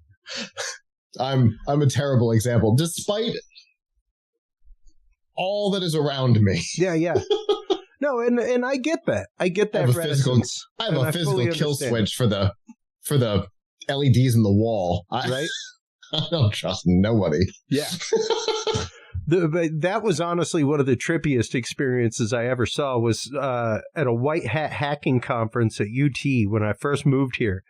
I'm a terrible example, despite all that is around me. Yeah. No, and I get that. I have a physical kill switch for the LEDs in the wall. I don't trust nobody. Yeah. That was honestly one of the trippiest experiences I ever saw was at a white hat hacking conference at UT when I first moved here.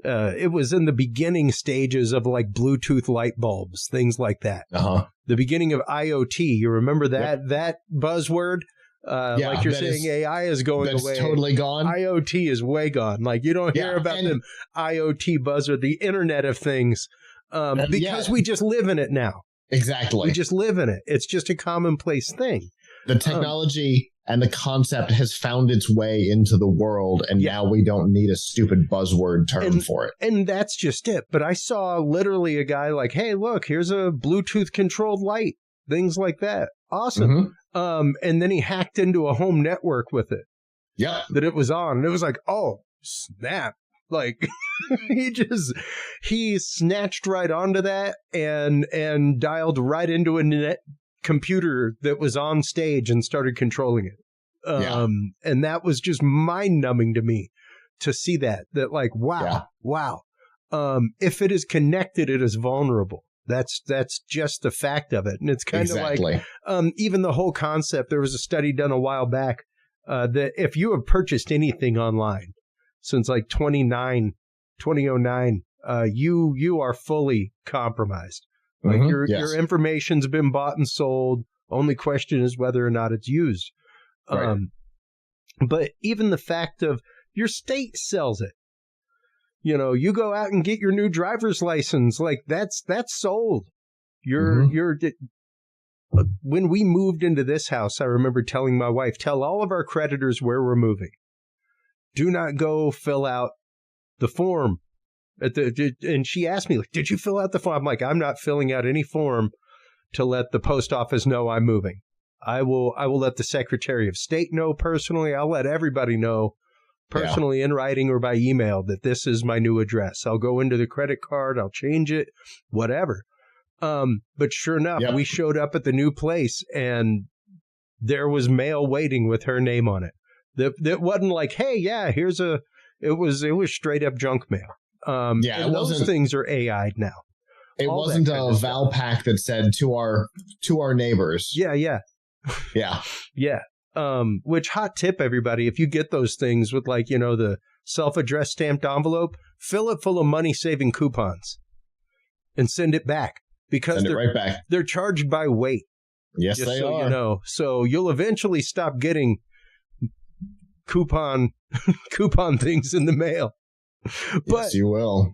It was in the beginning stages of like Bluetooth light bulbs, things like that. The beginning of IoT. You remember that buzzword? Like you're saying, AI is going away. That's totally gone. IoT is way gone. Like you don't hear about them IoT buzzword, the Internet of Things, because we just live in it now. Exactly. We just live in it. It's just a commonplace thing. The technology and the concept has found its way into the world, and now we don't need a stupid buzzword term for it. And that's just it. But I saw literally a guy like, hey, look, here's a Bluetooth controlled light, things like that. Awesome. And then he hacked into a home network with it. Yeah. That it was on. And it was like, oh, snap. Like he snatched right onto that and dialed right into a net computer that was on stage and started controlling it. And that was just mind numbing to me to see that like, wow. If it is connected, it is vulnerable. That's just the fact of it. And it's kind of like even the whole concept. There was a study done a while back that if you have purchased anything online since like 2009, you are fully compromised. Like your information's been bought and sold. Only question is whether or not it's used. Right. But even the fact of your state sells it. You know, you go out and get your new driver's license, like that's sold. When we moved into this house, I remember telling my wife, tell all of our creditors where we're moving. Do not go fill out the form. And she asked me, like, did you fill out the form? I'm like, I'm not filling out any form to let the post office know I'm moving. I will let the Secretary of State know personally. I'll let everybody know personally in writing or by email that this is my new address. I'll go into the credit card. I'll change it, whatever. But sure enough, we showed up at the new place and there was mail waiting with her name on it. That wasn't like, hey, it was straight up junk mail. Those things are AI'd now. It wasn't a Val pack that said to our neighbors. Yeah. Which hot tip, everybody, if you get those things with like, the self-addressed stamped envelope, fill it full of money-saving coupons and send it back because they're charged by weight. Yes, they are. So you'll eventually stop getting coupon things in the mail. But, yes, you will.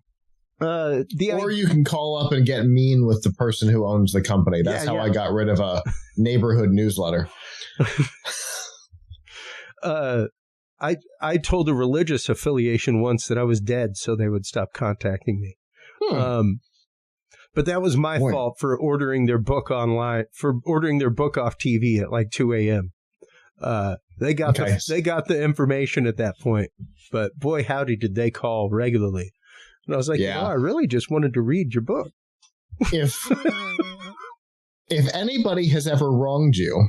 Or you can call up and get mean with the person who owns the company. That's how I got rid of a neighborhood newsletter. I told a religious affiliation once that I was dead, so they would stop contacting me. But that was my fault for ordering their book online, for ordering their book off TV at like 2 a.m. They got the information at that point, but boy, howdy, did they call regularly. And I was like, I really just wanted to read your book. If anybody has ever wronged you,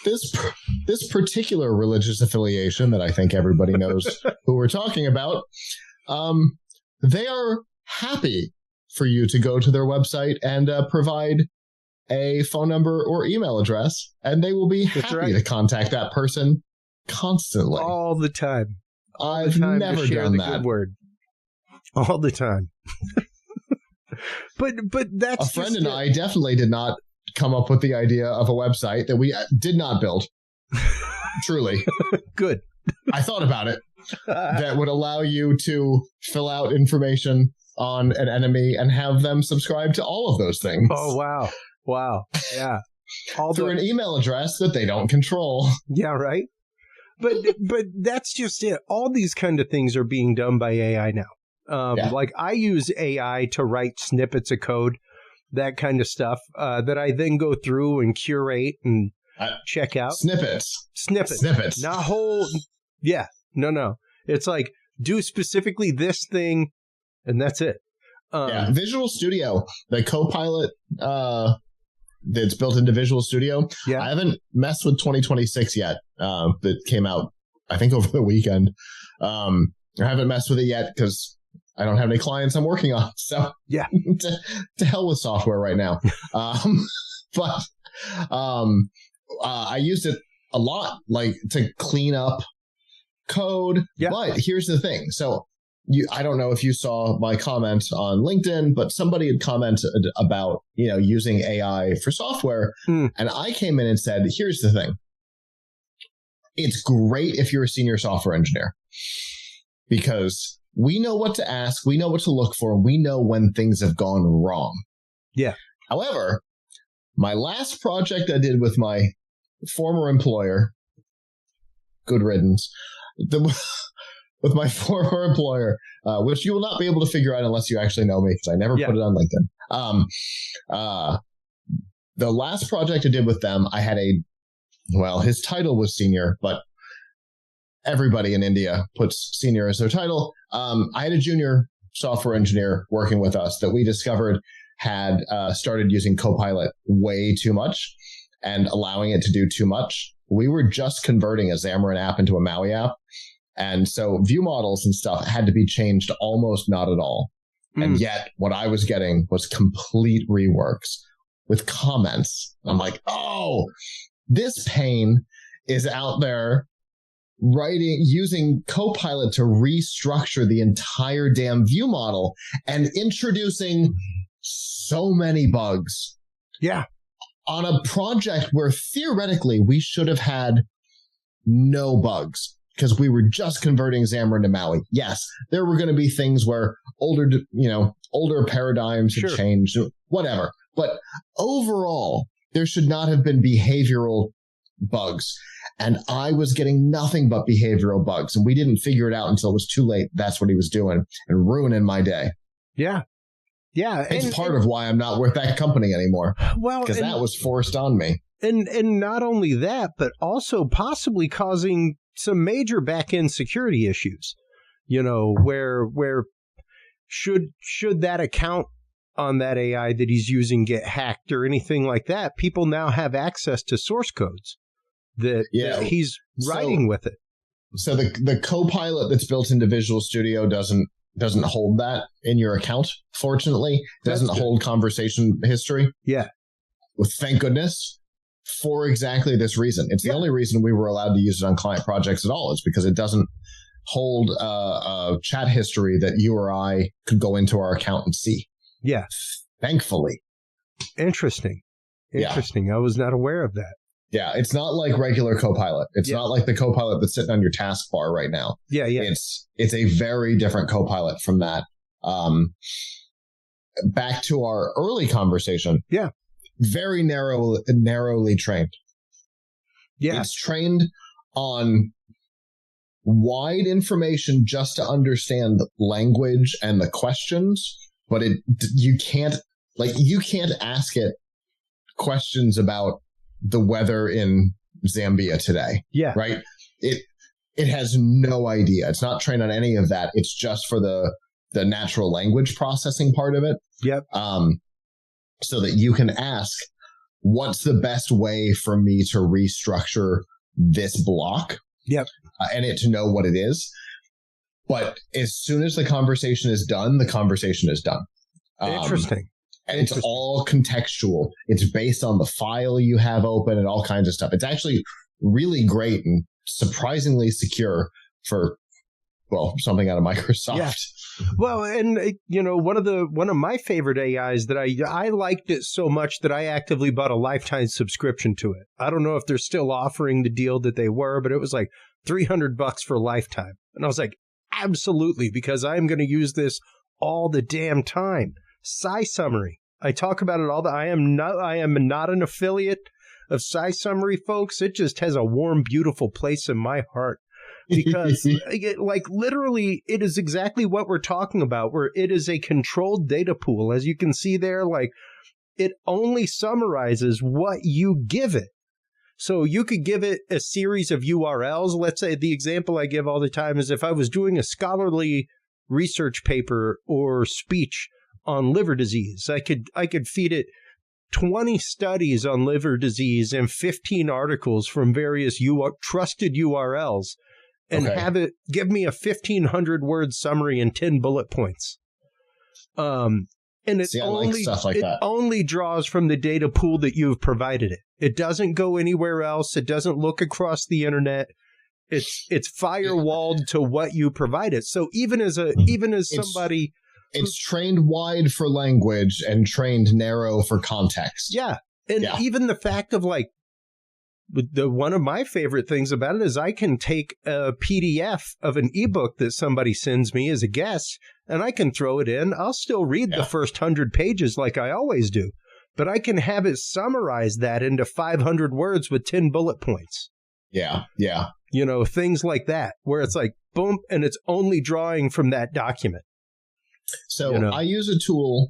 this particular religious affiliation that I think everybody knows who we're talking about, they are happy for you to go to their website and provide a phone number or email address, and they will be happy to contact that person constantly. All the time. I've never done that. Good word. All the time. But that's a friend and I definitely did not come up with the idea of a website that we did not build. Truly. Good. I thought about it. That would allow you to fill out information on an enemy and have them subscribe to all of those things. Oh, wow. Wow. Yeah. Through an email address that they don't control. Yeah, right. But that's just it. All these kind of things are being done by AI now. Like I use AI to write snippets of code, that kind of stuff, that I then go through and curate and check out. Snippets. Not whole. Yeah. No. It's like, do specifically this thing, and that's it. Visual Studio, the Copilot that's built into Visual Studio. Yeah. I haven't messed with 2026 yet. That came out, I think, over the weekend. I haven't messed with it yet because I don't have any clients I'm working on. So yeah, to hell with software right now. But I used it a lot, like to clean up code. Yeah. But here's the thing. So I don't know if you saw my comment on LinkedIn, but somebody had commented about, using AI for software. And I came in and said, here's the thing. It's great if you're a senior software engineer because we know what to ask. We know what to look for. And we know when things have gone wrong. Yeah. However, my last project I did with my former employer, good riddance, with my former employer, which you will not be able to figure out unless you actually know me because I never put it on LinkedIn. The last project I did with them, I had his title was senior, but everybody in India puts senior as their title. I had a junior software engineer working with us that we discovered had started using Copilot way too much and allowing it to do too much. We were just converting a Xamarin app into a Maui app. And so view models and stuff had to be changed almost not at all. And yet what I was getting was complete reworks with comments. I'm like, oh, this pain is out there using Copilot to restructure the entire damn view model and introducing so many bugs. Yeah. On a project where theoretically we should have had no bugs. Because we were just converting Xamarin to Maui. Yes, there were going to be things where older paradigms had changed, whatever. But overall, there should not have been behavioral bugs. And I was getting nothing but behavioral bugs. And we didn't figure it out until it was too late. That's what he was doing and ruining my day. Yeah. Yeah. It's part of why I'm not with that company anymore. Well, because that was forced on me. And not only that, but also possibly causing some major back-end security issues, where should that account on that AI that he's using get hacked or anything like that, people now have access to source codes that he's writing with it. So the Copilot that's built into Visual Studio doesn't hold that in your account, fortunately. Doesn't hold conversation history. Yeah. Well, thank goodness. For exactly this reason. It's the only reason we were allowed to use it on client projects at all is because it doesn't hold a chat history that you or I could go into our account and see. Yeah. Thankfully. Interesting. I was not aware of that. Yeah. It's not like regular Copilot. It's not like the Copilot that's sitting on your taskbar right now. Yeah. Yeah. It's a very different Copilot from that. Back to our early conversation. Yeah. Very narrowly trained. Yeah. It's trained on wide information just to understand the language and the questions, but you can't ask it questions about the weather in Zambia today. Yeah. Right? It has no idea. It's not trained on any of that. It's just for the natural language processing part of it. Yep. So that you can ask, what's the best way for me to restructure this block? Yep. And it to know what it is. But as soon as the conversation is done, the conversation is done. Interesting. And it's all contextual. It's based on the file you have open and all kinds of stuff. It's actually really great and surprisingly secure for something out of Microsoft. Yeah. Well, and one of my favorite AIs that I liked it so much that I actively bought a lifetime subscription to it. I don't know if they're still offering the deal that they were, but it was like $300 for lifetime. And I was like, absolutely, because I'm going to use this all the damn time. SciSummary. I talk about it all I am not an affiliate of SciSummary, folks. It just has a warm, beautiful place in my heart. Because, literally, it is exactly what we're talking about, where it is a controlled data pool. As you can see there, it only summarizes what you give it. So you could give it a series of URLs. Let's say the example I give all the time is if I was doing a scholarly research paper or speech on liver disease, I could feed it 20 studies on liver disease and 15 articles from various trusted URLs. And have it give me a 1,500 word summary and 10 bullet points. And it only draws from the data pool that you've provided it. It doesn't go anywhere else. It doesn't look across the internet. It's firewalled to what you provide it. So even as somebody, it's trained wide for language and trained narrow for context. Yeah, and even the fact of one of my favorite things about it is I can take a PDF of an ebook that somebody sends me as a guest, and I can throw it in. I'll still read the first 100 pages like I always do, but I can have it summarize that into 500 words with 10 bullet points. Yeah. Things like that, where it's like, boom, and it's only drawing from that document. So I use a tool.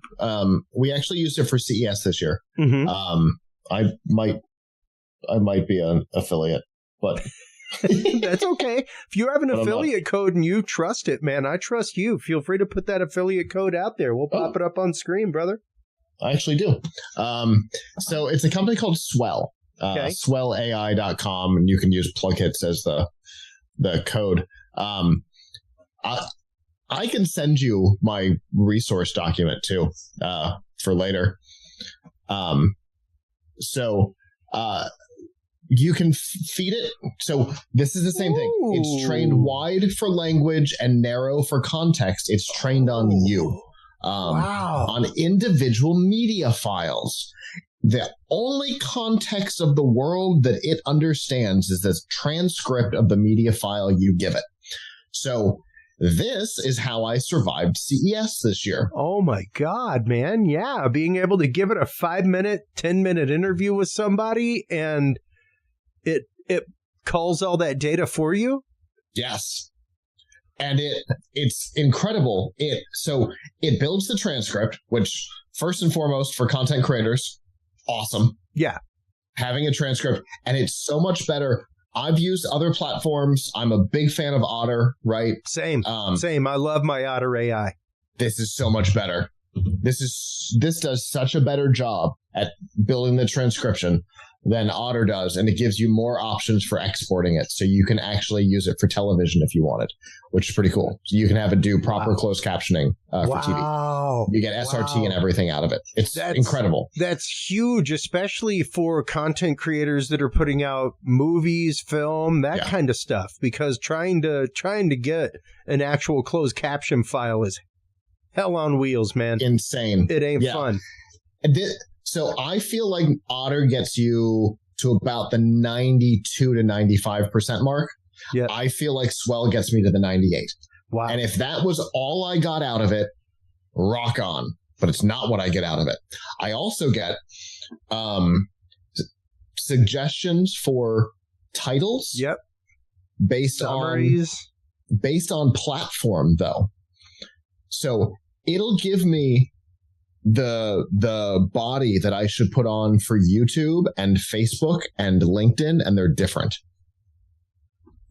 We actually used it for CES this year. Mm-hmm. I might be an affiliate, but that's okay. If you have an affiliate code and you trust it, man, I trust you. Feel free to put that affiliate code out there. We'll pop it up on screen, brother. I actually do. So it's a company called Swell, swellai.com, and you can use Plughitz as the code. I can send you my resource document too, for later. You can feed it. So this is the same thing. It's trained wide for language and narrow for context. It's trained on you, on individual media files. The only context of the world that it understands is the transcript of the media file you give it. So this is how I survived CES this year. Oh my God, man. Yeah. Being able to give it a 5-minute, 10-minute interview with somebody and it culls all that data for you? Yes. And it's incredible. So it builds the transcript, which first and foremost for content creators, awesome. Yeah. Having a transcript, and it's so much better. I've used other platforms. I'm a big fan of Otter, right? Same. I love my Otter AI. This is so much better. This does such a better job at building the transcription than Otter does, and it gives you more options for exporting it, so you can actually use it for television if you wanted, which is pretty cool. So you can have it do proper closed captioning for TV. You get SRT and everything out of it. It's incredible. That's huge, especially for content creators that are putting out movies, film, that kind of stuff, because trying to get an actual closed caption file is hell on wheels, man. Insane. It ain't fun. So I feel like Otter gets you to about the 92 to 95% mark. Yeah. I feel like Swell gets me to the 98. Wow. And if that was all I got out of it, rock on. But it's not what I get out of it. I also get suggestions for titles. Yep. Based on platform, though. So it'll give me the body that I should put on for YouTube and Facebook and LinkedIn, and they're different.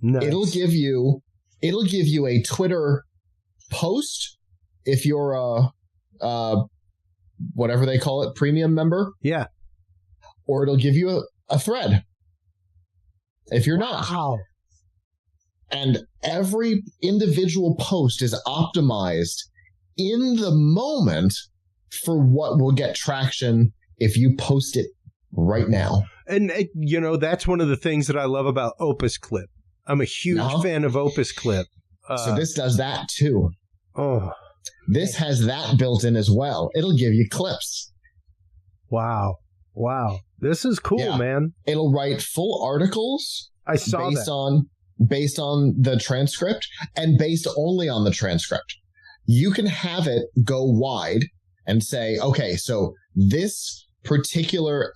Nice. It'll give you a Twitter post if you're a whatever they call it, premium member. Yeah. Or it'll give you a thread if you're not. Wow. And every individual post is optimized in the moment for what will get traction if you post it right now. And, that's one of the things that I love about Opus Clip. I'm a huge fan of Opus Clip. So this does that too. Oh, this has that built in as well. It'll give you clips. Wow. This is cool, man. It'll write full articles. I saw based on the transcript and based only on the transcript. You can have it go wide and say, okay, so this particular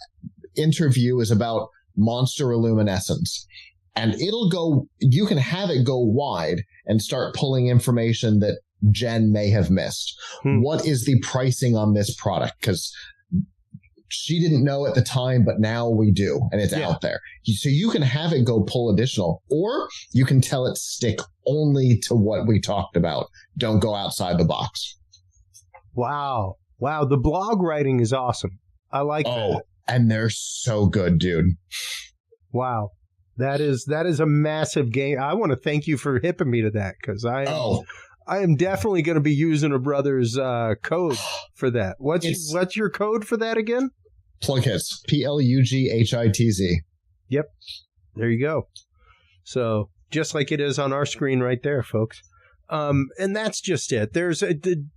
interview is about monsteroluminescence. And you can have it go wide and start pulling information that Jen may have missed. What is the pricing on this product? Because she didn't know at the time, but now we do, and it's out there. So you can have it go pull additional, or you can tell it stick only to what we talked about. Don't go outside the box. Wow. The blog writing is awesome. I like that. And they're so good, dude. Wow. That is a massive game. I want to thank you for hipping me to that, because I am definitely going to be using a brother's code for that. What's your code for that again? Plughitz. Plughitz. Yep. There you go. So just like it is on our screen right there, folks. And that's just it. There's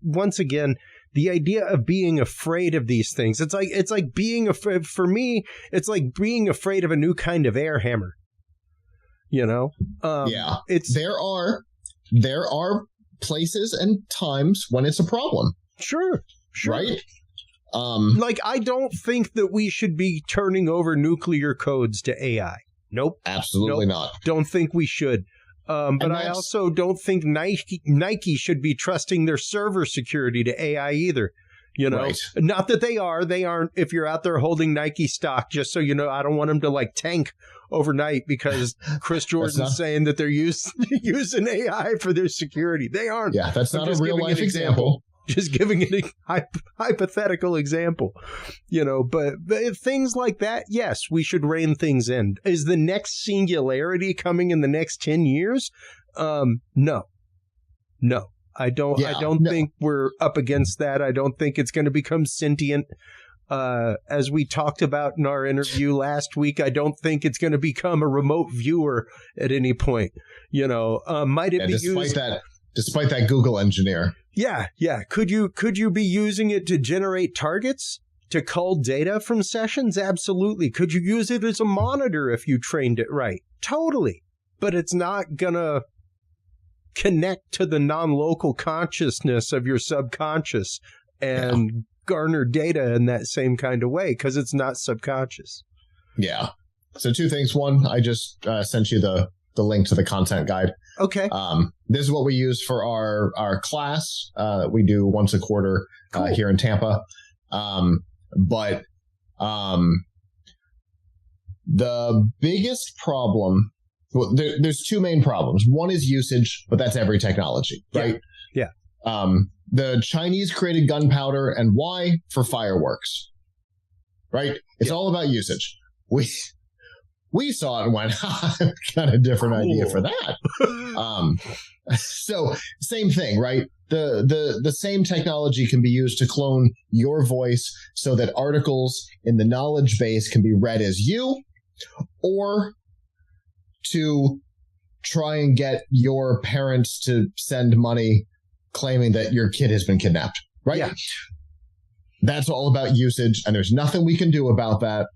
once again, the idea of being afraid of these things. It's like being afraid. For me, it's like being afraid of a new kind of air hammer. You know? There are places and times when it's a problem. Sure. Right? I don't think that we should be turning over nuclear codes to AI. Nope. Absolutely not. Don't think we should. But I also don't think Nike should be trusting their server security to AI either. You know, Not that they aren't. If you're out there holding Nike stock, just so you know, I don't want them to tank overnight because Chris Jordan's saying that they're using AI for their security. They aren't. Yeah, that's not a real life example. Just giving it a hypothetical example, but things like that, yes, we should rein things in. Is the next singularity coming in the next 10 years? No, I don't think we're up against that. I don't think it's going to become sentient. As we talked about in our interview last week, I don't think it's going to become a remote viewer at any point. Might it be used? Despite that Google engineer. Yeah. Could you be using it to generate targets, to cull data from sessions? Absolutely. Could you use it as a monitor if you trained it right? Totally. But it's not gonna connect to the non-local consciousness of your subconscious and garner data in that same kind of way, because it's not subconscious. Yeah. So two things. One, I just sent you the link to the content guide. Okay. This is what we use for our class that we do once a quarter here in Tampa. But the biggest problem, there's two main problems. One is usage, but that's every technology, right? Yeah. The Chinese created gunpowder, and why? For fireworks, right? It's all about usage. We saw it and went, got a different idea for that. So same thing, right? The same technology can be used to clone your voice so that articles in the knowledge base can be read as you, or to try and get your parents to send money claiming that your kid has been kidnapped, right? Yeah. That's all about usage, and there's nothing we can do about that.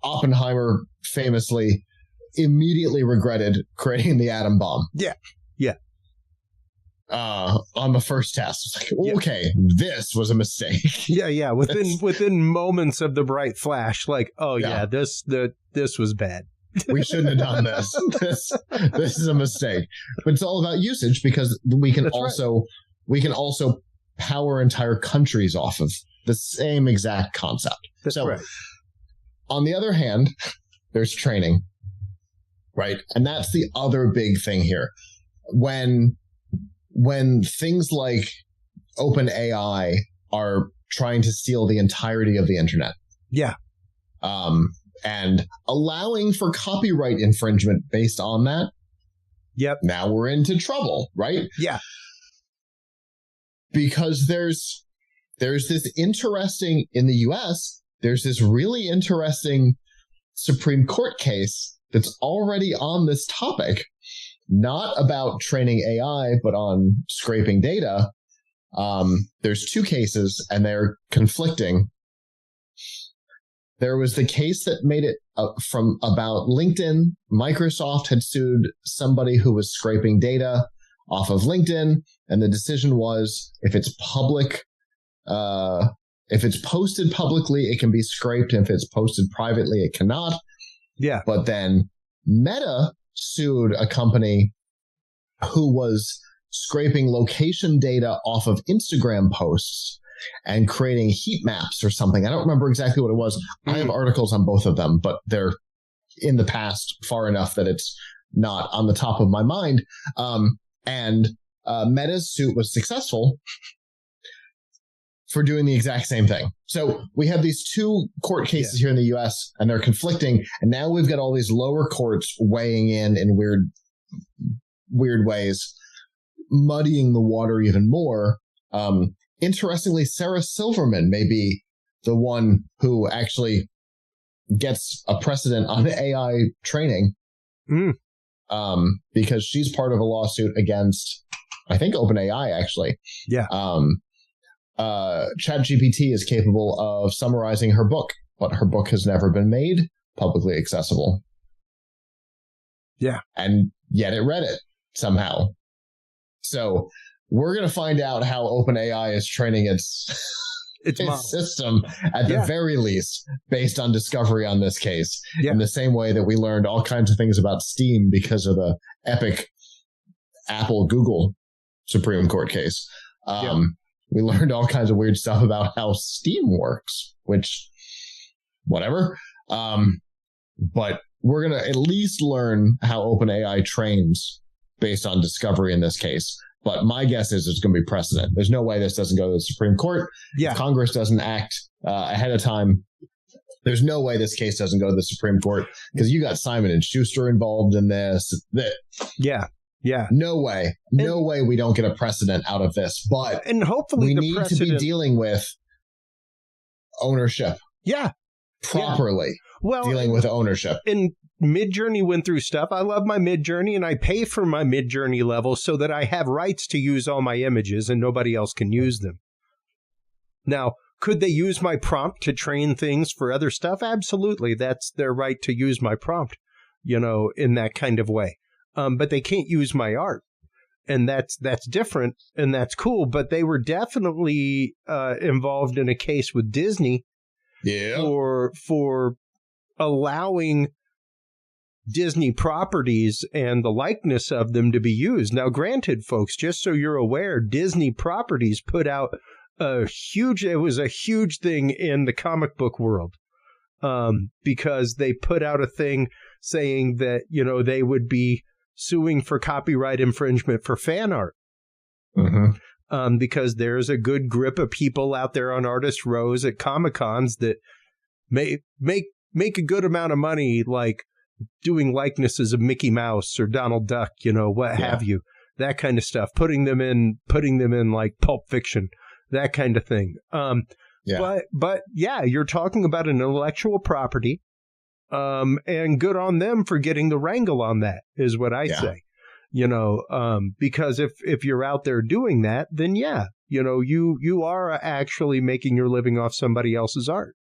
Oppenheimer famously immediately regretted creating the atom bomb. Yeah. On the first test. It's like, okay, this was a mistake. Yeah. Within moments of the bright flash, this was bad. We shouldn't have done this. This is a mistake. But it's all about usage, because we can also power entire countries off of the same exact concept. That's right. On the other hand, there's training, right? And that's the other big thing here. When things like OpenAI are trying to steal the entirety of the internet. Yeah. And allowing for copyright infringement based on that. Yep. Now we're into trouble, right? Yeah. Because there's this interesting, in the US, there's this really interesting Supreme Court case that's already on this topic not about training AI, but on scraping data. There's two cases, and they're conflicting. There was the case that made it from about LinkedIn. Microsoft had sued somebody who was scraping data off of LinkedIn, and the decision was if it's public, if it's posted publicly, it can be scraped. And if it's posted privately, it cannot. Yeah. But then Meta sued a company who was scraping location data off of Instagram posts and creating heat maps or something. I don't remember exactly what it was. I have articles on both of them, but they're in the past far enough that it's not on the top of my mind. And Meta's suit was successful for doing the exact same thing. So we have these two court cases here in the US, and they're conflicting. And now we've got all these lower courts weighing in weird ways, muddying the water even more. Interestingly, Sarah Silverman may be the one who actually gets a precedent on AI training, because she's part of a lawsuit against, I think, OpenAI, actually. Yeah. ChatGPT is capable of summarizing her book, but her book has never been made publicly accessible. Yeah. And yet it read it somehow. So we're going to find out how OpenAI is training its system at the very least, based on discovery on this case. Yeah. In the same way that we learned all kinds of things about Steam because of the epic Apple-Google Supreme Court case. We learned all kinds of weird stuff about how Steam works, which, whatever. But we're going to at least learn how OpenAI trains based on discovery in this case. But my guess is it's going to be precedent. There's no way this doesn't go to the Supreme Court. Yeah. If Congress doesn't act ahead of time, there's no way this case doesn't go to the Supreme Court, because you got Simon & Schuster involved in this. Yeah. No way we don't get a precedent out of this. But hopefully we need to be dealing with ownership. Yeah. Properly. Well, dealing with ownership. And Midjourney went through stuff. I love my Midjourney, and I pay for my Midjourney level so that I have rights to use all my images and nobody else can use them. Now, could they use my prompt to train things for other stuff? Absolutely. That's their right to use my prompt, in that kind of way. But they can't use my art. And that's different, and that's cool. But they were definitely involved in a case with Disney for allowing Disney properties and the likeness of them to be used. Now, granted, folks, just so you're aware, Disney properties put out it was a huge thing in the comic book world, because they put out a thing saying that, they would be suing for copyright infringement for fan art. Because there's a good grip of people out there on artist rows at Comic-Cons that may make a good amount of money, like doing likenesses of Mickey Mouse or Donald Duck, what have you, that kind of stuff, putting them in like Pulp Fiction, that kind of thing. But you're talking about an intellectual property, and good on them for getting the wrangle on that, is what I say. Because if you're out there doing that, then you are actually making your living off somebody else's art.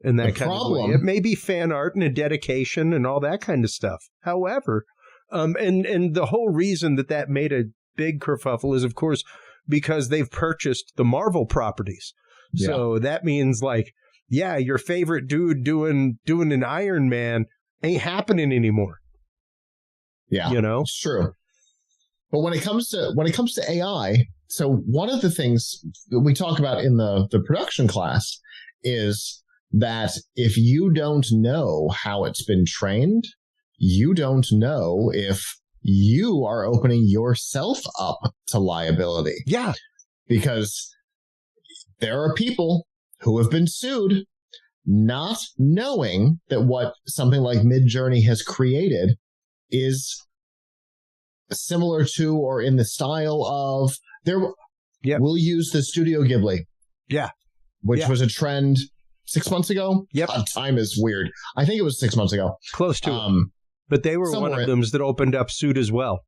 And that kind of way. It may be fan art and a dedication and all that kind of stuff. However, and the whole reason that made a big kerfuffle is, of course, because they've purchased the Marvel properties. Yeah. So that means, like, your favorite dude doing an Iron Man ain't happening anymore. Yeah, it's true. But when it comes to AI, so one of the things that we talk about in the production class is that if you don't know how it's been trained, you don't know if you are opening yourself up to liability. Yeah. Because there are people who have been sued not knowing that what something like Midjourney has created is similar to or in the style of we'll use the Studio Ghibli. Yeah. Which was a trend 6 months ago? Yep. Time is weird. I think it was 6 months ago. Close to it. But they were one of them that opened up suit as well.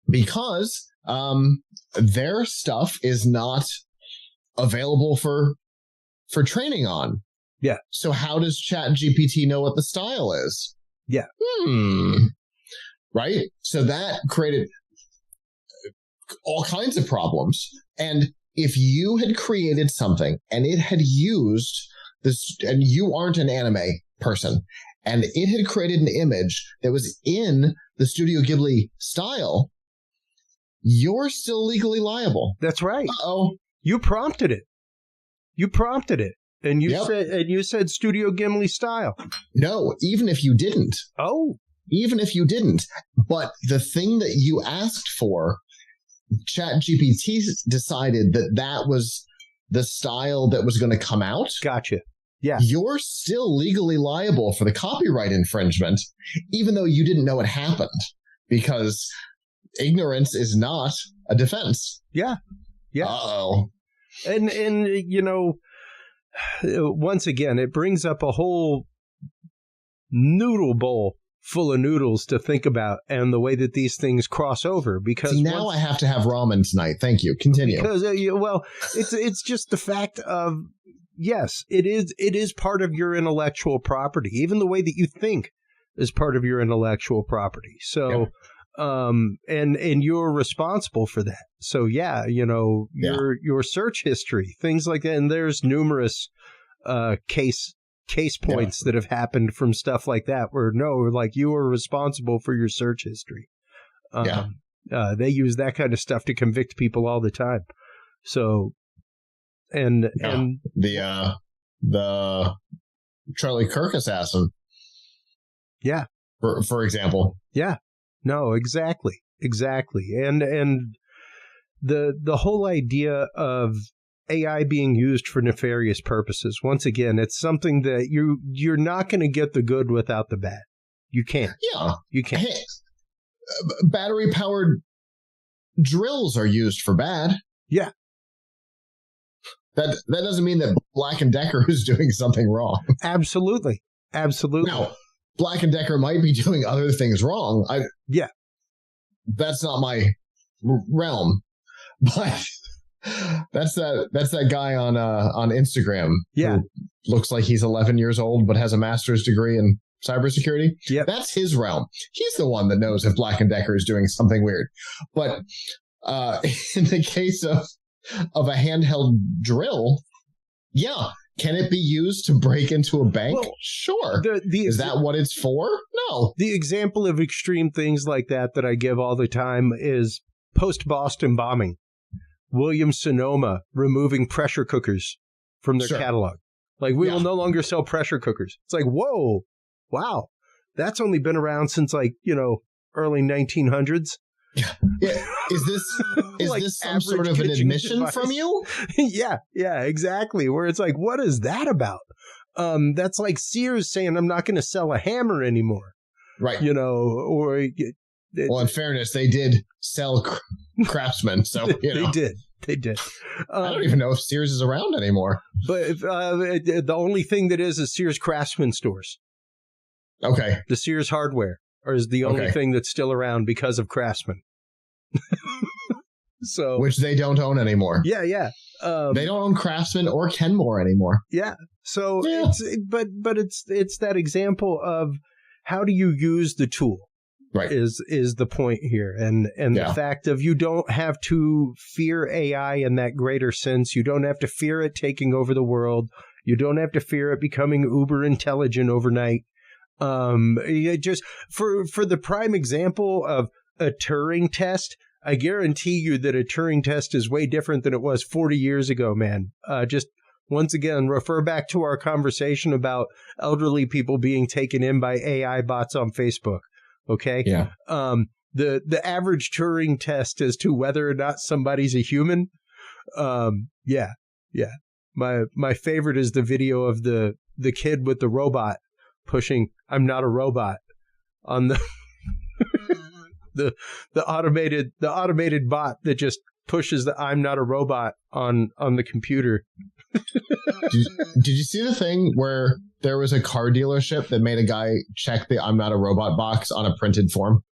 because their stuff is not available for training on. Yeah. So how does ChatGPT know what the style is? Yeah. Right? So that created all kinds of problems. And if you had created something and it had used this, and you aren't an anime person, and it had created an image that was in the Studio Ghibli style, you're still legally liable. That's right. Uh-oh. You prompted it. And you said Studio Ghibli style. No, even if you didn't. Oh. Even if you didn't. But the thing that you asked for, ChatGPT decided that was the style that was going to come out. Gotcha. Yeah. You're still legally liable for the copyright infringement, even though you didn't know it happened, because ignorance is not a defense. Yeah. Yeah. Uh-oh. And you know, once again, it brings up a whole noodle bowl full of noodles to think about, and the way that these things cross over. Because see, now I have to have ramen tonight. Thank you. Continue. Because it's just the fact of, yes, it is part of your intellectual property. Even the way that you think is part of your intellectual property. So, and you're responsible for that. So yeah, you know, your search history, things like that, and there's numerous case points that have happened from stuff like that, where like you are responsible for your search history. They use that kind of stuff to convict people all the time. So, and the Charlie Kirk assassin. Yeah. For example. Yeah. No, exactly. And the whole idea of AI being used for nefarious purposes. Once again, it's something that you're not going to get the good without the bad. You can't. Yeah. You can't. Hey, battery-powered drills are used for bad. Yeah. That doesn't mean that Black & Decker is doing something wrong. Absolutely. Now, Black & Decker might be doing other things wrong. That's not my realm. But that's that guy on Instagram who looks like he's 11 years old but has a master's degree in cybersecurity. Yeah, that's his realm. He's the one that knows if Black & Decker is doing something weird. But in the case of a handheld drill, can it be used to break into a bank? Well, sure. Is that what it's for? No. The example of extreme things like that I give all the time is post-Boston bombing. Williams-Sonoma removing pressure cookers from their catalog. Like, we will no longer sell pressure cookers. It's like, whoa, wow. That's only been around since, like, early 1900s. Yeah. Is this some sort of an admission device from you? Yeah, exactly. Where it's like, what is that about? That's like Sears saying, I'm not going to sell a hammer anymore. Right. Or... well, in fairness, they did sell Craftsman, so, They did. I don't even know if Sears is around anymore. But the only thing that is Sears Craftsman stores. Okay. The Sears hardware is the only thing that's still around because of Craftsman. So, which they don't own anymore. Yeah. They don't own Craftsman or Kenmore anymore. Yeah. So it's that example of how do you use the tool? Right. Is the point here. And the fact of you don't have to fear AI in that greater sense. You don't have to fear it taking over the world. You don't have to fear it becoming uber intelligent overnight. Just for the prime example of a Turing test, I guarantee you that a Turing test is way different than it was 40 years ago, man. Just once again, refer back to our conversation about elderly people being taken in by AI bots on Facebook. Okay. Yeah. The average Turing test as to whether or not somebody's a human. Yeah. My favorite is the video of the kid with the robot pushing "I'm not a robot" on the the automated bot that just pushes the "I'm not a robot" on the computer. Did you see the thing where there was a car dealership that made a guy check the "I'm not a robot" box on a printed form?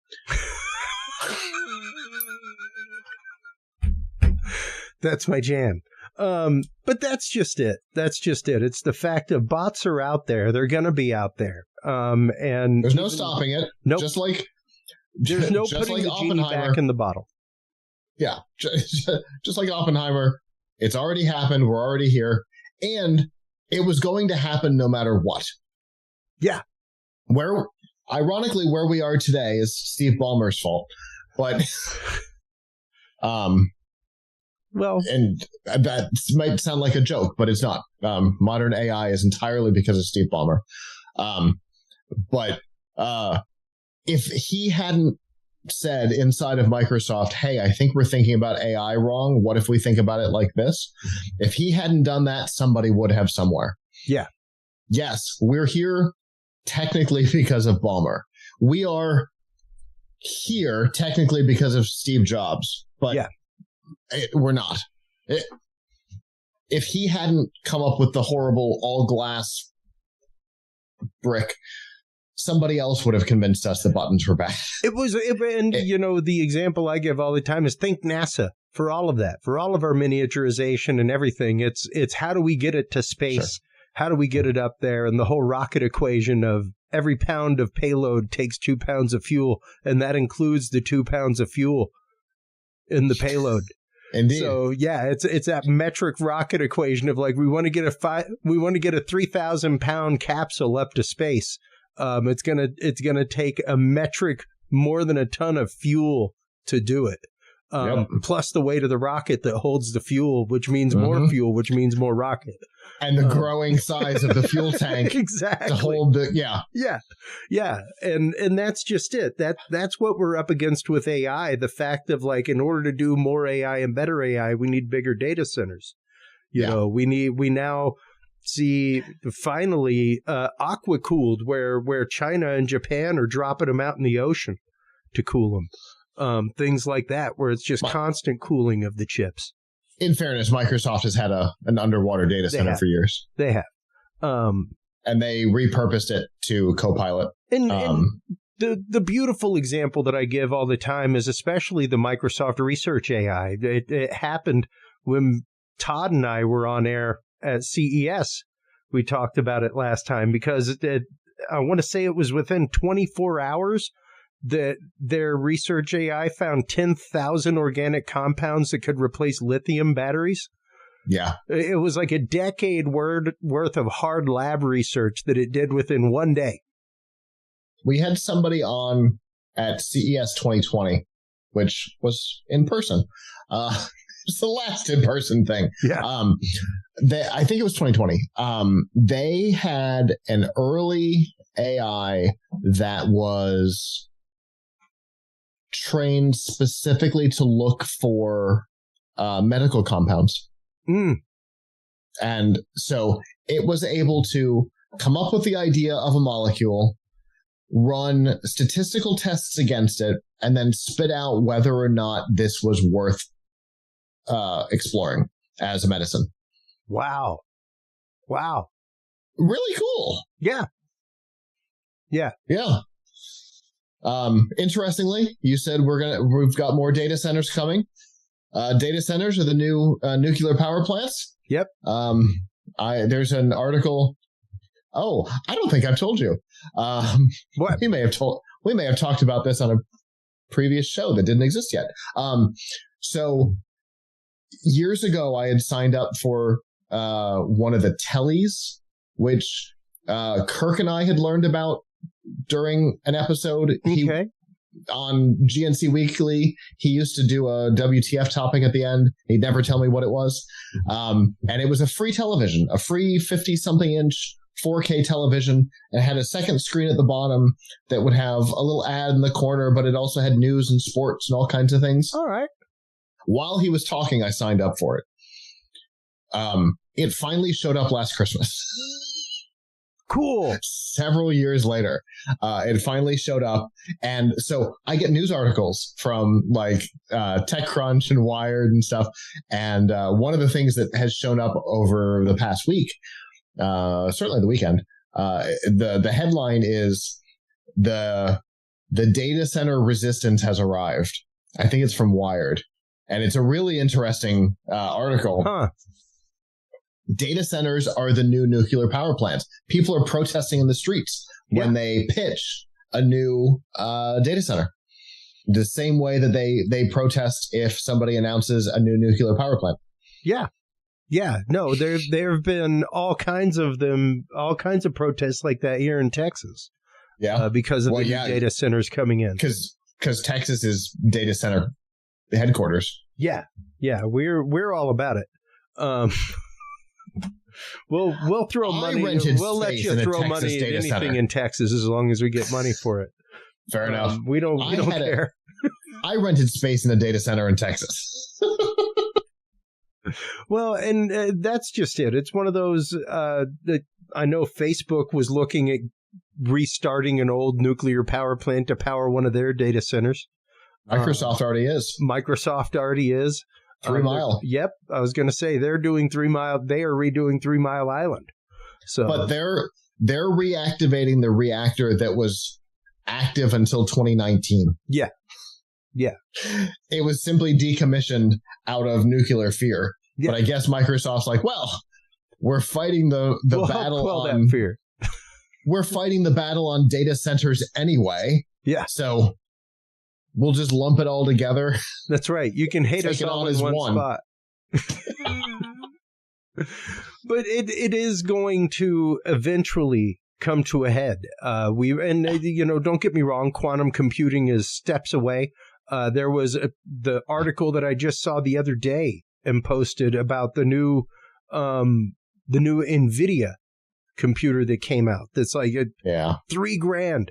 That's my jam. But that's just it. It's the fact that bots are out there. They're going to be out there. And there's no stopping it. Nope. Just like there's no putting like the genie back in the bottle. Yeah. Just like Oppenheimer. It's already happened. We're already here. And it was going to happen no matter what. Yeah. Ironically, where we are today is Steve Ballmer's fault. But, well, and that might sound like a joke, but it's not. Modern AI is entirely because of Steve Ballmer. But if he hadn't said inside of Microsoft, hey, I think we're thinking about AI wrong. What if we think about it like this? If he hadn't done that, somebody would have somewhere. Yeah. Yes, we're here technically because of Ballmer. We are here technically because of Steve Jobs, but yeah. We're not. If he hadn't come up with the horrible all glass brick, somebody else would have convinced us the buttons were bad. You know, the example I give all the time is think NASA for all of that, for all of our miniaturization and everything. It's how do we get it to space? Sure. How do we get it up there? And the whole rocket equation of every pound of payload takes 2 pounds of fuel, and that includes the 2 pounds of fuel in the payload. Indeed. So yeah, it's that metric rocket equation of like we want to get a 3,000 pound capsule up to space. It's gonna take a metric more than a ton of fuel to do it. Plus the weight of the rocket that holds the fuel, which means more fuel, which means more rocket. And the growing size of the fuel tank. Exactly. To hold the, Yeah. And that's just it. That's what we're up against with AI. The fact of like, in order to do more AI and better AI, we need bigger data centers. You know, we now see finally aqua cooled where China and Japan are dropping them out in the ocean to cool them. Things like that, where it's just constant cooling of the chips. In fairness, Microsoft has had an underwater data center for years. They have. And they repurposed it to Copilot. And the beautiful example that I give all the time is especially the Microsoft Research AI. It happened when Todd and I were on air at CES. We talked about it last time because I want to say it was within 24 hours that their research AI found 10,000 organic compounds that could replace lithium batteries. Yeah. It was like a decade worth of hard lab research that it did within one day. We had somebody on at CES 2020, which was in person. It's the last in-person thing. Yeah. I think it was 2020. They had an early AI that was trained specifically to look for medical compounds. And so it was able to come up with the idea of a molecule, run statistical tests against it, and then spit out whether or not this was worth exploring as a medicine. Wow. Really cool. Yeah. Interestingly, you said we've got more data centers coming. Data centers are the new nuclear power plants. Yep. There's an article. Oh, I don't think I've told you. What? We may have talked about this on a previous show that didn't exist yet. So years ago, I had signed up for one of the tellies, which Kirk and I had learned about during an episode. Okay. On GNC Weekly, he used to do a WTF topic at the end. He'd never tell me what it was. And it was a free television, a free 50-something inch 4K television. It had a second screen at the bottom that would have a little ad in the corner, but it also had news and sports and all kinds of things. All right. While he was talking, I signed up for it. It finally showed up last Christmas. Cool. Several years later, it finally showed up. And so I get news articles from like TechCrunch and Wired and stuff. And one of the things that has shown up over the past week, certainly the weekend, the headline is the data center resistance has arrived. I think it's from Wired. and it's a really interesting article. Huh. Data centers are the new nuclear power plants. People are protesting in the streets when they pitch a new data center. The same way that they protest if somebody announces a new nuclear power plant. Yeah. Yeah. No, there have been all kinds of protests like that here in Texas. Yeah. Because of the new data centers coming in. Because Texas is data center headquarters. Yeah. Yeah. We're all about it. We'll throw money. We'll let you throw money at anything center. In Texas as long as we get money for it. Fair enough. We don't care. I rented space in a data center in Texas. Well, and that's just it. It's one of those that I know Facebook was looking at restarting an old nuclear power plant to power one of their data centers. Microsoft already is. 3 Mile. Yep. I was going to say they're doing 3 Mile. They are redoing 3 Mile Island. So, but they're reactivating the reactor that was active until 2019. Yeah. Yeah. It was simply decommissioned out of nuclear fear. Yeah. But I guess Microsoft's like, well, we're fighting the battle on fear. We're fighting the battle on data centers anyway. Yeah. So we'll just lump it all together. That's right. You can hate us all in one spot. But it is going to eventually come to a head. Don't get me wrong, quantum computing is steps away. There was the article that I just saw the other day and posted about the new NVIDIA computer that came out. That's like $3,000.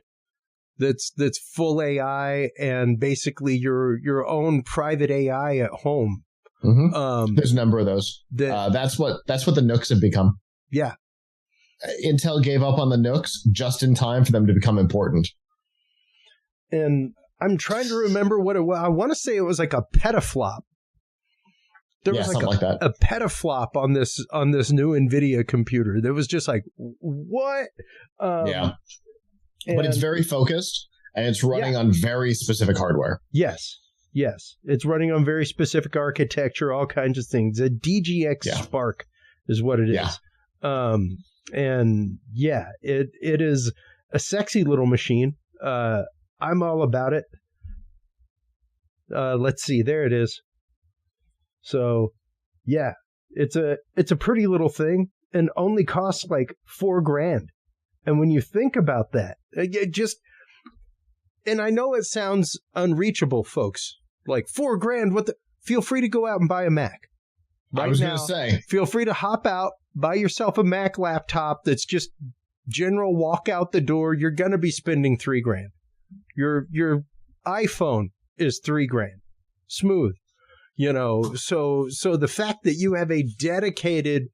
That's full AI and basically your own private AI at home. Mm-hmm. There's a number of those. That's what the Nooks have become. Yeah. Intel gave up on the Nooks just in time for them to become important. And I'm trying to remember what it was. I want to say it was like a petaflop. There was like a petaflop on this new NVIDIA computer. That was just like, what? But it's very focused and it's running on very specific hardware. Yes. It's running on very specific architecture, all kinds of things. A DGX Spark is what it is. It is a sexy little machine. I'm all about it. Let's see. There it is. So, yeah, it's a pretty little thing and only costs like $4,000. And when you think about that, and I know it sounds unreachable, folks, like $4,000. Feel free to go out and buy a Mac. I was going to say, feel free to hop out, buy yourself a Mac laptop that's just general walk out the door. You're going to be spending $3,000. Your iPhone is $3,000. Smooth. So the fact that you have a dedicated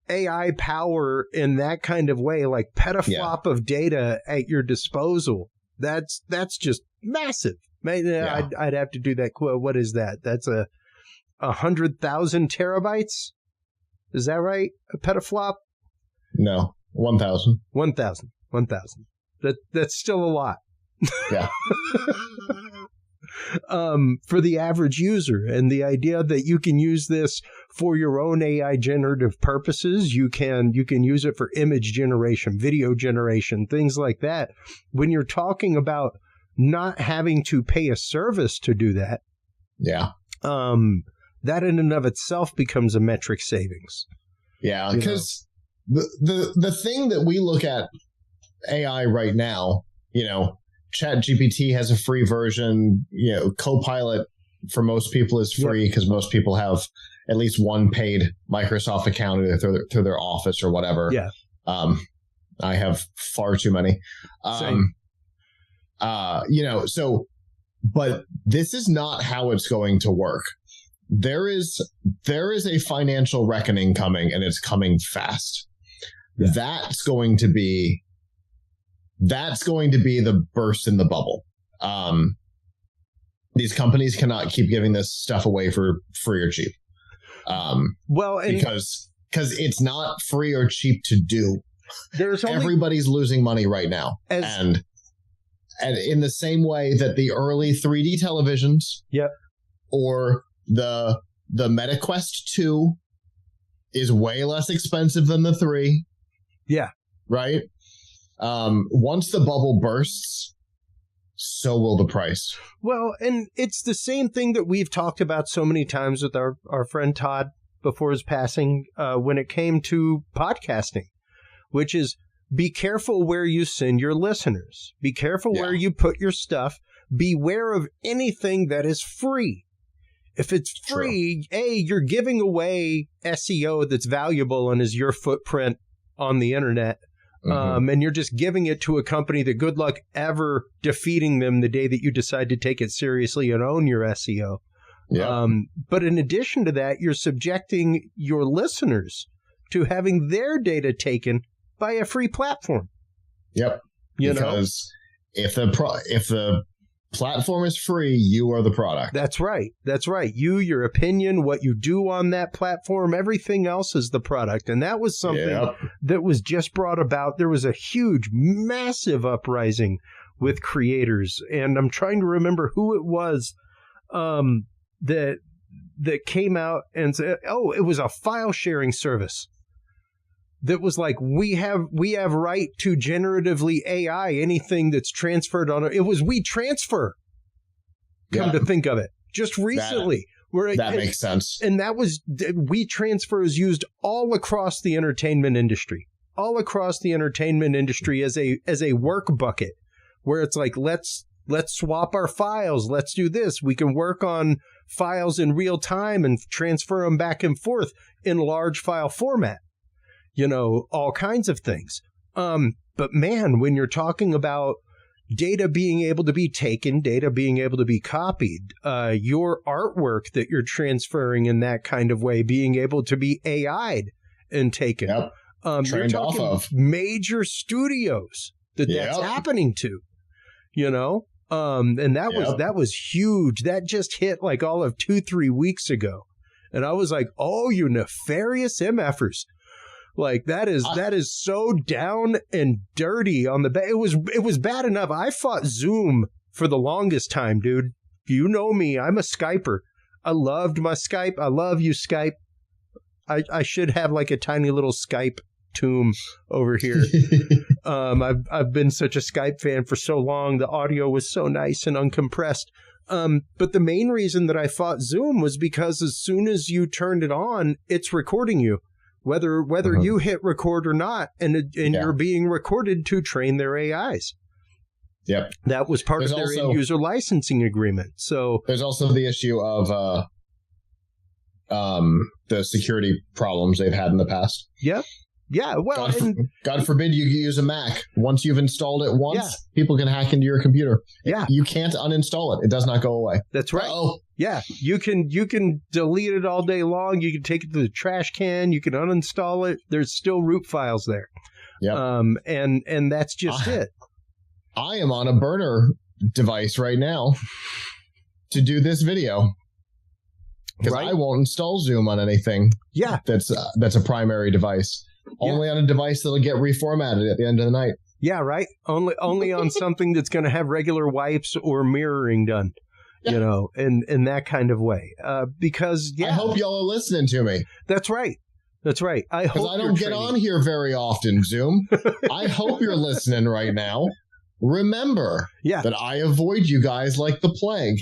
AI power in that kind of way, like petaflop of data at your disposal, that's just massive. I'd have to do that. What is that? That's 100,000 terabytes. Is that right? A petaflop? No, 1,000. 1,000. That's still a lot. Yeah. For the average user, and the idea that you can use this for your own AI generative purposes, you can use it for image generation, video generation, things like that. When you're talking about not having to pay a service to do that, that in and of itself becomes a metric savings. Yeah, because the thing that we look at AI right now, ChatGPT has a free version. Copilot for most people is free because most people have at least one paid Microsoft account either through their office or whatever. Yeah. I have far too many. Same. But this is not how it's going to work. There is a financial reckoning coming, and it's coming fast. Yeah. That's going to be the burst in the bubble. These companies cannot keep giving this stuff away for free or cheap. Because it's not free or cheap to do. Everybody's losing money right now. And in the same way that the early 3D televisions or the MetaQuest 2 is way less expensive than the 3. Yeah. Right? Once the bubble bursts, so will the price. Well, and it's the same thing that we've talked about so many times with our friend Todd before his passing when it came to podcasting, which is be careful where you send your listeners. Be careful where you put your stuff. Beware of anything that is free. If it's free, you're giving away SEO that's valuable and is your footprint on the internet. And you're just giving it to a company that good luck ever defeating them the day that you decide to take it seriously and own your SEO. Yeah. But in addition to that, you're subjecting your listeners to having their data taken by a free platform. Yep. Because if the platform is free, you are the product. That's right. That's right. You, your opinion, what you do on that platform, everything else is the product. And that was something that was just brought about. There was a huge, massive uprising with creators. And I'm trying to remember who it was that came out and said, it was a file sharing service that was like, we have right to generatively AI anything that's transferred on it. It was WeTransfer. Come to think of it, just recently. That makes sense. And that was WeTransfer is used all across the entertainment industry, as a work bucket, where it's like, let's swap our files. Let's do this. We can work on files in real time and transfer them back and forth in large file format. All kinds of things. But man, when you're talking about data being able to be taken, data being able to be copied, your artwork that you're transferring in that kind of way, being able to be AI'd and taken. Yep. Trained off of major studios that's happening to, and that was huge. That just hit like all of 2-3 weeks ago. And I was like, oh, you nefarious MFers. Like that is so down and dirty on the it was bad enough. I fought Zoom for the longest time, dude. You know me. I'm a Skyper. I loved my Skype. I love you, Skype. I should have like a tiny little Skype tomb over here. I've been such a Skype fan for so long. The audio was so nice and uncompressed. But the main reason that I fought Zoom was because as soon as you turned it on, it's recording you. Whether you hit record or not, and you're being recorded to train their AIs. Yep. That was part of their end user licensing agreement. So there's also the issue of the security problems they've had in the past. Yep. Yeah. Well, God forbid you use a Mac. Once you've installed it once, people can hack into your computer. Yeah. You can't uninstall it. It does not go away. That's right. Yeah. You can delete it all day long. You can take it to the trash can. You can uninstall it. There's still root files there. Yeah. And that's just it. I am on a burner device right now to do this video. Because I won't install Zoom on anything. Yeah. That's a primary device. Only on a device that'll get reformatted at the end of the night. Yeah, right. Only on something that's going to have regular wipes or mirroring done, in that kind of way. Because I hope y'all are listening to me. That's right. That's right. I hope I don't get on here very often, Zoom. I hope you're listening right now. Remember that I avoid you guys like the plague.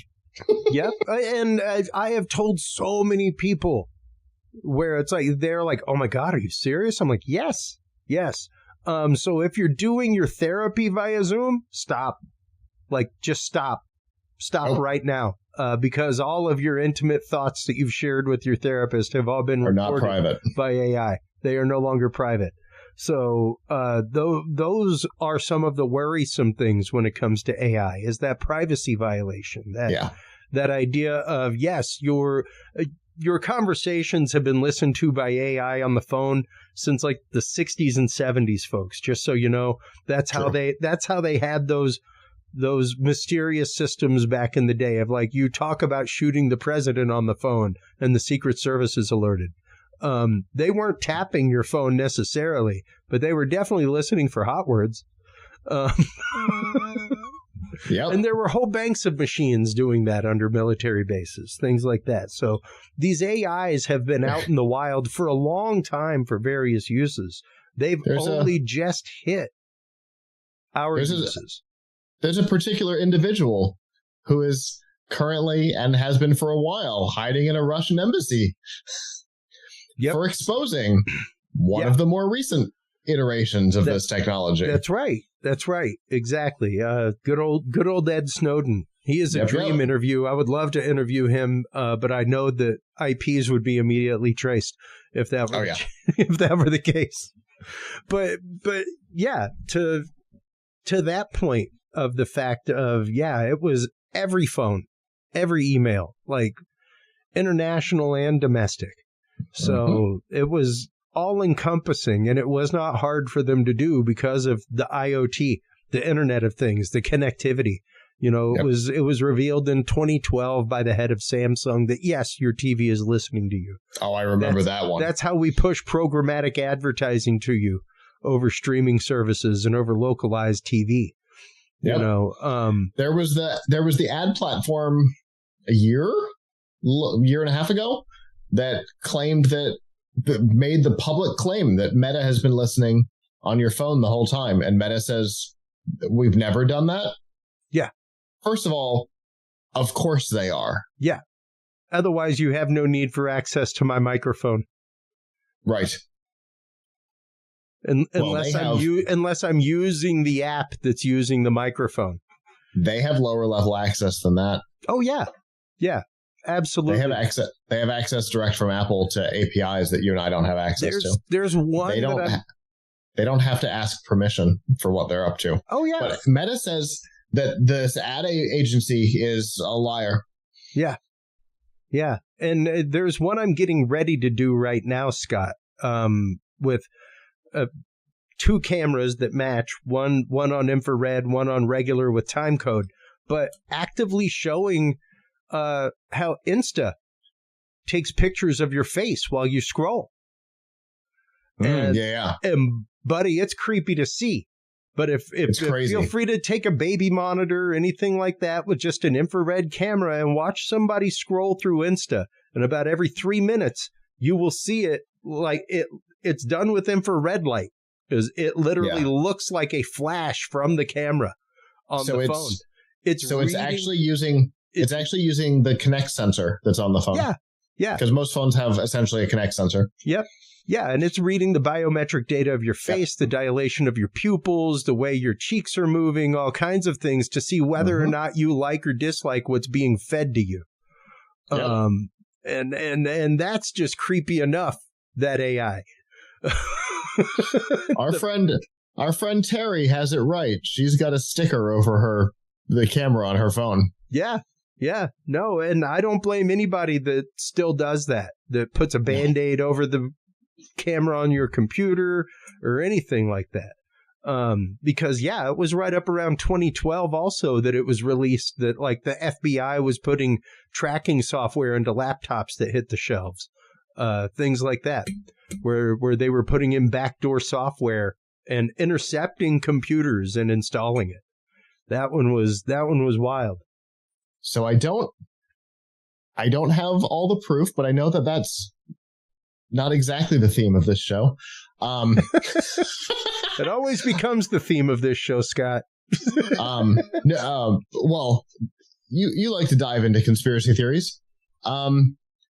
Yep. And I have told so many people where it's like, they're like, oh my God, are you serious? I'm like, yes. So if you're doing your therapy via Zoom, stop. Like, just stop. Stop right now. Because all of your intimate thoughts that you've shared with your therapist have all been recorded not private by AI. They are no longer private. So those are some of the worrisome things when it comes to AI, is that privacy violation. That idea of, yes, your conversations have been listened to by AI on the phone since like the 60s and 70s, folks. Just so you know, that's how they had those mysterious systems back in the day of like, you talk about shooting the president on the phone and the Secret Service is alerted. They weren't tapping your phone necessarily, but they were definitely listening for hot words. Yep. And there were whole banks of machines doing that under military bases, things like that. So these AIs have been out in the wild for a long time for various uses. They've only just hit our uses. There's a particular individual who is currently and has been for a while hiding in a Russian embassy for exposing one of the more recent iterations of this technology. That's right. Exactly. Good old Ed Snowden. He is a dream interview. I would love to interview him, but I know that IPs would be immediately traced if that were if that were the case. But yeah, to that point of the fact of it was every phone, every email, like international and domestic. So it was all encompassing, and it was not hard for them to do because of the IoT, the Internet of Things, the connectivity. You know, it was revealed in 2012 by the head of Samsung that, yes, your TV is listening to you. Oh, I remember that one. That's how we push programmatic advertising to you over streaming services and over localized TV. Yep. You know, there was the ad platform a year and a half ago that claimed that made the public claim that Meta has been listening on your phone the whole time. And Meta says, we've never done that. Yeah. First of all, of course they are. Yeah. Otherwise, you have no need for access to my microphone. Right. Unless I'm using the app that's using the microphone. They have lower level access than that. Oh, yeah. Yeah. Absolutely. They have access direct from Apple to APIs that you and I don't have access to. There's one they don't have to ask permission for what they're up to. Oh, yeah. But Meta says that this ad agency is a liar. Yeah. Yeah. And there's one I'm getting ready to do right now, Scott, with two cameras that match, one on infrared, one on regular with time code, but actively showing how Insta takes pictures of your face while you scroll. And buddy, it's creepy to see. But if feel free to take a baby monitor or anything like that with just an infrared camera and watch somebody scroll through Insta, and about every 3 minutes you will see it like it's done with infrared light, because it literally looks like a flash from the camera on the phone. It's actually using the Kinect sensor that's on the phone. Yeah. Yeah. Because most phones have essentially a Kinect sensor. Yep. Yeah. And it's reading the biometric data of your face, the dilation of your pupils, the way your cheeks are moving, all kinds of things to see whether or not you like or dislike what's being fed to you. Yep. And that's just creepy enough, that AI. Our friend Terry has it right. She's got a sticker over the camera on her phone. Yeah. Yeah. No, and I don't blame anybody that still does that puts a Band-Aid over the camera on your computer or anything like that. Because, it was right up around 2012 also that it was released that, like, the FBI was putting tracking software into laptops that hit the shelves. Things like that, where they were putting in backdoor software and intercepting computers and installing it. That one was wild. So I don't have all the proof, but I know that that's not exactly the theme of this show. It always becomes the theme of this show, Scott. Well, you like to dive into conspiracy theories.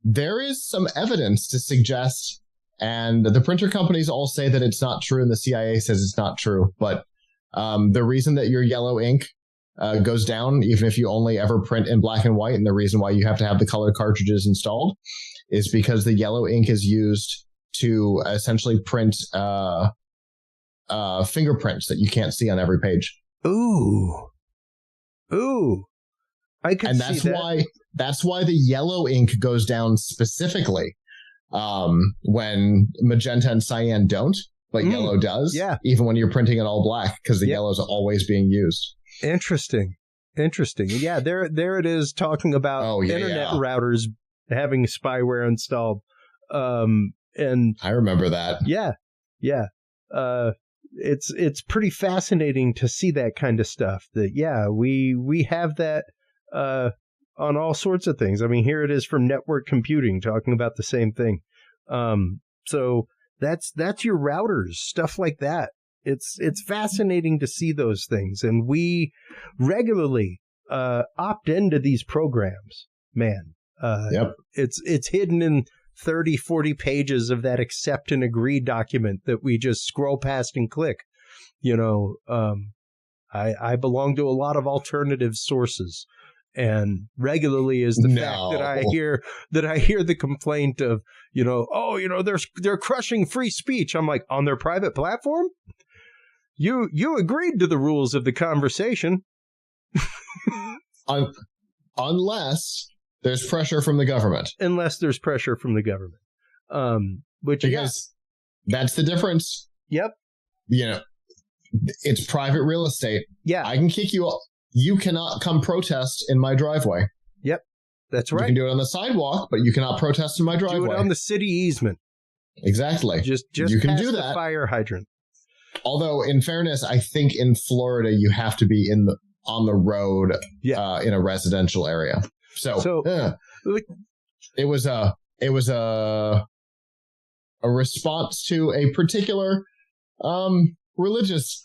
There is some evidence to suggest, and the printer companies all say that it's not true, and the CIA says it's not true, but the reason that your yellow ink goes down, even if you only ever print in black and white, and the reason why you have to have the colored cartridges installed is because the yellow ink is used to essentially print fingerprints that you can't see on every page. Ooh. I can see that. That's why the yellow ink goes down specifically when magenta and cyan don't, but yellow does. Yeah. Even when you're printing it all black, because the yellow is always being used. Interesting. Yeah, there it is, talking about internet routers having spyware installed. And I remember that. Yeah. it's pretty fascinating to see that kind of stuff. That we have that on all sorts of things. I mean, here it is from network computing talking about the same thing. So that's your routers, stuff like that. It's fascinating to see those things, and we regularly opt into these programs. Man, it's hidden in 30, 40 pages of that accept and agree document that we just scroll past and click. I belong to a lot of alternative sources, and regularly is the fact that I hear the complaint of, they're crushing free speech. I'm like, on their private platform? You agreed to the rules of the conversation. Unless there's pressure from the government. Unless there's pressure from the government. That's the difference. Yep. It's private real estate. Yeah. I can kick you off. You cannot come protest in my driveway. Yep. That's right. You can do it on the sidewalk, but you cannot protest in my driveway. Do it on the city easement. Exactly. Just you can do the that. Fire hydrant. Although, in fairness, I think in Florida you have to be on the road in a residential area. So it was a response to a particular religious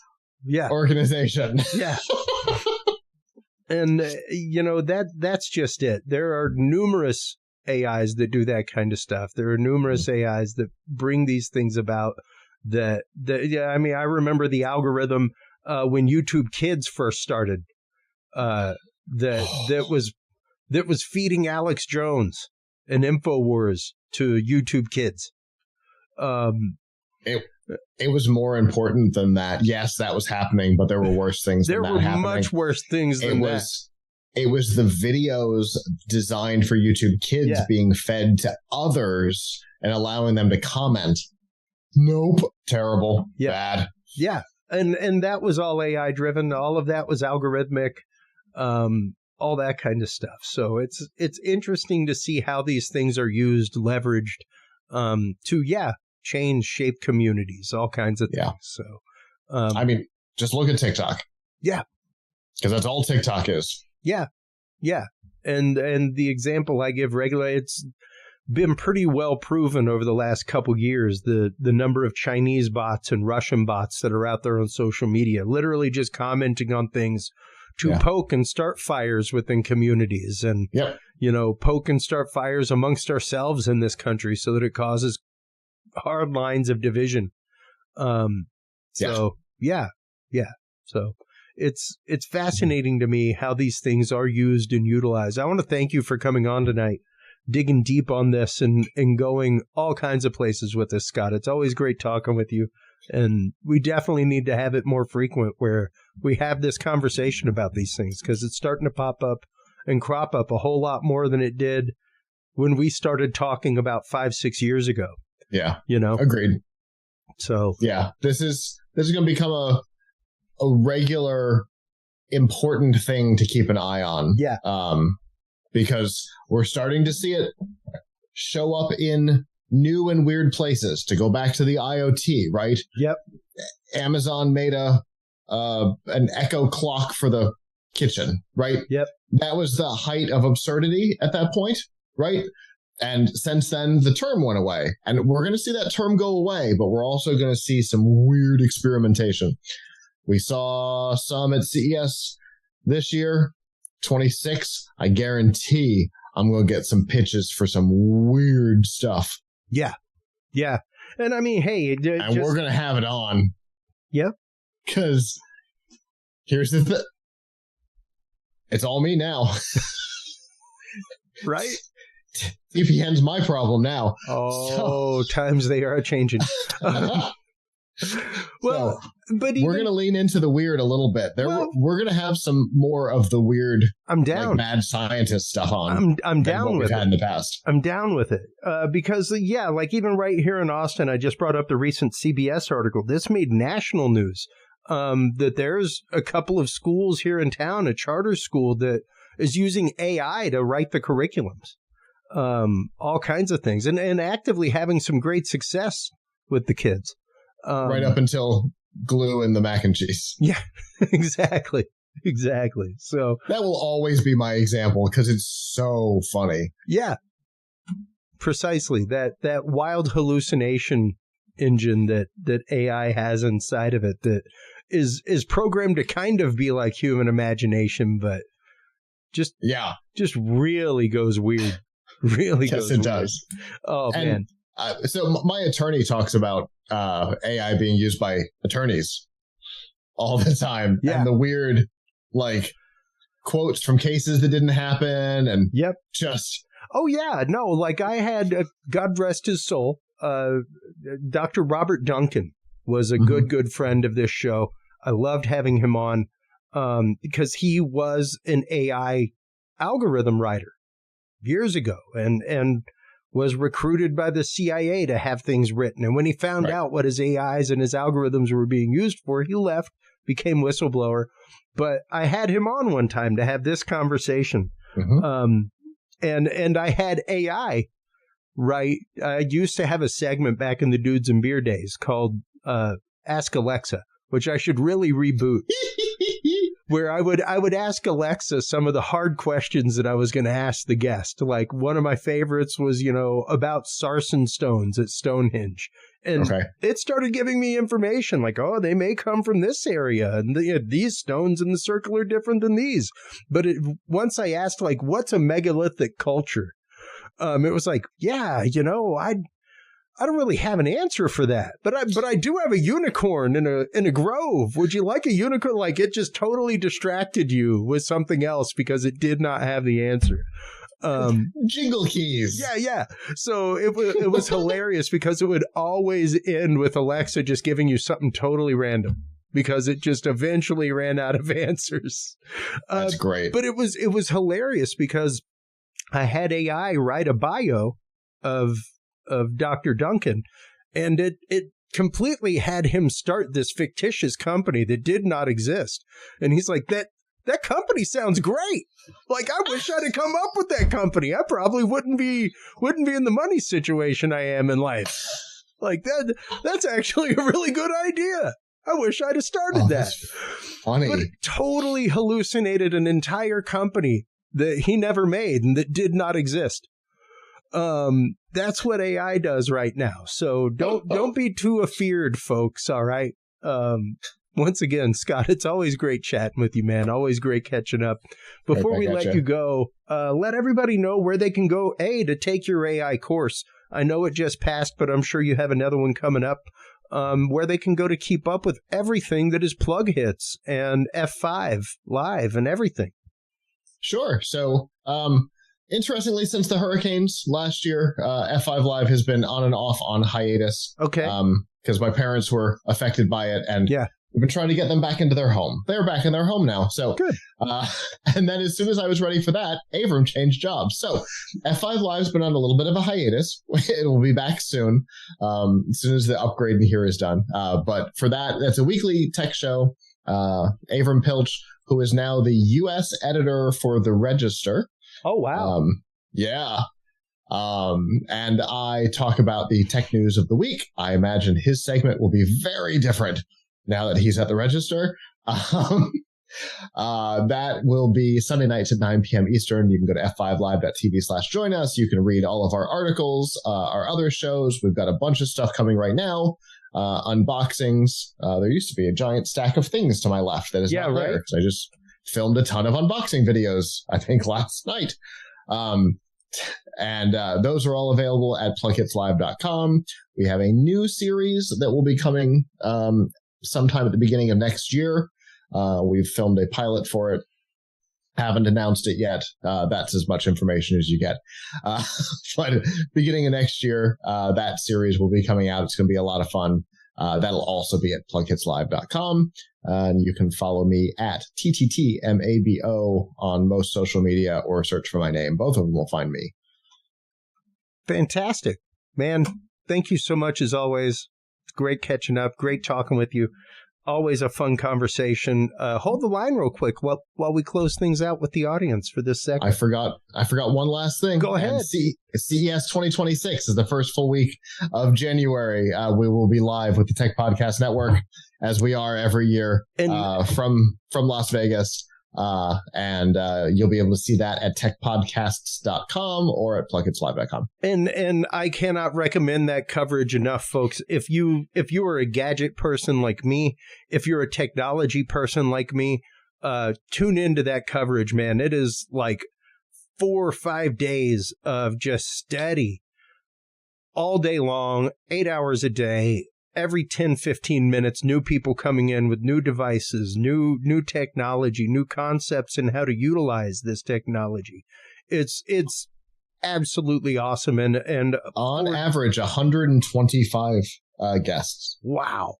organization. Yeah. And that's just it. There are numerous AIs that do that kind of stuff. There are numerous AIs that bring these things about. I remember the algorithm when YouTube Kids first started. That was feeding Alex Jones and InfoWars to YouTube Kids. It was more important than that. Yes, that was happening, but there were worse things than that happening. There were much worse things than that. It was the videos designed for YouTube Kids being fed to others and allowing them to comment. Nope. Terrible. Bad. Yeah. And that was all AI driven. All of that was algorithmic. All that kind of stuff. So it's interesting to see how these things are used, leveraged to change, shape communities, all kinds of things. So just look at TikTok. Yeah. Because that's all TikTok is. Yeah. Yeah. And the example I give regularly, it's been pretty well proven over the last couple years, the number of Chinese bots and Russian bots that are out there on social media, literally just commenting on things to poke and start fires within communities and, poke and start fires amongst ourselves in this country so that it causes hard lines of division. So it's fascinating to me how these things are used and utilized. I want to thank you for coming on tonight, digging deep on this and going all kinds of places with this, Scott. It's always great talking with you. And we definitely need to have it more frequent where we have this conversation about these things, because it's starting to pop up and crop up a whole lot more than it did when we started talking about 5-6 years ago. Yeah. Agreed. So this is going to become a regular important thing to keep an eye on. Yeah. Because we're starting to see it show up in new and weird places. To go back to the IoT, right? Yep. Amazon made an Echo clock for the kitchen, right? Yep. That was the height of absurdity at that point, right? And since then, the term went away. And we're going to see that term go away, but we're also going to see some weird experimentation. We saw some at CES this year, 26. I guarantee I'm going to get some pitches for some weird stuff. Yeah. Yeah. And I mean, hey. We're going to have it on. Yep. Because here's the thing. It's all me now. Right? VPN's my problem now. Oh, times they are changing. Well, but we're going to lean into the weird a little bit. We're going to have some more of the weird. I'm down. Like mad scientist stuff on. I'm down with it. In the past. I'm down with it because like even right here in Austin, I just brought up the recent CBS article. This made national news. That there's a couple of schools here in town, a charter school that is using AI to write the curriculums, all kinds of things, and actively having some great success with the kids. Right up until glue in the mac and cheese. Yeah, exactly. Exactly. So that will always be my example because it's so funny. Yeah, precisely. That wild hallucination engine that AI has inside of it that is programmed to kind of be like human imagination, but just really goes weird. Really yes, goes it weird. Does. Oh, and, man. So my attorney talks about AI being used by attorneys all the time. Yeah. And the weird, like, quotes from cases that didn't happen. And just... Oh, yeah. No, like I had, God rest his soul, Dr. Robert Duncan was a good friend of this show. I loved having him on because he was an AI algorithm writer years ago and was recruited by the CIA to have things written. And when he found out what his AIs and his algorithms were being used for, he left, became whistleblower. But I had him on one time to have this conversation. And I had AI, right? I used to have a segment back in the Dudes and Beer days called Ask Alexa, which I should really reboot. Where I would ask Alexa some of the hard questions that I was going to ask the guest. Like one of my favorites was, about sarsen stones at Stonehenge. And it started giving me information like, oh, they may come from this area. And these stones in the circle are different than these. But once I asked, like, what's a megalithic culture? It was like, yeah, I don't really have an answer for that, but I do have a unicorn in a grove. Would you like a unicorn? Like it just totally distracted you with something else because it did not have the answer. Jingle keys. Yeah. So it was hilarious because it would always end with Alexa just giving you something totally random because it just eventually ran out of answers. That's great. But it was hilarious because I had AI write a bio of Dr. Duncan, and it completely had him start this fictitious company that did not exist. And he's like, that company sounds great. Like, I wish I'd have come up with that company. I probably wouldn't be in the money situation I am in life. Like that's actually a really good idea. I wish I'd have started that. Funny. But it totally hallucinated an entire company that he never made and that did not exist. That's what AI does right now. So don't be too afeared, folks. All right. Once again, Scott, it's always great chatting with you, man. Always great catching up. Before we let you go, let everybody know where they can go, to take your AI course. I know it just passed, but I'm sure you have another one coming up, where they can go to keep up with everything that is Plughitz and F5 Live and everything. Sure. So, interestingly, since the hurricanes last year, F5 Live has been on and off on hiatus. Okay. Because my parents were affected by it, and we've been trying to get them back into their home. They're back in their home now. So good. And then as soon as I was ready for that, Avram changed jobs. So F5 Live's been on a little bit of a hiatus. It will be back soon, as soon as the upgrade in here is done. But for that, that's a weekly tech show. Avram Pilch, who is now the U.S. editor for The Register. Oh, wow. And I talk about the tech news of the week. I imagine his segment will be very different now that he's at the Register. That will be Sunday nights at 9 p.m. Eastern. You can go to f5live.tv/join us. You can read all of our articles, our other shows. We've got a bunch of stuff coming right now. Unboxings. There used to be a giant stack of things to my left that is not there. So I just filmed a ton of unboxing videos, I think, last night. And those are all available at plughitslive.com. We have a new series that will be coming sometime at the beginning of next year. We've filmed a pilot for it. Haven't announced it yet. That's as much information as you get. But beginning of next year, that series will be coming out. It's going to be a lot of fun. That'll also be at plughitslive.com. And you can follow me at TTTMABO on most social media or search for my name. Both of them will find me. Fantastic. Man, thank you so much as always. It's great catching up. Great talking with you. Always a fun conversation. Hold the line real quick while we close things out with the audience for this segment. I forgot one last thing. Go ahead. CES 2026 is the first full week of January. We will be live with the Tech Podcast Network, as we are every year, from Las Vegas. And you'll be able to see that at techpodcasts.com or at plughitz.live.com. And I cannot recommend that coverage enough, folks. If you are a gadget person like me, if you're a technology person like me, tune into that coverage, man. It is like 4 or 5 days of just steady, all day long, 8 hours a day. Every 10, 15 minutes, new people coming in with new devices, new technology, new concepts and how to utilize this technology. It's absolutely awesome. And on average, 125 guests. Wow.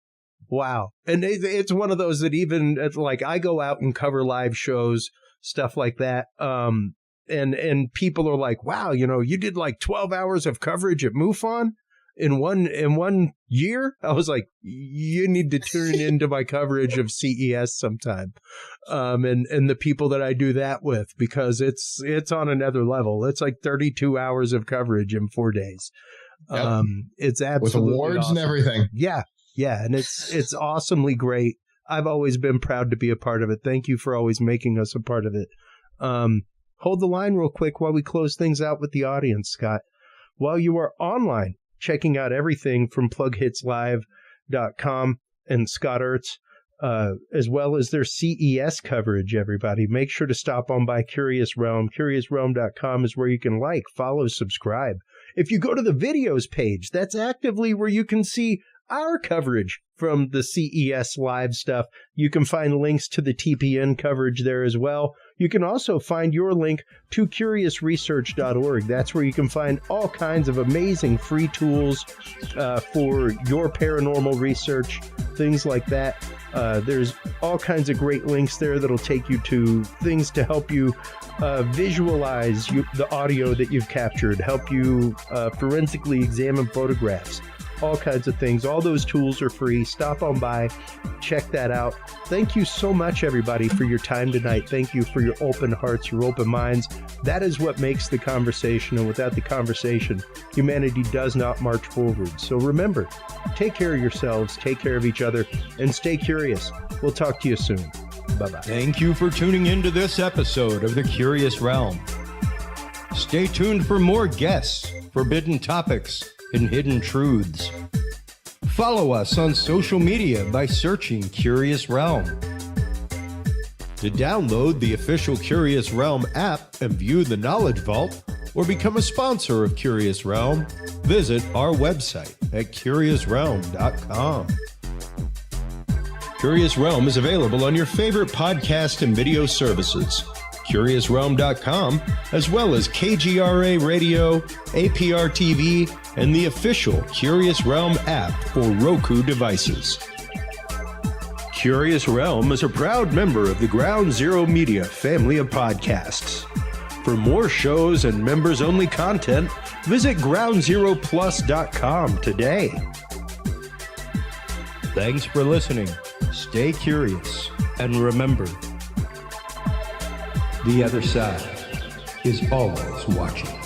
And it's one of those that even like I go out and cover live shows, stuff like that. And people are like, wow, you did like 12 hours of coverage at MUFON in one year. I was like, you need to tune into my coverage of CES sometime. And the people that I do that with, because it's on another level. It's like 32 hours of coverage in 4 days. Yep. It's absolutely with awards awesome. And everything. Yeah. And it's awesomely great. I've always been proud to be a part of it. Thank you for always making us a part of it. Hold the line real quick while we close things out with the audience, Scott. While you are online, checking out everything from PlughhitzLive.com and Scott Ertz, as well as their CES coverage, everybody. Make sure to stop on by Curious Realm. CuriousRealm.com is where you can like, follow, subscribe. If you go to the videos page, that's actively where you can see our coverage from the CES live stuff. You can find links to the TPN coverage there as well. You can also find your link to curiousresearch.org. That's where you can find all kinds of amazing free tools for your paranormal research, things like that. There's all kinds of great links there that'll take you to things to help you visualize the audio that you've captured, help you forensically examine photographs. All kinds of things. All those tools are free. Stop on by. Check that out. Thank you so much, everybody, for your time tonight. Thank you for your open hearts, your open minds. That is what makes the conversation. And without the conversation, humanity does not march forward. So remember, take care of yourselves, take care of each other, and stay curious. We'll talk to you soon. Bye-bye. Thank you for tuning into this episode of The Curious Realm. Stay tuned for more guests, forbidden topics, and hidden truths. Follow us on social media by searching Curious Realm. To download the official Curious Realm app and view the Knowledge Vault, or become a sponsor of Curious Realm, visit our website at curiousrealm.com. Curious Realm is available on your favorite podcast and video services, curiousrealm.com, as well as KGRA Radio, APR TV, and the official Curious Realm app for Roku devices. Curious Realm is a proud member of the Ground Zero Media family of podcasts. For more shows and members-only content, visit groundzeroplus.com today. Thanks for listening. Stay curious, and remember, the other side is always watching.